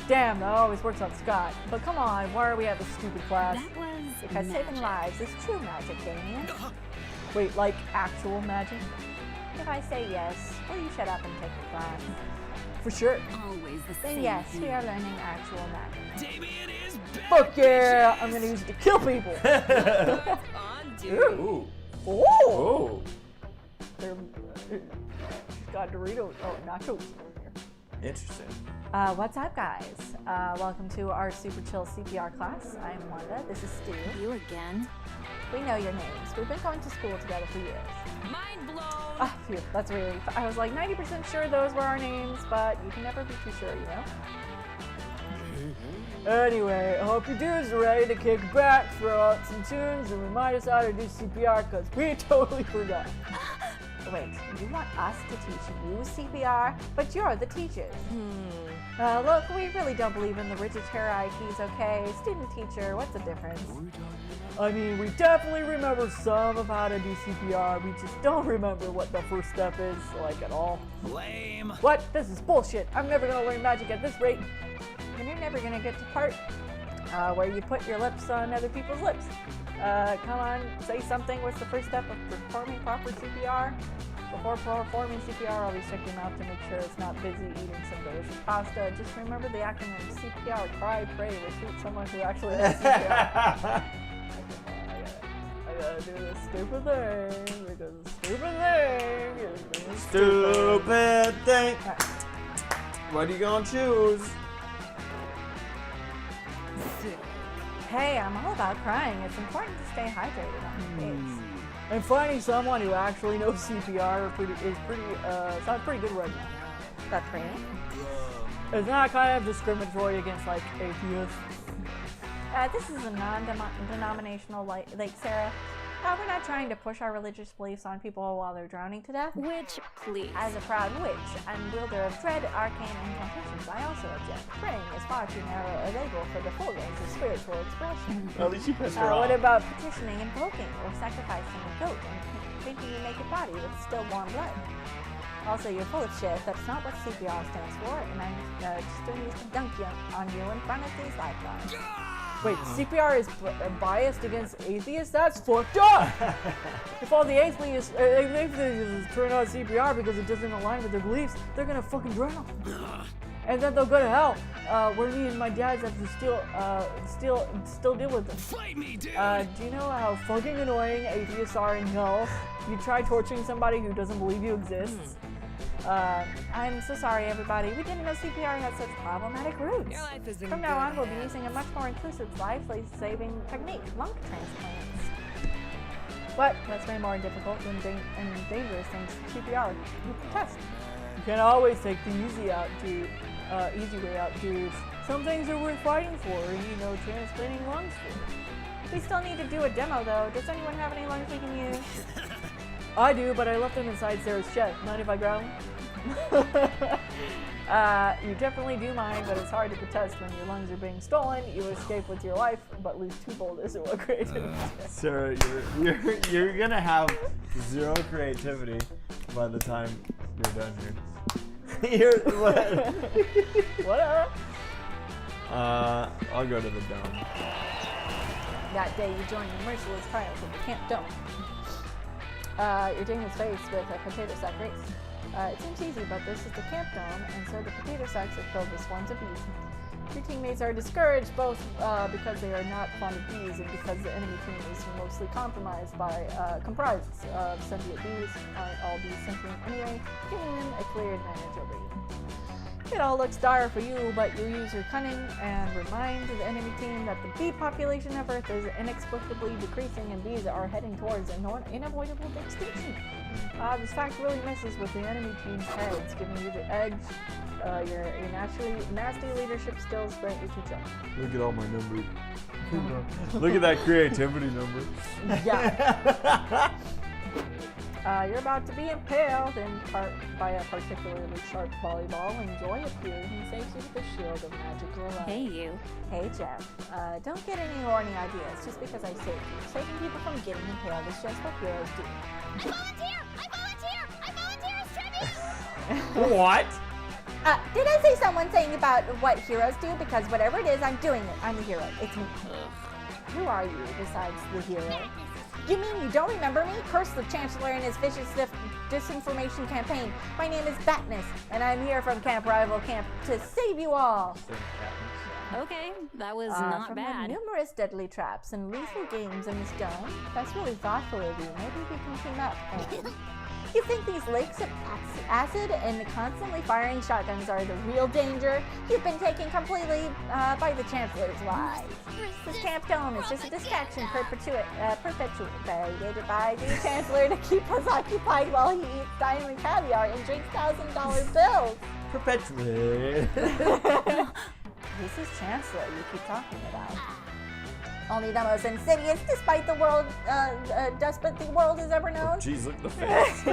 Damn, that always works on Scott. But come on, why are we at this stupid class? That was Because magic. saving lives is true magic, Damien. Wait, like actual magic? If I say yes, will you shut up and take the class? For sure. Always the Then same. yes, we are learning actual magic. Damien is back. Fuck yeah! I'm gonna use it to kill people. On duty. Ooh. Oh! Oh. They're, she's got Doritos. Oh, nachos. Interesting. What's up, guys? Welcome to our super chill CPR class. I'm Wanda. This is Stu. You again? We know your names. We've been going to school together for years. Mind blown. Ah, phew, that's really. I was like 90% sure those were our names, but you can never be too sure, you know? Anyway, I hope you dudes are ready to kick back, throw out some tunes, and remind us how to do CPR, because we totally forgot. Wait, you want us to teach you CPR, but you're the teachers. Look, we really don't believe in the rigid hierarchies, okay? Student teacher, what's the difference? I mean, we definitely remember some of how to do CPR, we just don't remember what the first step is, like, at all. Lame. What? This is bullshit. I'm never gonna learn magic at this rate. And you're never gonna get to part where you put your lips on other people's lips. Come on, say something. What's the first step of performing proper CPR? Before performing CPR, always check your mouth to make sure it's not busy eating some delicious pasta. Just remember the acronym CPR, cry, pray, retreat someone who actually does CPR. I gotta do this stupid thing, because the stupid thing is being Stupid thing. What are you gonna choose? Hey, I'm all about crying. It's important to stay hydrated on your days. And finding someone who actually knows CPR sounds pretty good right now. That's great. It's not kind of discriminatory against like atheists. This is a non-denominational Lake Sarah. We're not trying to push our religious beliefs on people while they're drowning to death. Which, please. As a proud witch and wielder of dread arcane incantations, I also object. Praying is far too narrow a label for the full range of spiritual expression. At least you pissed her What off. about petitioning, invoking, or sacrificing a goat and painting your naked body with still warm blood? Also, you're full of shit. That's not what CPR stands for, and I'm just doing this to dunk you on you in front of these lifelines. Wait, CPR is biased against atheists? That's fucked up! If all the atheists turn on CPR because it doesn't align with their beliefs, they're gonna fucking drown. And then they'll go to hell, where me and my dads have to still deal with them. Fight me, dude. Do you know how fucking annoying atheists are in hell? You try torturing somebody who doesn't believe you exists. I'm so sorry, everybody. We didn't know CPR had such problematic roots. Your life is in From now good on, we'll be hands. using a much more inclusive life-saving technique, lung transplants. But that's way more difficult and dangerous than CPR. Test. You can't always take the easy way out, dudes. Some things are worth fighting for, and you know, transplanting lungs for. We still need to do a demo, though. Does anyone have any lungs we can use? I do, but I left them inside Sarah's chest. Mind if I grab them? You definitely do mind, but it's hard to protest when your lungs are being stolen. You escape with your life, but lose 2 boulders of creativity. Sarah, you're gonna have 0 creativity by the time you're done here. You're what? Whatever. I'll go to the dome. That day, you joined the merciless trials of the Camp Dome. Your team was faced with a potato sack race. It seems easy, but this is the Camp Dome, and so the potato sacks are filled with swarms of bees. Your teammates are discouraged both because they are not fond of bees and because the enemy team is mostly comprised of symbiote bees. Aren't all bees sentient anyway, giving them a clear advantage over you. It all looks dire for you, but you use your cunning and remind the enemy team that the bee population of Earth is inexplicably decreasing and bees are heading towards an unavoidable extinction. This fact really messes with the enemy team's heads, giving you the edge. Your naturally nasty leadership skills grant you to jump. Look at all my numbers. Look at that creativity number. Yeah. You're about to be impaled in part by a particularly sharp volleyball when Joy appears and saves you with a shield of magical light. Hey, you. Hey, Jeff. Don't get any horny ideas just because I saved you. Saving people from getting impaled is just what heroes do. I volunteer as tribute! What? Did I say someone saying about what heroes do? Because whatever it is, I'm doing it. I'm the hero. It's me. Who are you besides the hero? You mean you don't remember me? Curse the Chancellor and his vicious disinformation campaign. My name is Batness, and I'm here from Camp Rival Camp to save you all. Okay, that was not from bad. the numerous deadly traps and lethal games in this dome. That's really thoughtful of you. Maybe we can team up. You think these lakes of acid and constantly firing shotguns are the real danger? You've been taken completely by the Chancellor's lies. This Camp Dome is just a distraction perpetuated by the Chancellor to keep us occupied while he eats diamond caviar and drinks $1,000 bills. Perpetuate. This is Chancellor you keep talking about. Only the most insidious, despite the world, despot the world has ever known. Jeez, look at the face.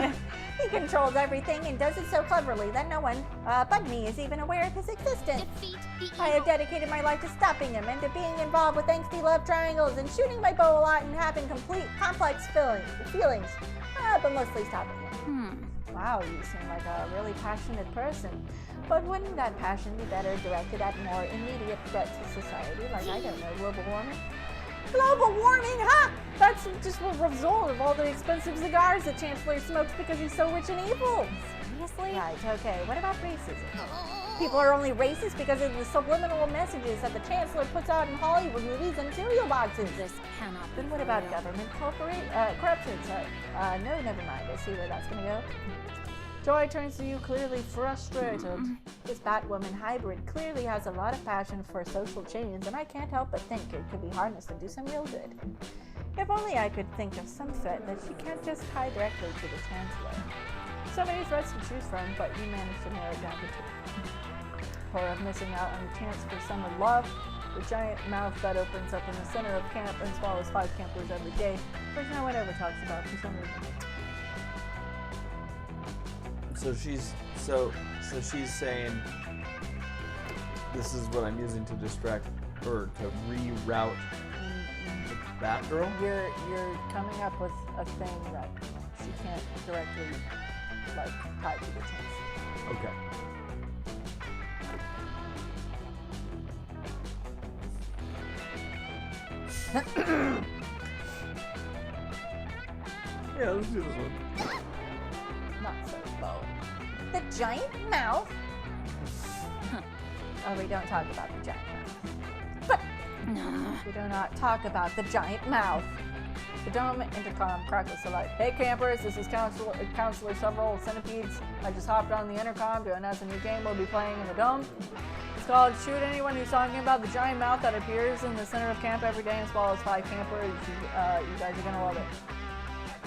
He controls everything and does it so cleverly that no one but me is even aware of his existence. I have dedicated my life to stopping him and to being involved with angsty love triangles and shooting my bow a lot and having complex feelings, but mostly stopping him. Wow, you seem like a really passionate person. But wouldn't that passion be better directed at more immediate threats to society, like, I don't know, global warming? Global warming, huh? That's just a result of all the expensive cigars the Chancellor smokes because he's so rich and evil. Seriously? Right, okay. What about racism? People are only racist because of the subliminal messages that the Chancellor puts out in Hollywood movies and cereal boxes. This cannot be. Then what about government corruption? No, never mind. I see where that's going to go. Joy turns to you clearly frustrated. This Batwoman hybrid clearly has a lot of passion for social change, and I can't help but think it could be harnessed and do some real good. If only I could think of some threat that she can't just tie directly to the Chancellor. So many threats to choose from, but you managed to narrow it down to 2. Horror of missing out on the chance for summer love, the giant mouth that opens up in the center of camp and swallows 5 campers every day, which no one ever talks about for some reason. So she's saying this is what I'm using to distract or to reroute the Batgirl. You're coming up with a thing that she can't directly tie to the Chancellor. Okay. Yeah, let's do this one. Not so bold. The giant mouth? Oh, we don't talk about the giant mouth. But we do not talk about the giant mouth. The dumb intercom crackles to life. Hey campers, this is Counselor Several Centipedes. I just hopped on the intercom to announce a new game we'll be playing in the dome. It's called Shoot Anyone Who's Talking About the giant mouth that appears in the center of camp every day and swallows 5 campers. You guys are gonna love it.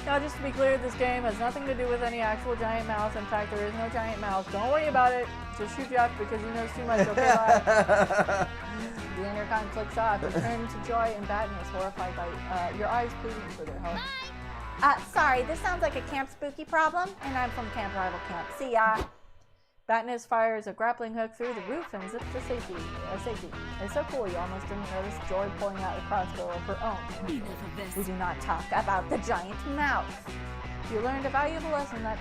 Now, just to be clear, this game has nothing to do with any actual giant mouse. In fact, there is no giant mouse. Don't worry about it. Just shoot Jeff because he knows too much. Okay, bye. The intercom clicks off. You turn to Joy and Batten is horrified by your eyes pleading for their help. Sorry, this sounds like a Camp Spooky problem, and I'm from Camp Rival Camp. See ya. Batness fires a grappling hook through the roof and zips to safety. It's so cool you almost didn't notice Joy pulling out a crossbow of her own. We do not talk about the giant mouse. You learned a valuable lesson that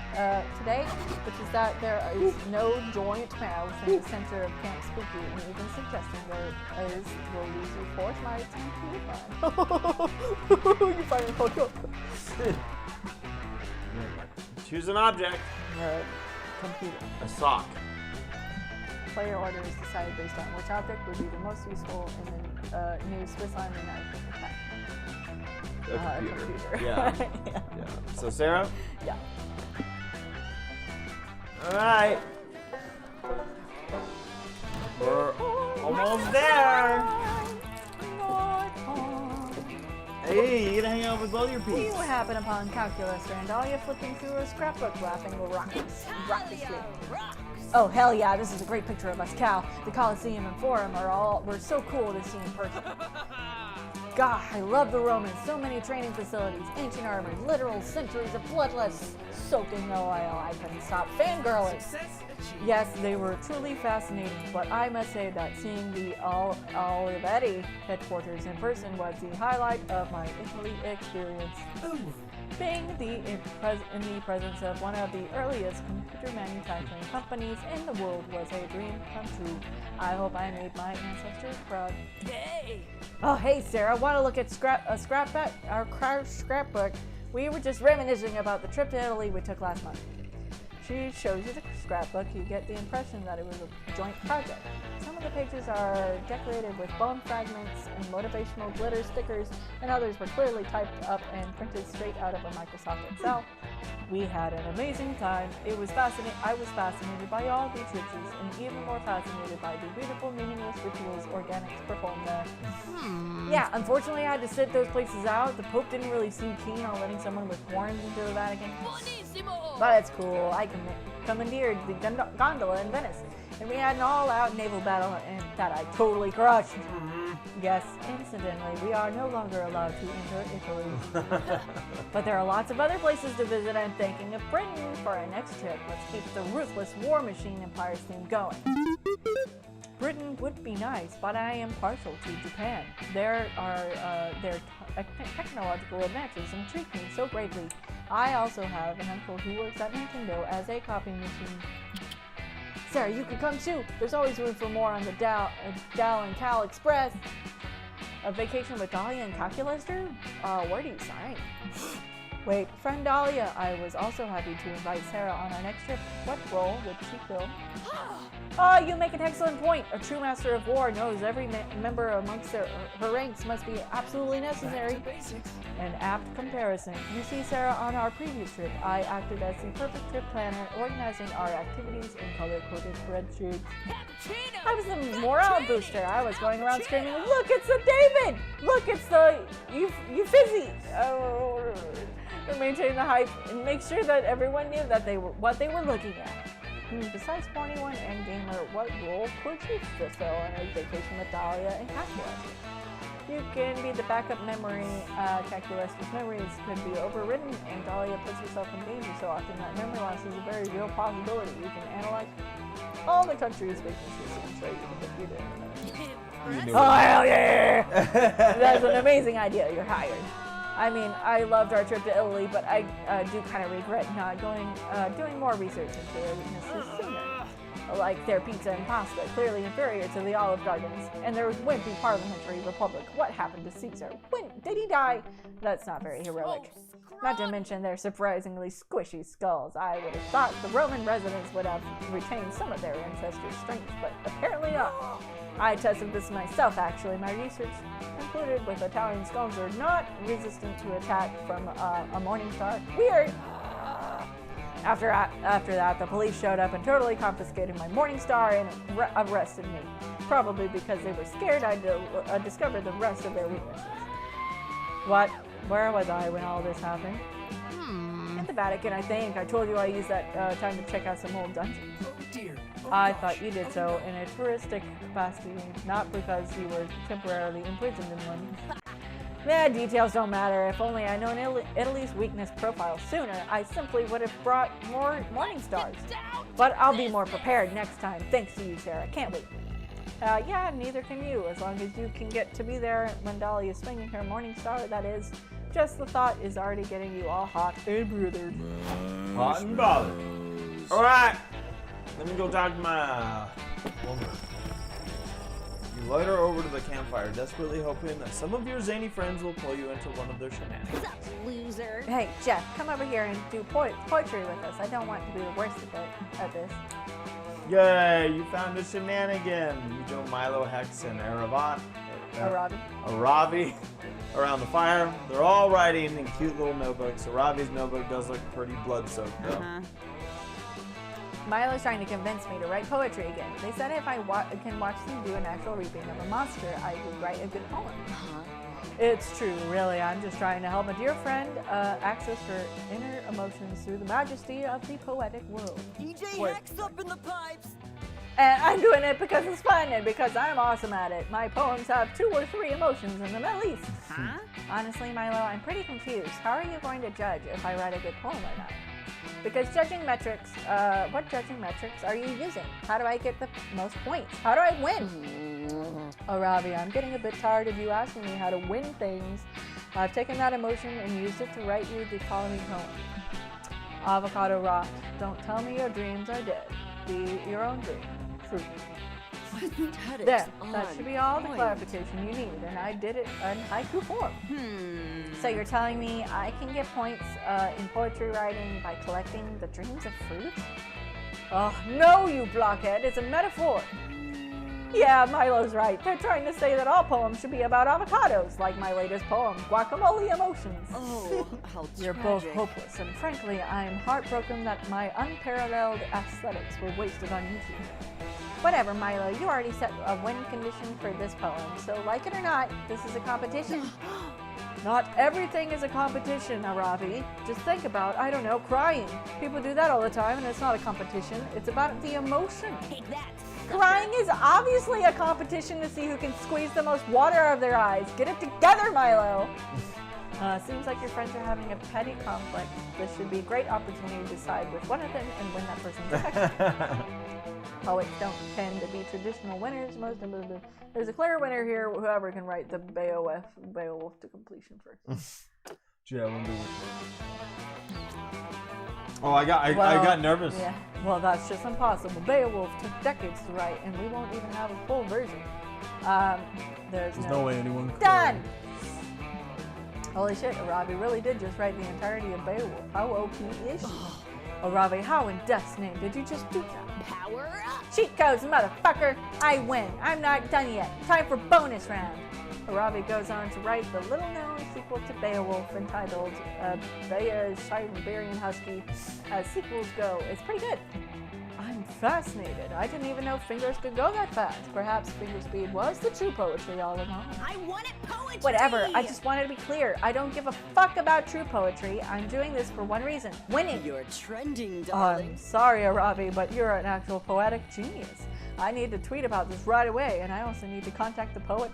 today, which is that there is no giant mouse in the center of Camp Spooky, and even suggesting there is will lose you 4 smites and 2 fun. You finally fucked up. Choose an object. Computer. A sock. Player order is decided based on which object would be the most useful in the new Swiss Army knife attack. A computer. Yeah. Yeah. So Sarah? Yeah. Alright. We're almost there. Hey, you gotta hang out with both your You peeps. happen upon Calculus and Dahlia flipping through a scrapbook laughing raucously. Oh hell yeah, this is a great picture of us, Cal. The Colosseum and Forum were so cool to see in person. God, I love the Romans. So many training facilities, ancient armor, literal centuries of bloodless soaking oil. I couldn't stop fangirling. Yes, they were truly fascinating, but I must say that seeing the Olivetti headquarters in person was the highlight of my Italy experience. Being in the presence of one of the earliest computer manufacturing companies in the world was a dream come true. I hope I made my ancestors proud. Hey! Oh, hey Sarah, want to look at our scrapbook? We were just reminiscing about the trip to Italy we took last month. She shows you the scrapbook, you get the impression that it was a joint project. Some of the pages are decorated with bone fragments and motivational glitter stickers, and others were clearly typed up and printed straight out of a Microsoft Excel. We had an amazing time. I was fascinated by all the churches, and even more fascinated by the beautiful, meaningless rituals organics perform there. Yeah, unfortunately I had to sit those places out. The Pope didn't really seem keen on letting someone with horns into the Vatican. But it's cool. I commandeered the gondola in Venice, and we had an all-out naval battle that I totally crushed. Yes, incidentally, we are no longer allowed to enter Italy. But there are lots of other places to visit. I'm thinking of Britain for our next trip. Let's keep the ruthless war machine empire theme going. Britain would be nice, but I am partial to Japan. Their technological advances intrigue me so greatly. I also have an uncle who works at Nintendo as a copy machine. Sarah, you can come too. There's always room for more on the Dal and Cal Express. A vacation with Dahlia and Calculaster? Where do you sign? Wait, friend Dahlia, I was also happy to invite Sarah on our next trip. What role would she fill? Oh, you make an excellent point. A true master of war knows every member amongst her ranks must be absolutely necessary. An apt comparison. You see, Sarah, on our previous trip, I acted as the perfect trip planner, organizing our activities in color-coded spreadsheets. I was the morale booster. I was going around screaming, "Look, it's the David! Look, it's the Ufizzy!" To maintain the hype and make sure that everyone knew that what they were looking at. Besides 41 and Gamer, what role could you fulfill on a vacation with Dahlia and Calculaster? You can be the backup memory. Calculaster's memories could be overridden, and Dahlia puts herself in danger so often that memory loss is a very real possibility. You can analyze all the country's weaknesses and show you the computer. Oh, hell yeah! That's an amazing idea. You're hired. I mean, I loved our trip to Italy, but I do kind of regret not doing more research into their weaknesses sooner. Like their pizza and pasta, clearly inferior to the Olive Gardens, and their wimpy parliamentary republic. What happened to Caesar? When did he die? That's not very heroic. Not to mention their surprisingly squishy skulls. I would have thought the Roman residents would have retained some of their ancestors' strength, but apparently not. I tested this myself, actually. My research concluded with Italian scones are not resistant to attack from a morning star. Weird! After that, the police showed up and totally confiscated my morning star and arrested me. Probably because they were scared I'd discover the rest of their weaknesses. What? Where was I when all this happened? In the Vatican, I think. I told you I used that time to check out some old dungeons. Oh dear. I thought you did so in a touristic capacity, not because you were temporarily imprisoned in one. Details don't matter. If only I'd known Italy's weakness profile sooner, I simply would have brought more morning stars. But I'll be more prepared next time, thanks to you, Sarah. Can't wait. Yeah, neither can you, as long as you can get to be there when Dolly is swinging her morning star, that is. Just the thought is already getting you all hot and bothered. Hot and bothered. Alright, let me go talk to my woman. You loiter over to the campfire, desperately hoping that some of your zany friends will pull you into one of their shenanigans. Loser. Hey, Jeff, come over here and do poetry with us. I don't want to be the worst at this. Yay, you found a shenanigan. You join Milo, Hex, and Aravi around the fire. They're all writing in cute little notebooks. Aravi's notebook does look pretty blood-soaked, though. Milo's trying to convince me to write poetry again. They said if I can watch them do an actual reaping of a monster, I would write a good poem. It's true, really. I'm just trying to help my dear friend access her inner emotions through the majesty of the poetic world. DJ Hex up in the pipes. And I'm doing it because it's fun and because I'm awesome at it. My poems have 2 or 3 emotions in them at least. Honestly, Milo, I'm pretty confused. How are you going to judge if I write a good poem or not? Because judging metrics, what judging metrics are you using? How do I get the most points? How do I win? Oh, Robbie, I'm getting a bit tired of you asking me how to win things. I've taken that emotion and used it to write you the following poem. Avocado rot. Don't tell me your dreams are dead. Be your own dream. Fruit. There, that should be all the clarification you need, and I did it in haiku form. So you're telling me I can get points in poetry writing by collecting the dreams of fruit? Oh, no, you blockhead, it's a metaphor. Yeah, Milo's right. They're trying to say that all poems should be about avocados, like my latest poem, Guacamole Emotions. Oh, how You're both hopeless, and frankly, I am heartbroken that my unparalleled aesthetics were wasted on YouTube. Whatever, Milo, you already set a win condition for this poem, so like it or not, this is a competition. Not everything is a competition, Aravi. Just think about, I don't know, crying. People do that all the time, and it's not a competition. It's about the emotion. Take that. Crying is obviously a competition to see who can squeeze the most water out of their eyes. Get it together, Milo. Seems like your friends are having a petty conflict. This should be a great opportunity to side with one of them and win that person's affection. Poets don't tend to be traditional winners. There's a clear winner here. Whoever can write the Beowulf to completion first. Yeah, I wonder Oh, I got nervous. Yeah. Well, that's just impossible. Beowulf took decades to write, and we won't even have a full version. There's no way anyone could. Done! Holy shit, Arabi really did just write the entirety of Beowulf. How OP is she? Arabi, how in death's name did you just do that? Power up. Cheat codes, motherfucker! I win. I'm not done yet. Time for bonus round. Arabi goes on to write the little-known sequel to Beowulf entitled Bea's Siberian Husky. As sequels go, it's pretty good. I'm fascinated. I didn't even know fingers could go that fast. Perhaps finger speed was the true poetry all along. I wanted poetry. Whatever, I just wanted to be clear. I don't give a fuck about true poetry. I'm doing this for one reason. Winning. You're trending, darling. I'm sorry, Arabi, but you're an actual poetic genius. I need to tweet about this right away, and I also need to contact the Poet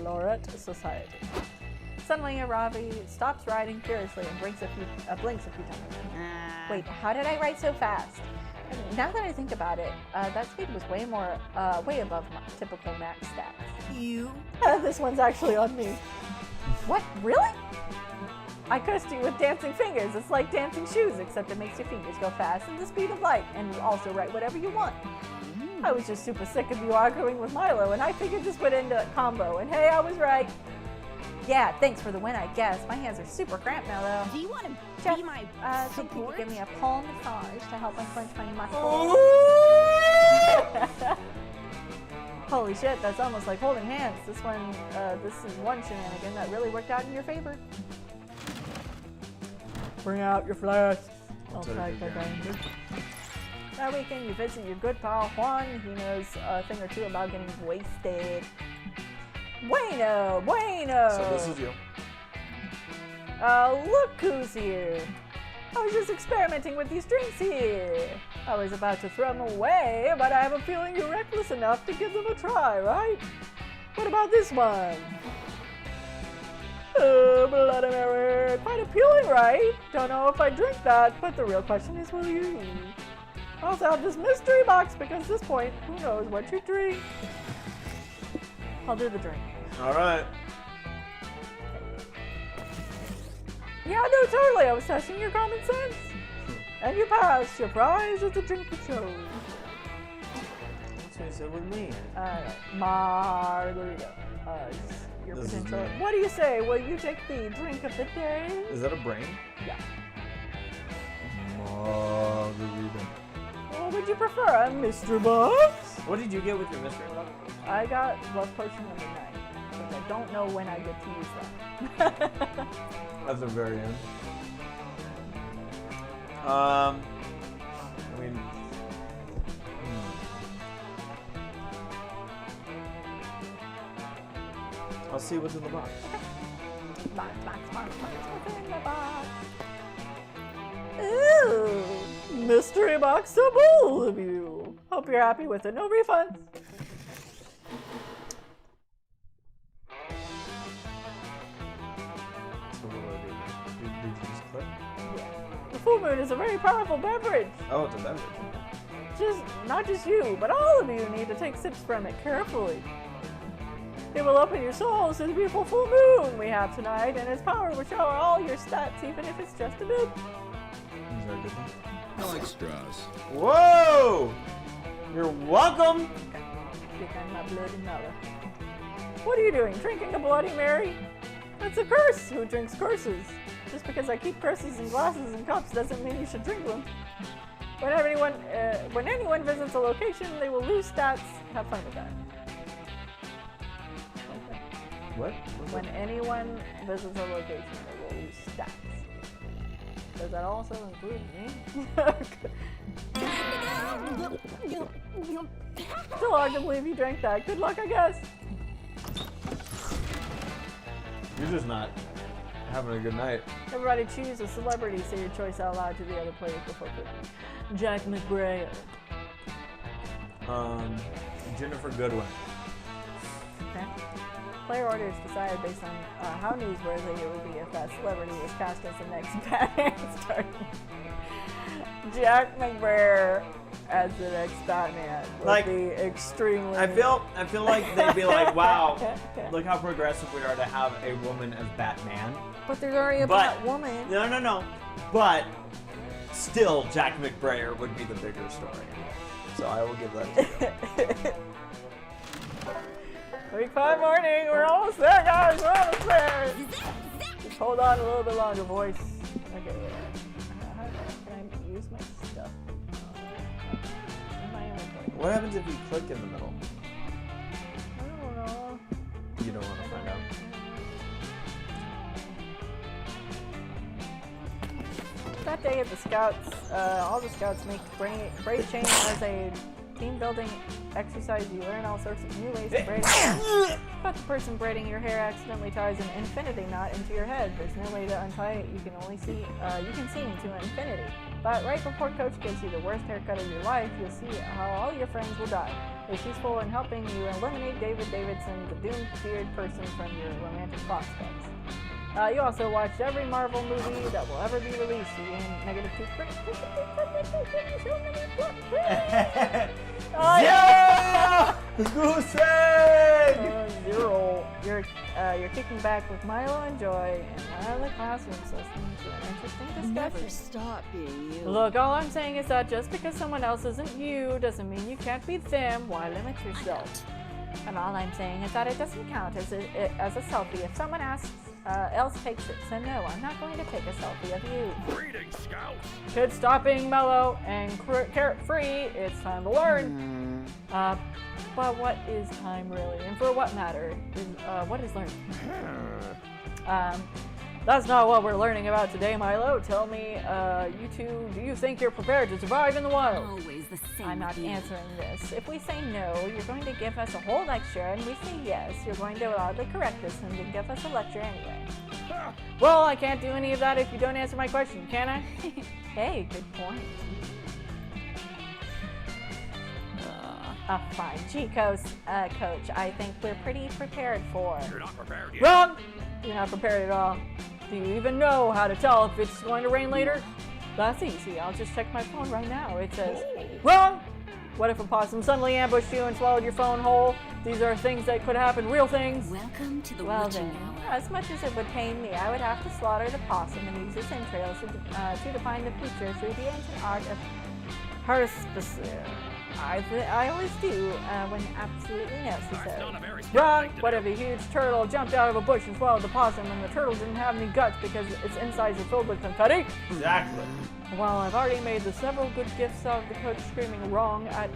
Laureate Society. Suddenly, Arabi stops writing furiously and blinks a few times. Wait, how did I write so fast? Now that I think about it, that speed was way above my typical max stats. You? This one's actually on me. What? Really? I cursed you with dancing fingers. It's like dancing shoes, except it makes your fingers go fast at the speed of light, and you also write whatever you want. I was just super sick of you arguing with Milo, and I figured this would end a combo, and hey, I was right. Yeah, thanks for the win, I guess. My hands are super cramped now, though. Do you want to Jeff, be my think you support? could give me a palm massage to help unclench my muscles? Holy shit, that's almost like holding hands. This is one shenanigan that really worked out in your favor. Bring out your flasks. I'll try that. That weekend, you visit your good pal Juan. He knows a thing or two about getting wasted. Bueno! So this is you. Look who's here. I was just experimenting with these drinks here. I was about to throw them away, but I have a feeling you're reckless enough to give them a try, right? What about this one? Bloody Mary. Quite appealing, right? Don't know if I drink that, but the real question is, will you? I also have this mystery box because at this point, who knows what you drink? I'll do the drink. All right. Yeah, no, totally. I was testing your common sense. And you passed. Your prize is the drink you chose. That's what you said with me. Margarita. Your This is potential. me. What do you say? Will you take the drink of the day? Is that a brain? Yeah. Margarita. What would you prefer? A Mr. Bucks? What did you get with your mystery box? I got love potion number 9, which I don't know when I get to use that. At the very end. I mean, I'll see what's in the box. Box, what's in the box? Ooh, mystery box to all of you. Hope you're happy with it. No refunds. So what do I do now? Did you just click? The full moon is a very powerful beverage. Oh, it's a beverage. Not just you, but all of you need to take sips from it carefully. It will open your souls to the beautiful full moon we have tonight, and its power will shower all your stats, even if it's just a bit. Is that a good one? I like straws. Whoa! You're welcome! Think I'm not Bloody Mary. What are you doing? Drinking a Bloody Mary? That's a curse! Who drinks curses? Just because I keep curses in glasses and cups doesn't mean you should drink them. When anyone visits a location, they will lose stats. Have fun with that. What? When anyone visits a location, they will lose stats. Does that also include me? Still hard to believe you drank that. Good luck, I guess. You're just not having a good night. Everybody choose a celebrity. Say your choice out loud to the other players before cooking. Jack McBrayer. Jennifer Goodwin. Okay. Player orders decided based on how newsworthy it would be if that celebrity was cast as the next Batman star. Jack McBrayer as the next Batman would Like, be extremely. I feel like they'd be like, wow, look how progressive we are to have a woman as Batman. But there's already a Batwoman. No. But still, Jack McBrayer would be the bigger story. So I will give that to you. Week 5 morning, we're almost there, guys. We're almost there. Just hold on a little bit longer, voice. Okay. How can I use my stuff? In my inventory. What happens if you click in the middle? I don't know. You don't want to find out. That day at the Scouts, all the Scouts make braid chain as a team building exercise. You learn all sorts of new ways to braid hair. But the person braiding your hair accidentally ties an infinity knot into your head. There's no way to untie it. You can only see, you can see into infinity. But right before Coach gives you the worst haircut of your life, you'll see how all your friends will die. If she's full in helping you eliminate David Davidson, the doomed feared person from your romantic prospects. You also watched every Marvel movie that will ever be released. You gain negative 2 Yeah! Goosey! 0. You're kicking back with Milo and Joy in one of the classrooms listening to an interesting Never discussion. stop being you. Look, all I'm saying is that just because someone else isn't you doesn't mean you can't be them. Why limit yourself? And all I'm saying is that it doesn't count as a selfie if someone asks else takes it. So no, I'm not going to take a selfie of you. Greetings, Scout. Kids, stop being mellow and carrot-free. It's time to learn. But what is time really? And for what matter? What is learning? That's not what we're learning about today, Milo. Tell me, you two, do you think you're prepared to survive in the wild? Always the same. I'm not with you. answering this. If we say no, you're going to give us a whole lecture, and we say yes, you're going to loudly correct us and then give us a lecture anyway. Well, I can't do any of that if you don't answer my question, can I? Hey, good point. Fine. Gee, Coach, I think we're pretty prepared for. You're not prepared yet. Wrong! You're not prepared at all. Do you even know how to tell if it's going to rain later? That's easy. I'll just check my phone right now. It says, wrong! What if a possum suddenly ambushed you and swallowed your phone whole? These are things that could happen, real things. Welcome to the Well witching then, hour. as much as it would pain me, I would have to slaughter the possum and use its entrails to define the future through the ancient art of Herspesir. I always do when absolutely necessary. Not a very smart Wrong! thing to What do. if a huge turtle jumped out of a bush and swallowed the possum and the turtle didn't have any guts because its insides are filled with confetti? Exactly. Well, I've already made the several good gifts of the coach screaming wrong at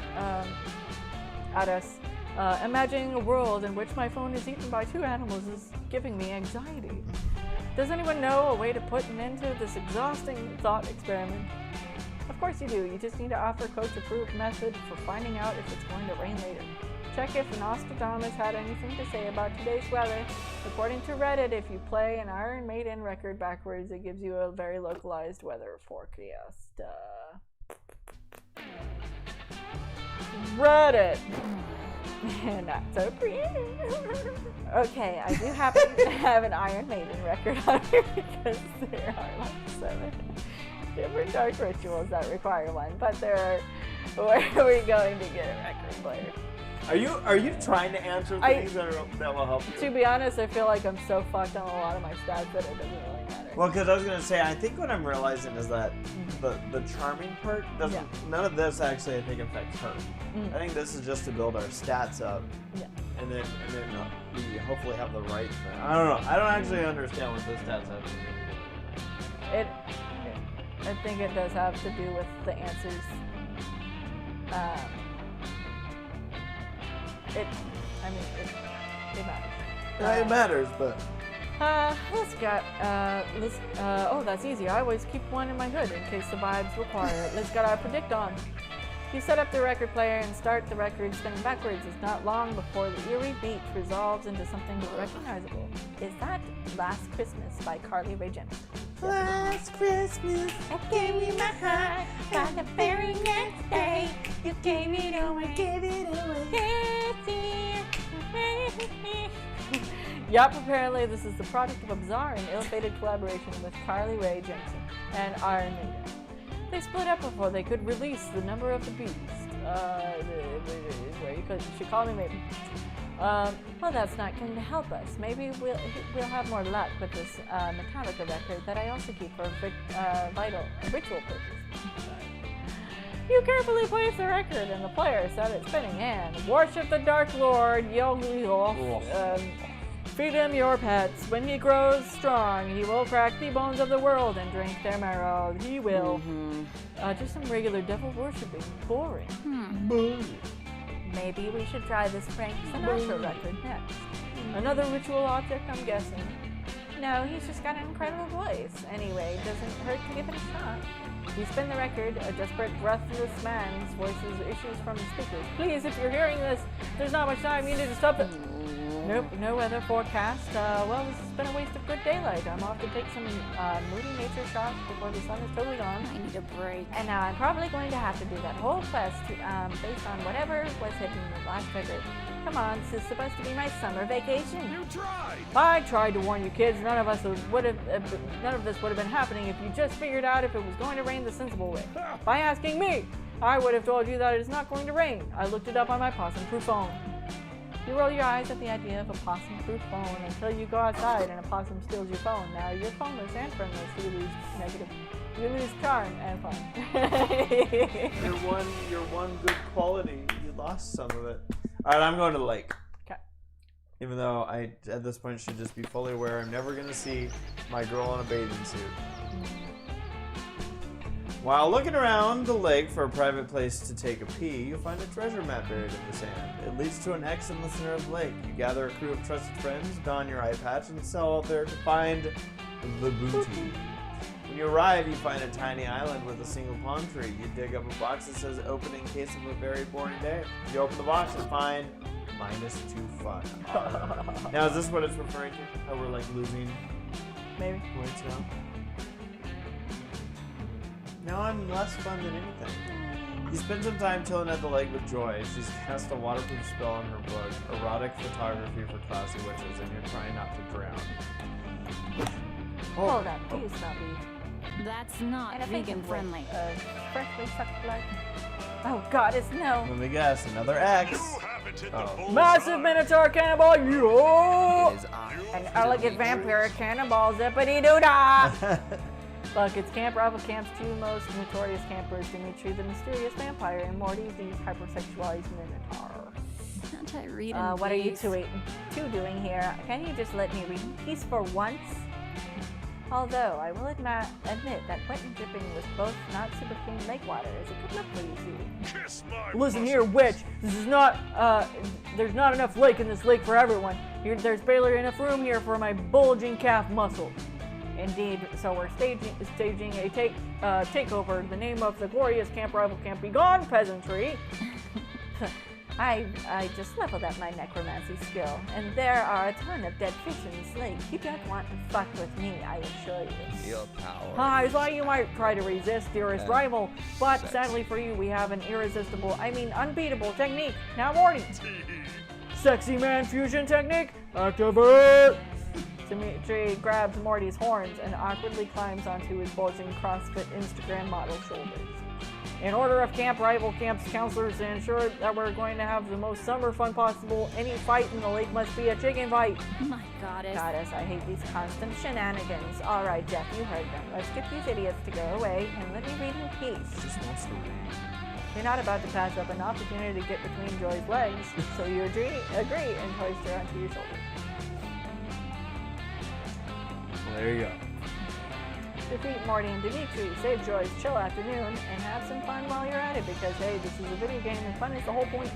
us. Imagining a world in which my phone is eaten by two animals is giving me anxiety. Does anyone know a way to put an end to this exhausting thought experiment? Of course you do. You just need to offer coach-approved method for finding out if it's going to rain later. Check if Nostradamus had anything to say about today's weather. According to Reddit, if you play an Iron Maiden record backwards, it gives you a very localized weather forecast. Reddit! Not so pretty. Okay, I do happen to have an Iron Maiden record on here because there are like 7 different dark rituals that require one, but there are. Where are we going to get a record player? Are you trying to answer things that will help you? To be honest, I feel like I'm so fucked on a lot of my stats that it doesn't really matter. Well, because I was gonna say, I think what I'm realizing is that the charming part doesn't. None of this actually, I think, affects her. I think this is just to build our stats up. Yeah. And then we hopefully have the right thing. I don't know. I don't actually understand what the stats have to do. I think it does have to do with the answers. It matters. It matters, but oh, that's easy. I always keep one in my hood in case the vibes require it. Let's get our predict on. You set up the record player and start the record spinning backwards. It's not long before the eerie beat resolves into something recognizable. Is that Last Christmas by Carly Rae Jepsen? Last Christmas, I gave you my heart. By the very next day, you gave it away. Gave it away. Yup, apparently this is the product of a bizarre and ill-fated collaboration with Carly Rae Jepsen and Iron Maiden. They split up before they could release The Number of the Beast. She called me maybe. Well, that's not going to help us. Maybe we'll have more luck with this Metallica record that I also keep for a ritual purpose. You carefully place the record and the player set it spinning and worship the Dark Lord, feed him your pets. When he grows strong, he will crack the bones of the world and drink their marrow. He will. Just some regular devil worshipping. Boring. Maybe we should try this Frank Sinatra record next. Another ritual object, I'm guessing. No, he's just got an incredible voice. Anyway, doesn't hurt to give it a shot. You spin the record, a desperate, breathless man's voices issues from the speakers. Please, if you're hearing this, there's not much time. You need to stop it. Nope, no weather forecast. Well, this has been a waste of good daylight. I'm off to take some moody nature shots before the sun is totally gone. I need a break. And now I'm probably going to have to do that whole quest based on whatever was hidden in the last record. Come on, this is supposed to be my summer vacation. You tried. I tried to warn you kids. None of this would have been happening if you just figured out if it was going to rain the sensible way. By asking me, I would have told you that it is not going to rain. I looked it up on my possum-proof phone. You roll your eyes at the idea of a possum-proof phone until you go outside and a possum steals your phone. Now you're phoneless and friendless. You lose negative. You lose charm and fun. your one good quality, you lost some of it. All right, I'm going to the lake. Okay. Even though I, at this point, should just be fully aware I'm never going to see my girl in a bathing suit. While looking around the lake for a private place to take a pee, you find a treasure map buried in the sand. It leads to an X in the center of the lake. You gather a crew of trusted friends, don your eye patch, and set out there to find the booty. When you arrive, you find a tiny island with a single palm tree. You dig up a box that says open in case of a very boring day. You open the box and find -2 fun. Now, is this what it's referring to? How we're like losing Maybe. points now? Now I'm less fun than anything. You spend some time chilling at the lake with Joy. She's cast a waterproof spell on her book, Erotic Photography for Classy Witches, and you're trying not to drown. Hold up, please not be. That's not And a vegan bacon friendly. Freshly sucked blood. Oh, goddess, no. Let me guess, another X. You haven't hit the Oh. bullseye. Massive Minotaur cannonball! Yo! His eye. An elegant vampire cannonball zippity doo dah. Look, it's Camp Rival Camp's two most notorious campers, Dimitri the mysterious vampire and Morty the hypersexualized Minotaur. Can't I read in What are you peace? two doing here? Can you just let me read in peace for once? Although, I will admit that wet and dripping with both not super clean lake water is a good look for you two. Kiss my Listen here, witch. This is not, there's not enough lake in this lake for everyone. There's barely enough room here for my bulging calf muscle. Indeed, so we're staging a takeover. The name of the glorious Camp Rival Camp Be Gone, peasantry. I just leveled up my necromancy skill, and there are a ton of dead fish in this lake. You don't want to fuck with me, I assure you. Your power. I thought you might try to resist, dearest rival, but sadly for you, we have an unbeatable technique. Now, Morty. Sexy man fusion technique, activate! Dimitri grabs Morty's horns and awkwardly climbs onto his bulging CrossFit Instagram model shoulders. In order of Camp Rival Camp's counselors to ensure that we're going to have the most summer fun possible, any fight in the lake must be a chicken fight. My goddess. Goddess, I hate these constant shenanigans. Alright, Jeff, you heard them. Let's get these idiots to go away and let me read in peace. Just wants to read. You're not about to pass up an opportunity to get between Joy's legs, so you agree and hoist her onto your shoulders. Well, there you go. Defeat Morty and Dimitri, save Joy's chill afternoon, and have some fun while you're at it because, hey, this is a video game and fun is the whole point.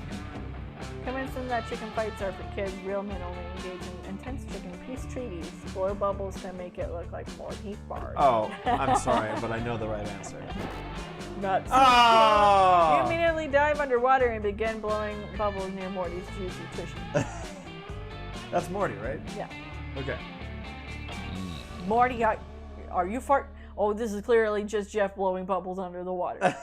Convince them that chicken fights are for kids, real men only engage in intense chicken peace treaties. Blow bubbles to make it look like more heat bars. Oh, I'm sorry, but I know the right answer. Nuts. Oh! You immediately dive underwater and begin blowing bubbles near Morty's juicy tushy. That's Morty, right? Yeah. Okay. Morty, are you fart? Oh, this is clearly just Jeff blowing bubbles under the water.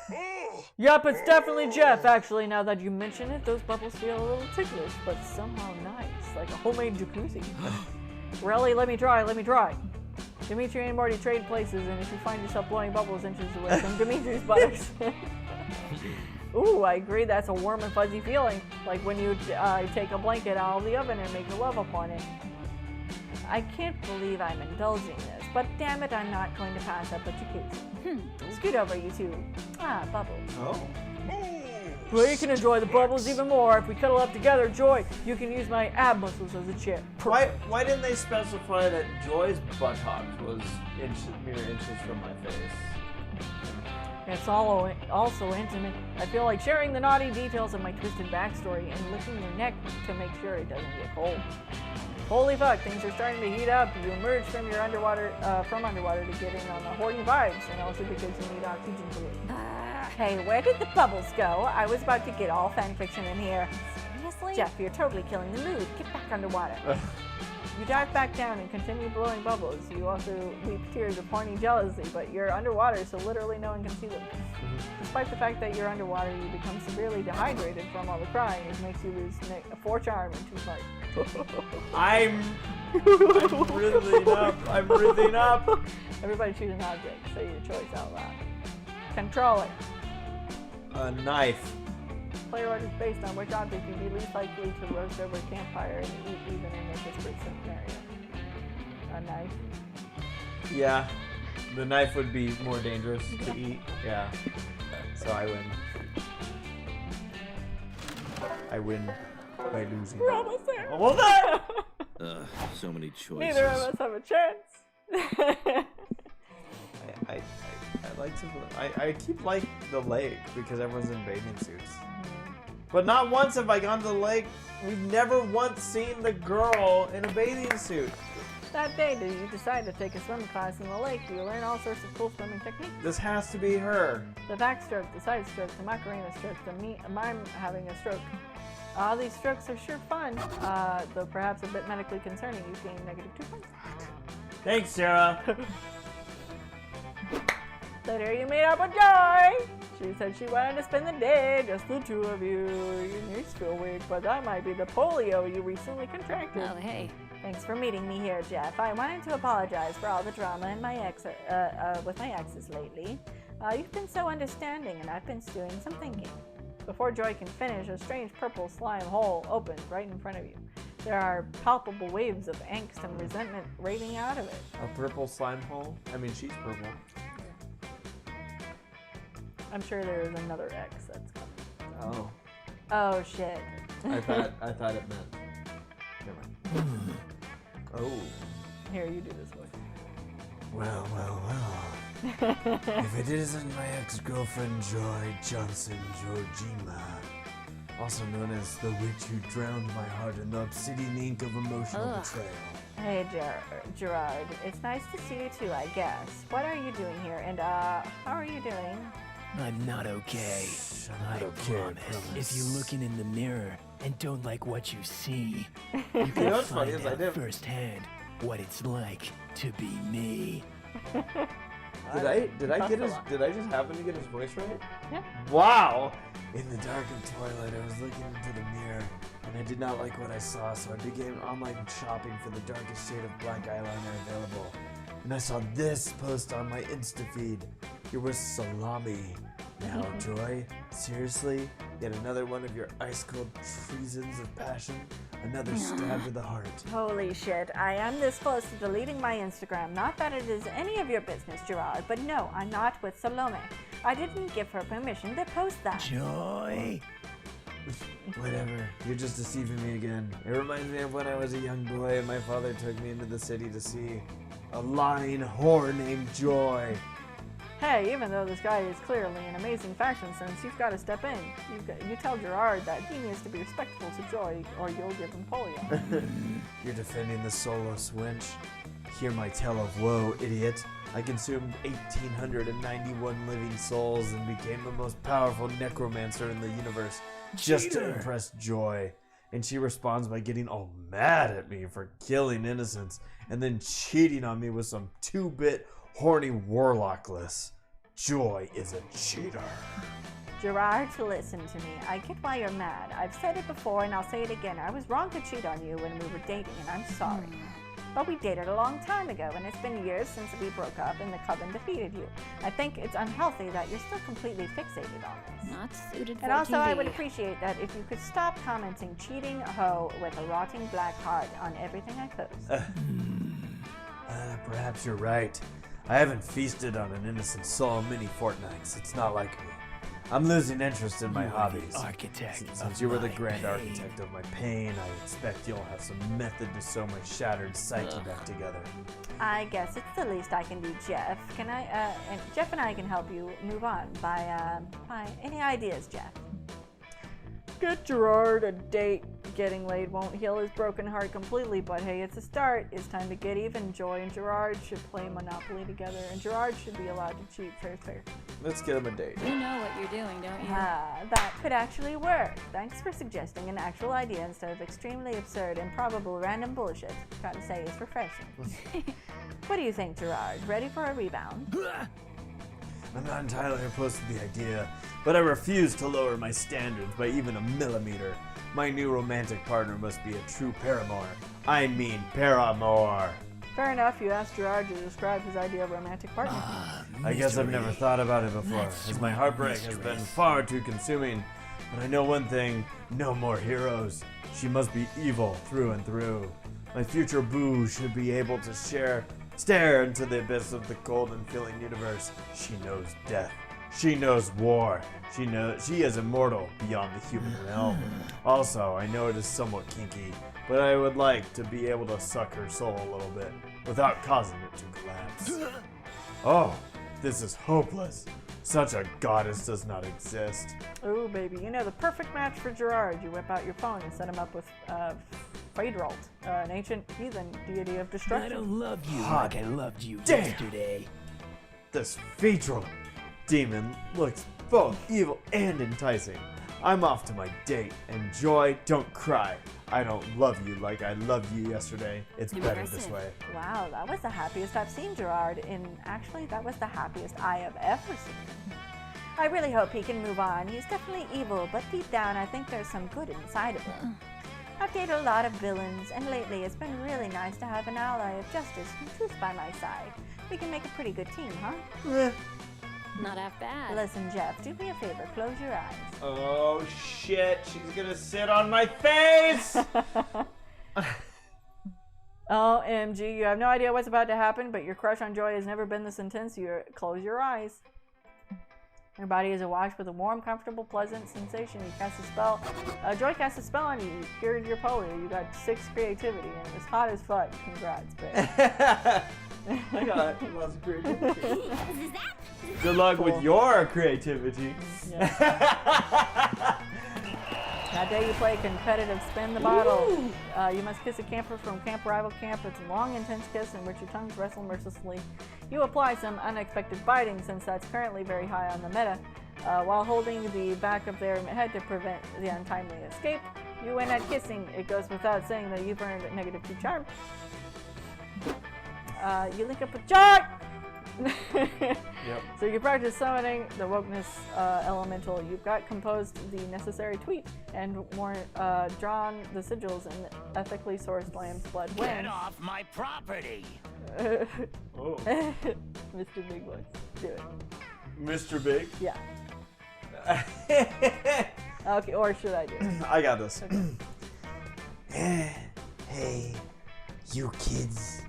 Yup, it's definitely Jeff, actually. Now that you mention it, those bubbles feel a little ticklish, but somehow nice, like a homemade jacuzzi. Really? Let me try. Dimitri and Morty trade places, and if you find yourself blowing bubbles inches away from Dimitri's buttocks. Ooh, I agree, that's a warm and fuzzy feeling, like when you take a blanket out of the oven and make love upon it. I can't believe I'm indulging this, but damn it, I'm not going to pass up a jacuzzi. Scoot over, you two. Ah, bubbles. Oh. Well, you can enjoy the bubbles even more if we cuddle up together. Joy, you can use my ab muscles as a chair. Why didn't they specify that Joy's buttocks was mere inches from my face? It's also intimate. I feel like sharing the naughty details of my twisted backstory and licking your neck to make sure it doesn't get cold. Holy fuck, things are starting to heat up. You emerge from your underwater to get in on the horny vibes, and also because you need oxygen to live. Hey, where did the bubbles go? I was about to get all fanfiction in here. Seriously? Jeff, you're totally killing the mood. Get back underwater. You dive back down and continue blowing bubbles. You also weep tears of horny jealousy, but you're underwater, so literally no one can see them. Despite the fact that you're underwater, you become severely dehydrated from all the crying, which makes you lose 4 charm and 2 fight. I'm breathing up. Everybody choose an object. Say your choice out loud. Controller. A knife. Player order is based on which object you'd be least likely to roast over a campfire and eat even in a disparate scenario. A knife. Yeah. The knife would be more dangerous to eat. Yeah. So I win. by losing. We're almost there. Almost there. So many choices. Neither of us have a chance. I like to. I keep like the lake because everyone's in bathing suits. But not once have I gone to the lake. We've never once seen the girl in a bathing suit. That day, did you decide to take a swim class in the lake? You learn all sorts of cool swimming techniques. This has to be her. The backstroke, the side stroke, the Macarena stroke, the mime having a stroke. All these strokes are sure fun, though perhaps a bit medically concerning. You gain -2 points. Thanks, Sarah. Later, you meet up with Joy. She said she wanted to spend the day, just the two of you. Your knees feel weak, but that might be the polio you recently contracted. Oh, hey. Thanks for meeting me here, Jeff. I wanted to apologize for all the drama in my with my exes lately. You've been so understanding, and I've been doing some thinking. Before Joy can finish, a strange purple slime hole opens right in front of you. There are palpable waves of angst and resentment raining out of it. A purple slime hole? I mean, she's purple. I'm sure there is another X that's coming. Oh. Oh shit. I thought it meant. Never mind. Oh. Here, you do this voice. Well. If it isn't my ex-girlfriend Joy Johnson Georgina, also known as the witch who drowned my heart in the obsidian ink of emotional betrayal. Hey, Gerard. It's nice to see you too, I guess. What are you doing here? And how are you doing? I'm not okay. I'm not okay, I If promise. you're looking in the mirror and don't like what you see, you You can know what's funny find is I out didn't. firsthand what it's like to be me. Did I just happen to get his voice right? Yeah. Wow. In the dark of twilight, I was looking into the mirror, and I did not like what I saw, so I began online shopping for the darkest shade of black eyeliner available. And I saw this post on my Insta feed. It was salami. Now, Joy, seriously? Yet another one of your ice-cold treasons of passion? Another stab to the heart. Holy shit, I am this close to deleting my Instagram. Not that it is any of your business, Gerard, but no, I'm not with Salome. I didn't give her permission to post that. Joy! Whatever, you're just deceiving me again. It reminds me of when I was a young boy and my father took me into the city to see a lying whore named Joy. Hey, even though this guy is clearly an amazing fashion sense, you've got to step in. You tell Gerard that he needs to be respectful to Joy, or you'll give him polio. You're defending the soulless wench? Hear my tale of woe, idiot. I consumed 1,891 living souls and became the most powerful necromancer in the universe just to impress Joy. And she responds by getting all mad at me for killing innocents and then cheating on me with some 2-bit horny warlockless. Joy is a cheater. Gerard, listen to me. I get why you're mad. I've said it before and I'll say it again. I was wrong to cheat on you when we were dating, and I'm sorry. But we dated a long time ago, and it's been years since we broke up and the coven defeated you. I think it's unhealthy that you're still completely fixated on this. Not suited for And also, I TV. would appreciate that if you could stop commenting cheating hoe with a rotting black heart on everything I post. Perhaps you're right. I haven't feasted on an innocent soul in many fortnights. It's not like me. I'm losing interest in my You are the hobbies. architect Since of you were the my grand pain. architect of my pain, I expect you'll have some method to sew my shattered psyche back together. I guess it's the least I can do, Jeff. Can I, and Jeff and I can help you move on by any ideas, Jeff? Get Gerard a date. Getting laid won't heal his broken heart completely, but hey, it's a start. It's time to get even. Joy and Gerard should play Monopoly together, and Gerard should be allowed to cheat. Fair, fair. Let's get him a date. You know what you're doing, don't you? That could actually work. Thanks for suggesting an actual idea instead of extremely absurd, improbable, random bullshit. Gotta say, it's refreshing. What do you think, Gerard? Ready for a rebound? I'm not entirely opposed to the idea, but I refuse to lower my standards by even a millimeter. My new romantic partner must be a true paramour. I mean paramour. Fair enough. You asked Gerard to describe his idea of romantic partner. I guess I've never thought about it before, as my heartbreak has been far too consuming. But I know one thing, no more heroes. She must be evil through and through. My future boo should be able to stare into the abyss of the cold and filling universe. She knows death. She knows war. She is immortal beyond the human realm. Also, I know it is somewhat kinky, but I would like to be able to suck her soul a little bit without causing it to collapse. Oh, this is hopeless. Such a goddess does not exist. Ooh, baby. You know, the perfect match for Gerard. You whip out your phone and set him up with Phaedralt, an ancient heathen deity of I destruction. don't love you Hot like I loved you damn. yesterday. This Phaedralt demon looks both evil and enticing. I'm off to my date, and Joy, don't cry. I don't love you like I loved you yesterday. It's better this Impressive. way. Wow, that was the happiest I've seen Gerard in. Actually, that was the happiest I have ever seen. I really hope he can move on. He's definitely evil, but deep down, I think there's some good inside of him. I've dated a lot of villains, and lately it's been really nice to have an ally of justice and truth by my side. We can make a pretty good team, huh? Not half bad. Listen, Jeff, do me a favor, close your eyes. Oh shit, she's gonna sit on my face! OMG, you have no idea what's about to happen, but your crush on Joy has never been this intense. Close your eyes. Your body is awash with a warm, comfortable, pleasant sensation. You cast a spell. Joy cast a spell on you. You cured your polio. You got 6 creativity, and it was hot as fuck. Congrats, babe. I got lots of creativity. Good luck with your creativity. That day you play competitive spin the bottle. You must kiss a camper from camp rival camp. It's a long, intense kiss in which your tongues wrestle mercilessly. You apply some unexpected biting since that's currently very high on the meta. While holding the back of their head to prevent the untimely escape. You win at kissing. It goes without saying that you've earned -2 charm. You link up with Jack! Yep. So you practice summoning the wokeness elemental. You've got composed the necessary tweet and drawn the sigils and ethically sourced lamb's blood Get wins. off my property! Oh. Mr. Big Boy, do it. Mr. Big? Yeah. Okay, or should I do it? I got this. Hey, you kids,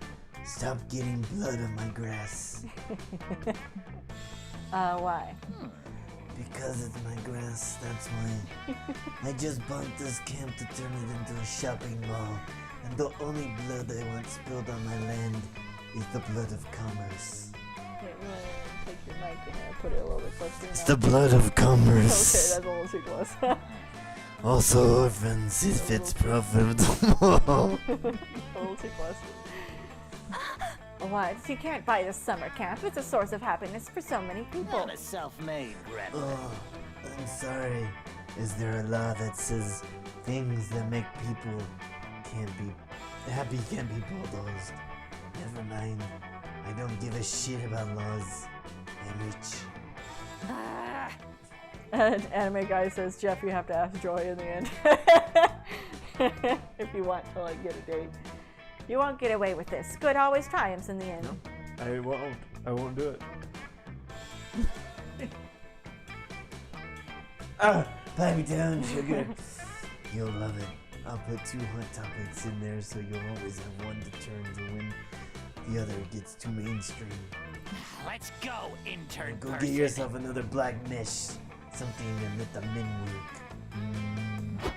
stop getting blood on my grass. Why? Because it's my grass, that's why. I just bought this camp to turn it into a shopping mall, and the only blood I want spilled on my land is the blood of commerce. Okay, I'm gonna take your mic and put it a little bit closer to your It's mouth. the blood of Okay, commerce. that's a little too close. Also orphans, if it's profitable. A little too close. What? You can't buy this summer camp. It's a source of happiness for so many people. Not a self-made grandma. Oh, I'm sorry. Is there a law that says things that make people can't be bulldozed? Never mind. I don't give a shit about laws. I'm rich. And anime guy says, Jeff, you have to ask Joy in the end. If you want to like get a date. You won't get away with this. Good always triumphs in the end. I won't do it. Pipe me down, sugar. You'll love it. I'll put 2 hot topics in there so you'll always have one to turn to when the other gets too mainstream. Let's go, intern Go person. get yourself another black mesh. Something and let the men work.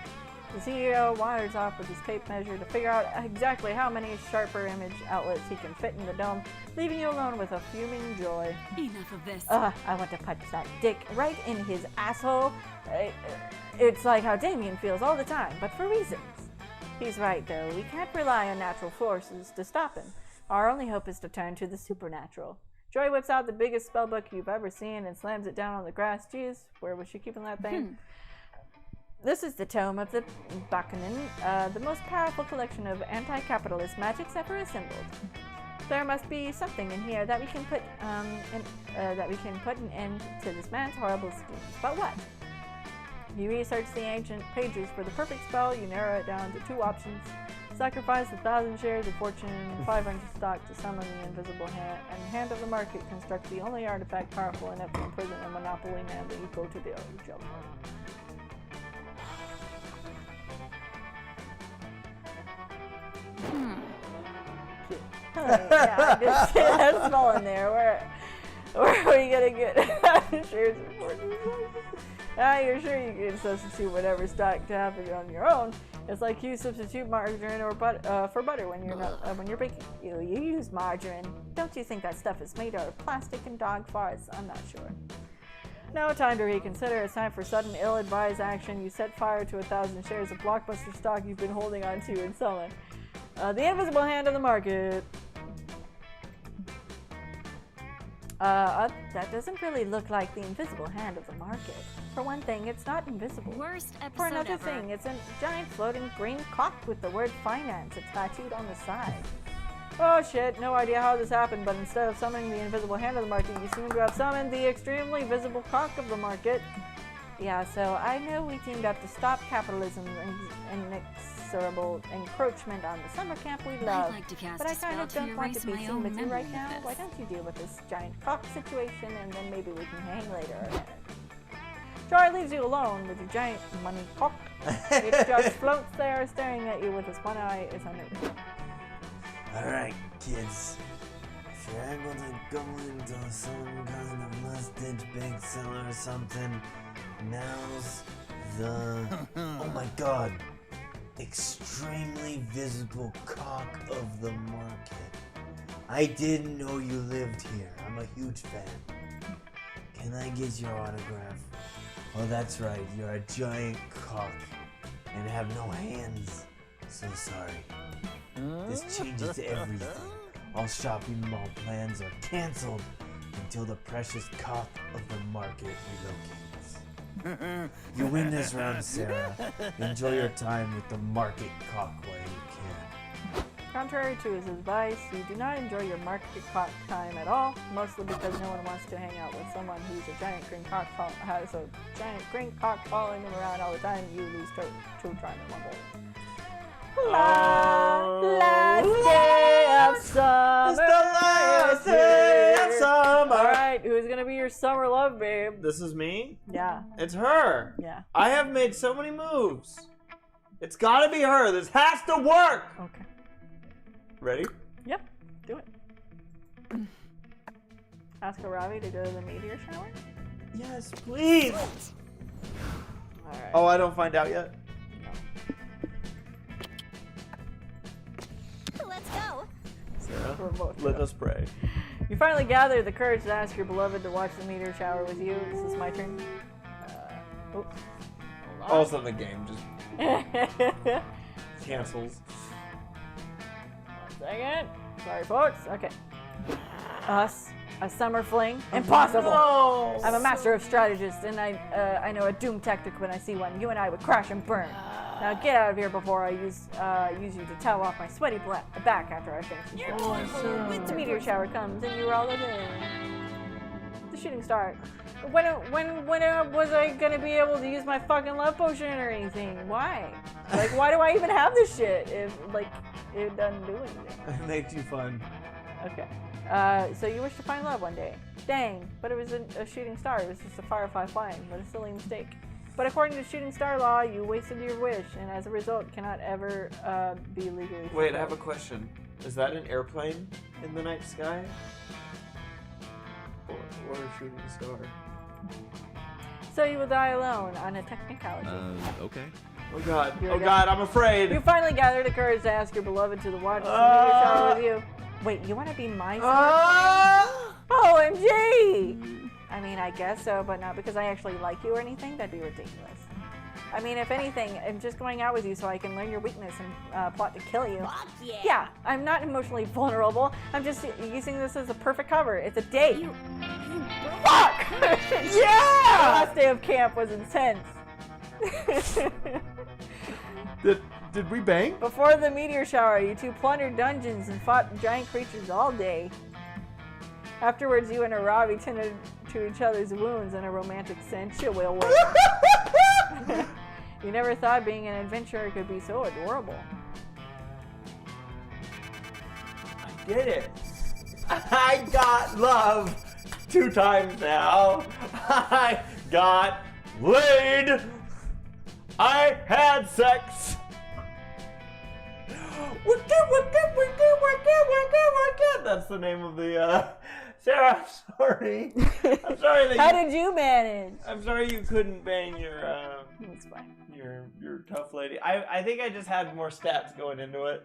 The CEO wanders off with his tape measure to figure out exactly how many sharper image outlets he can fit in the dome, leaving you alone with a fuming Joy. Enough of this. I want to punch that dick right in his asshole. It's like how Damien feels all the time, but for reasons. He's right, though. We can't rely on natural forces to stop him. Our only hope is to turn to the supernatural. Joy whips out the biggest spellbook you've ever seen and slams it down on the grass. Jeez, where was she keeping that thing? This is the Tome of the Bakunin, the most powerful collection of anti-capitalist magics ever assembled. There must be something in here that we can put an end to this man's horrible schemes. But what? You research the ancient pages for the perfect spell. You narrow it down to 2 options. Sacrifice 1,000 shares of fortune, 500 stock to summon the invisible hand, and hand of the market construct the only artifact powerful enough to imprison a monopoly man that you go to the original. Yeah, I just see that spell in there. Where are you gonna get shares of 14 you're sure you can substitute whatever stock to have it on your own. It's like you substitute margarine or for butter when you're not when you're baking. You use margarine. Don't you think that stuff is made out of plastic and dog farts? I'm not sure. No time to reconsider. It's time for sudden ill-advised action. You set fire to 1,000 shares of blockbuster stock you've been holding on to and selling. The invisible hand of the market. That doesn't really look like the invisible hand of the market. For one thing, it's not invisible. Worst episode For another ever. thing, it's a giant floating green cock with the word finance tattooed on the side. Oh shit, no idea how this happened, but instead of summoning the invisible hand of the market, you seem to have summoned the extremely visible cock of the market. Yeah, so I know we teamed up to stop capitalism's inexorable encroachment on the summer camp we love. I'd like to cast But I a spell kind of to don't want to erase be my seen own with you memory right of now. this. Why don't you deal with this giant cock situation and then maybe we can hang later. Troy leaves you alone with your giant money cock. It just floats there staring at you with its one eye is under it. Alright, kids. If you're able to go into some kind of last-ditch big seller or something, now's the... oh my god. Extremely visible cock of the market. I didn't know you lived here. I'm a huge fan. Can I get your autograph? Oh, that's right. You're a giant cock and have no hands. So sorry. This changes everything. All shopping mall plans are canceled until the precious cock of the market relocates. You win this round, Sarah. Enjoy your time with the market cock while you can. Contrary to his advice, you do not enjoy your market cock time at all, mostly because no one wants to hang out with someone who's a giant green cock has a giant green cock following them around all the time. You lose two time in one day. Last day of summer. It's the last day of summer. Alright, who's gonna be your summer love, babe? This is me? Yeah. It's her. Yeah. I have made so many moves. It's gotta be her. This has to work. Okay. Ready? Yep. Do it. Ask Aravi to go to the meteor shower? Yes, please. Alright. Oh, I don't find out yet? Let's go. Sarah, We're both let us pray. You finally gather the courage to ask your beloved to watch the meteor shower with you. This is my turn. Oops. Also, the game just cancels. 1 second. Sorry, folks. Okay. Us. A summer fling? Impossible! No. I'm a master of strategists, and I know a doom tactic when I see one. You and I would crash and burn. Now get out of here before I use you to towel off my sweaty back after I finish this round. The meteor shower comes, and you're all alone. The shooting star. When was I gonna be able to use my fucking love potion or anything? Why? Like, why do I even have this shit if, like, it doesn't do anything? It makes you fun. Okay. So you wish to find love one day. Dang, but it was a shooting star. It was just a firefly flying. What a silly mistake. But according to shooting star law, you wasted your wish, and as a result, cannot ever be legally fulfilled. Wait, I have a question. Is that an airplane in the night sky? Or a shooting star? So you will die alone on a technicality. Okay. Oh god. You're Oh dead. god, I'm afraid. You finally gather the courage to ask your beloved to watch the meteor shower with you. Wait, you want to be my son? OMG! I mean, I guess so, but not because I actually like you or anything. That'd be ridiculous. I mean, if anything, I'm just going out with you so I can learn your weakness and plot to kill you. Fuck yeah. Yeah, I'm not emotionally vulnerable. I'm just using this as a perfect cover. It's a date. Fuck! Yeah! The last day of camp was intense. Did we bang? Before the meteor shower, you two plundered dungeons and fought giant creatures all day. Afterwards, you and Aravi tended to each other's wounds in a romantic, sensual way. You never thought being an adventurer could be so adorable. I did it. I got love 2 times now. I got laid. I had sex. That's the name of the Sarah, I'm sorry. I'm sorry that How did you manage? I'm sorry you couldn't bang your It's fine. your tough lady. I think I just had more stats going into it.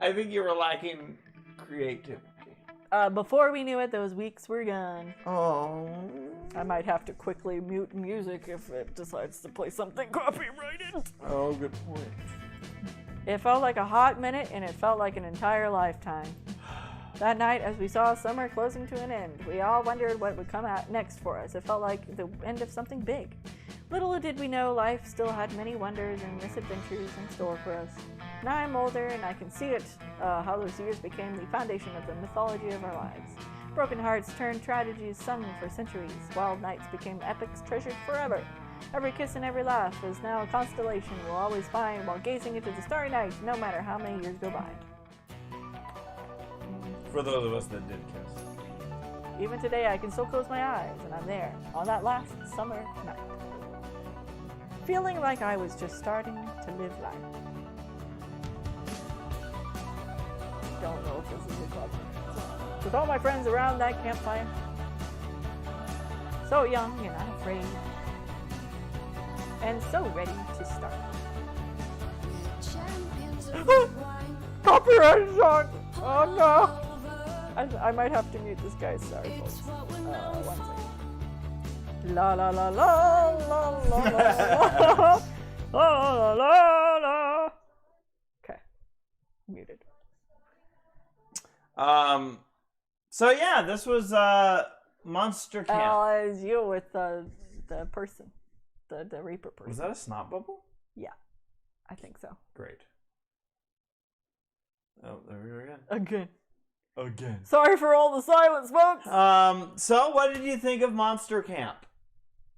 I think you were lacking creativity. Before we knew it, those weeks were gone. Oh. I might have to quickly mute music if it decides to play something copyrighted. Oh, good point. It felt like a hot minute, and it felt like an entire lifetime. That night, as we saw summer closing to an end, we all wondered what would come out next for us. It felt like the end of something big. Little did we know life still had many wonders and misadventures in store for us. Now I'm older, and I can see it, how those years became the foundation of the mythology of our lives. Broken hearts turned tragedies sung for centuries. Wild nights became epics treasured forever. Every kiss and every laugh is now a constellation we'll always find while gazing into the starry night, no matter how many years go by. For those of us that did kiss. Even today, I can still close my eyes, and I'm there on that last summer night, feeling like I was just starting to live life. Don't know if this is a club. With all my friends around that campfire, so young and unafraid, and so ready to start. Copyright song! Oh no! I might have to mute this guy. Sorry, folks. 1 second. La la la la la la la la la la la. Okay, muted. So yeah, this was Monster Camp. As you with the person, the Reaper person. Was that a snot bubble? Yeah, I think so. Great. Oh, there we go Again. again. Sorry for all the silence, folks. So what did you think of Monster Camp?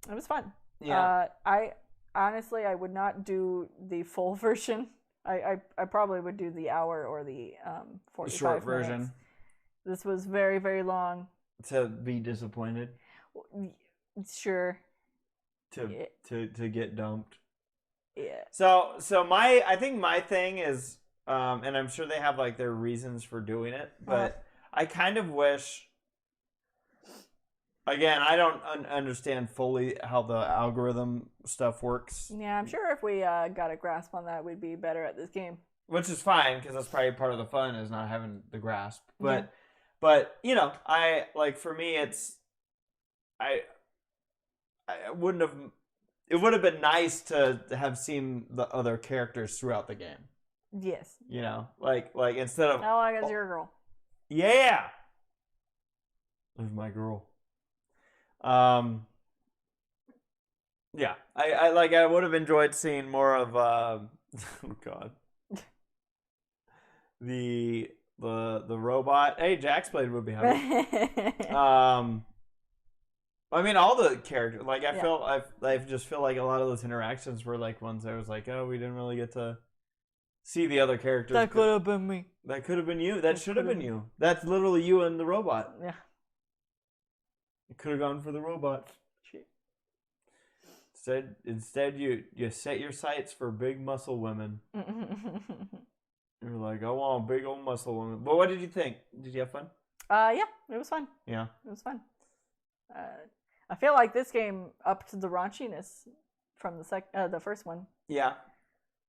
It was fun. Yeah. I honestly, I would not do the full version. I probably would do the hour or the 45 short minutes. version. This was very, very long. To be disappointed. Sure. To get dumped. Yeah. So I think my thing is, and I'm sure they have like their reasons for doing it, but I kind of wish. Again, I don't understand fully how the algorithm stuff works. Yeah, I'm sure if we got a grasp on that, we'd be better at this game. Which is fine, because that's probably part of the fun, is not having the grasp. Yeah. But you know, I like, for me, it's I wouldn't have. It would have been nice to have seen the other characters throughout the game. Yes. You know, like instead of Oh, I guess you're a girl. Yeah. There's my girl. Yeah, I would have enjoyed seeing more of oh god, the robot. Hey, Jaxblade would be happy. I mean, all the characters. Like, I just feel like a lot of those interactions were like ones I was like, oh, we didn't really get to see the other characters. That could have been me. That could have been you. That should have been you. That's literally you and the robot. Yeah. You could have gone for the robot. Instead, you set your sights for big muscle women. You're like, I want a big old muscle woman. But what did you think? Did you have fun? Yeah, it was fun. Yeah, it was fun. I feel like this game upped the raunchiness from the first one. Yeah,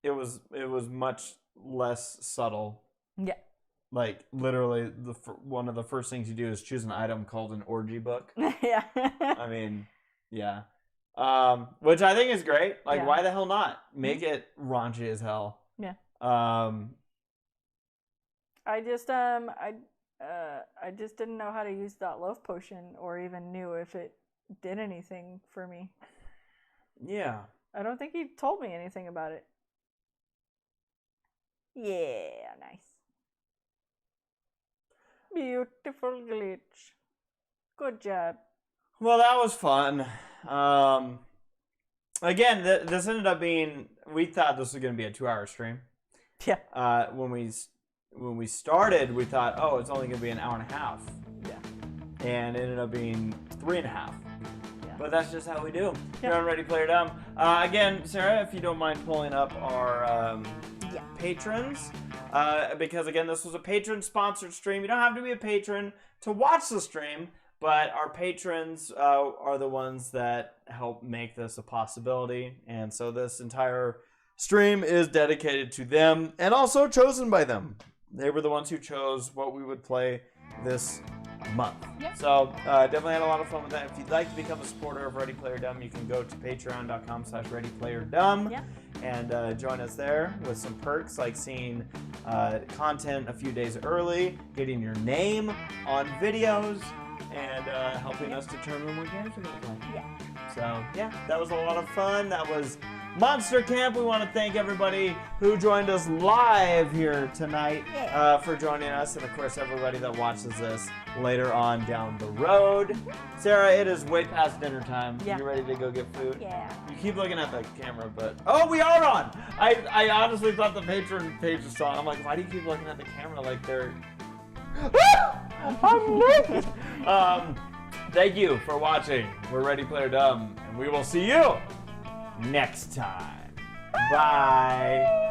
it was much less subtle. Yeah. Like, literally, one of the first things you do is choose an item called an orgy book. Yeah. I mean, yeah. Which I think is great. Like, why the hell not? Make it raunchy as hell. Yeah. I just didn't know how to use that love potion, or even knew if it did anything for me. Yeah. I don't think he told me anything about it. Yeah, nice. Beautiful glitch. Good job. Well, that was fun. Again, this ended up being. We thought this was going to be a 2-hour stream. Yeah. When we started, we thought, oh, it's only going to be an hour and a half. Yeah. And it ended up being 3.5. Yeah. But that's just how we do. Yeah. You're on Ready Player Dumb. Again, Sarah, if you don't mind pulling up our patrons. because again, this was a patron-sponsored stream. You don't have to be a patron to watch the stream, but our patrons are the ones that help make this a possibility, and so this entire stream is dedicated to them and also chosen by them. They were the ones who chose what we would play this month. Yep. So definitely had a lot of fun with that. If you'd like to become a supporter of Ready Player Dumb, you can go to patreon.com/ReadyPlayerDumb and join us there with some perks like seeing content a few days early, getting your name on videos, and helping us determine what games we're going to play. Yeah. So, yeah, that was a lot of fun. That was Monster Camp. We want to thank everybody who joined us live here tonight for joining us, and of course everybody that watches this later on down the road. Sarah, it is way past dinner time. Yeah. You ready to go get food? Yeah. You keep looking at the camera, but oh, we are on. I honestly thought the patron page was on. I'm like, why do you keep looking at the camera like they're? I'm naked. Thank you for watching. We're Ready Player Dumb, and we will see you next time. Bye.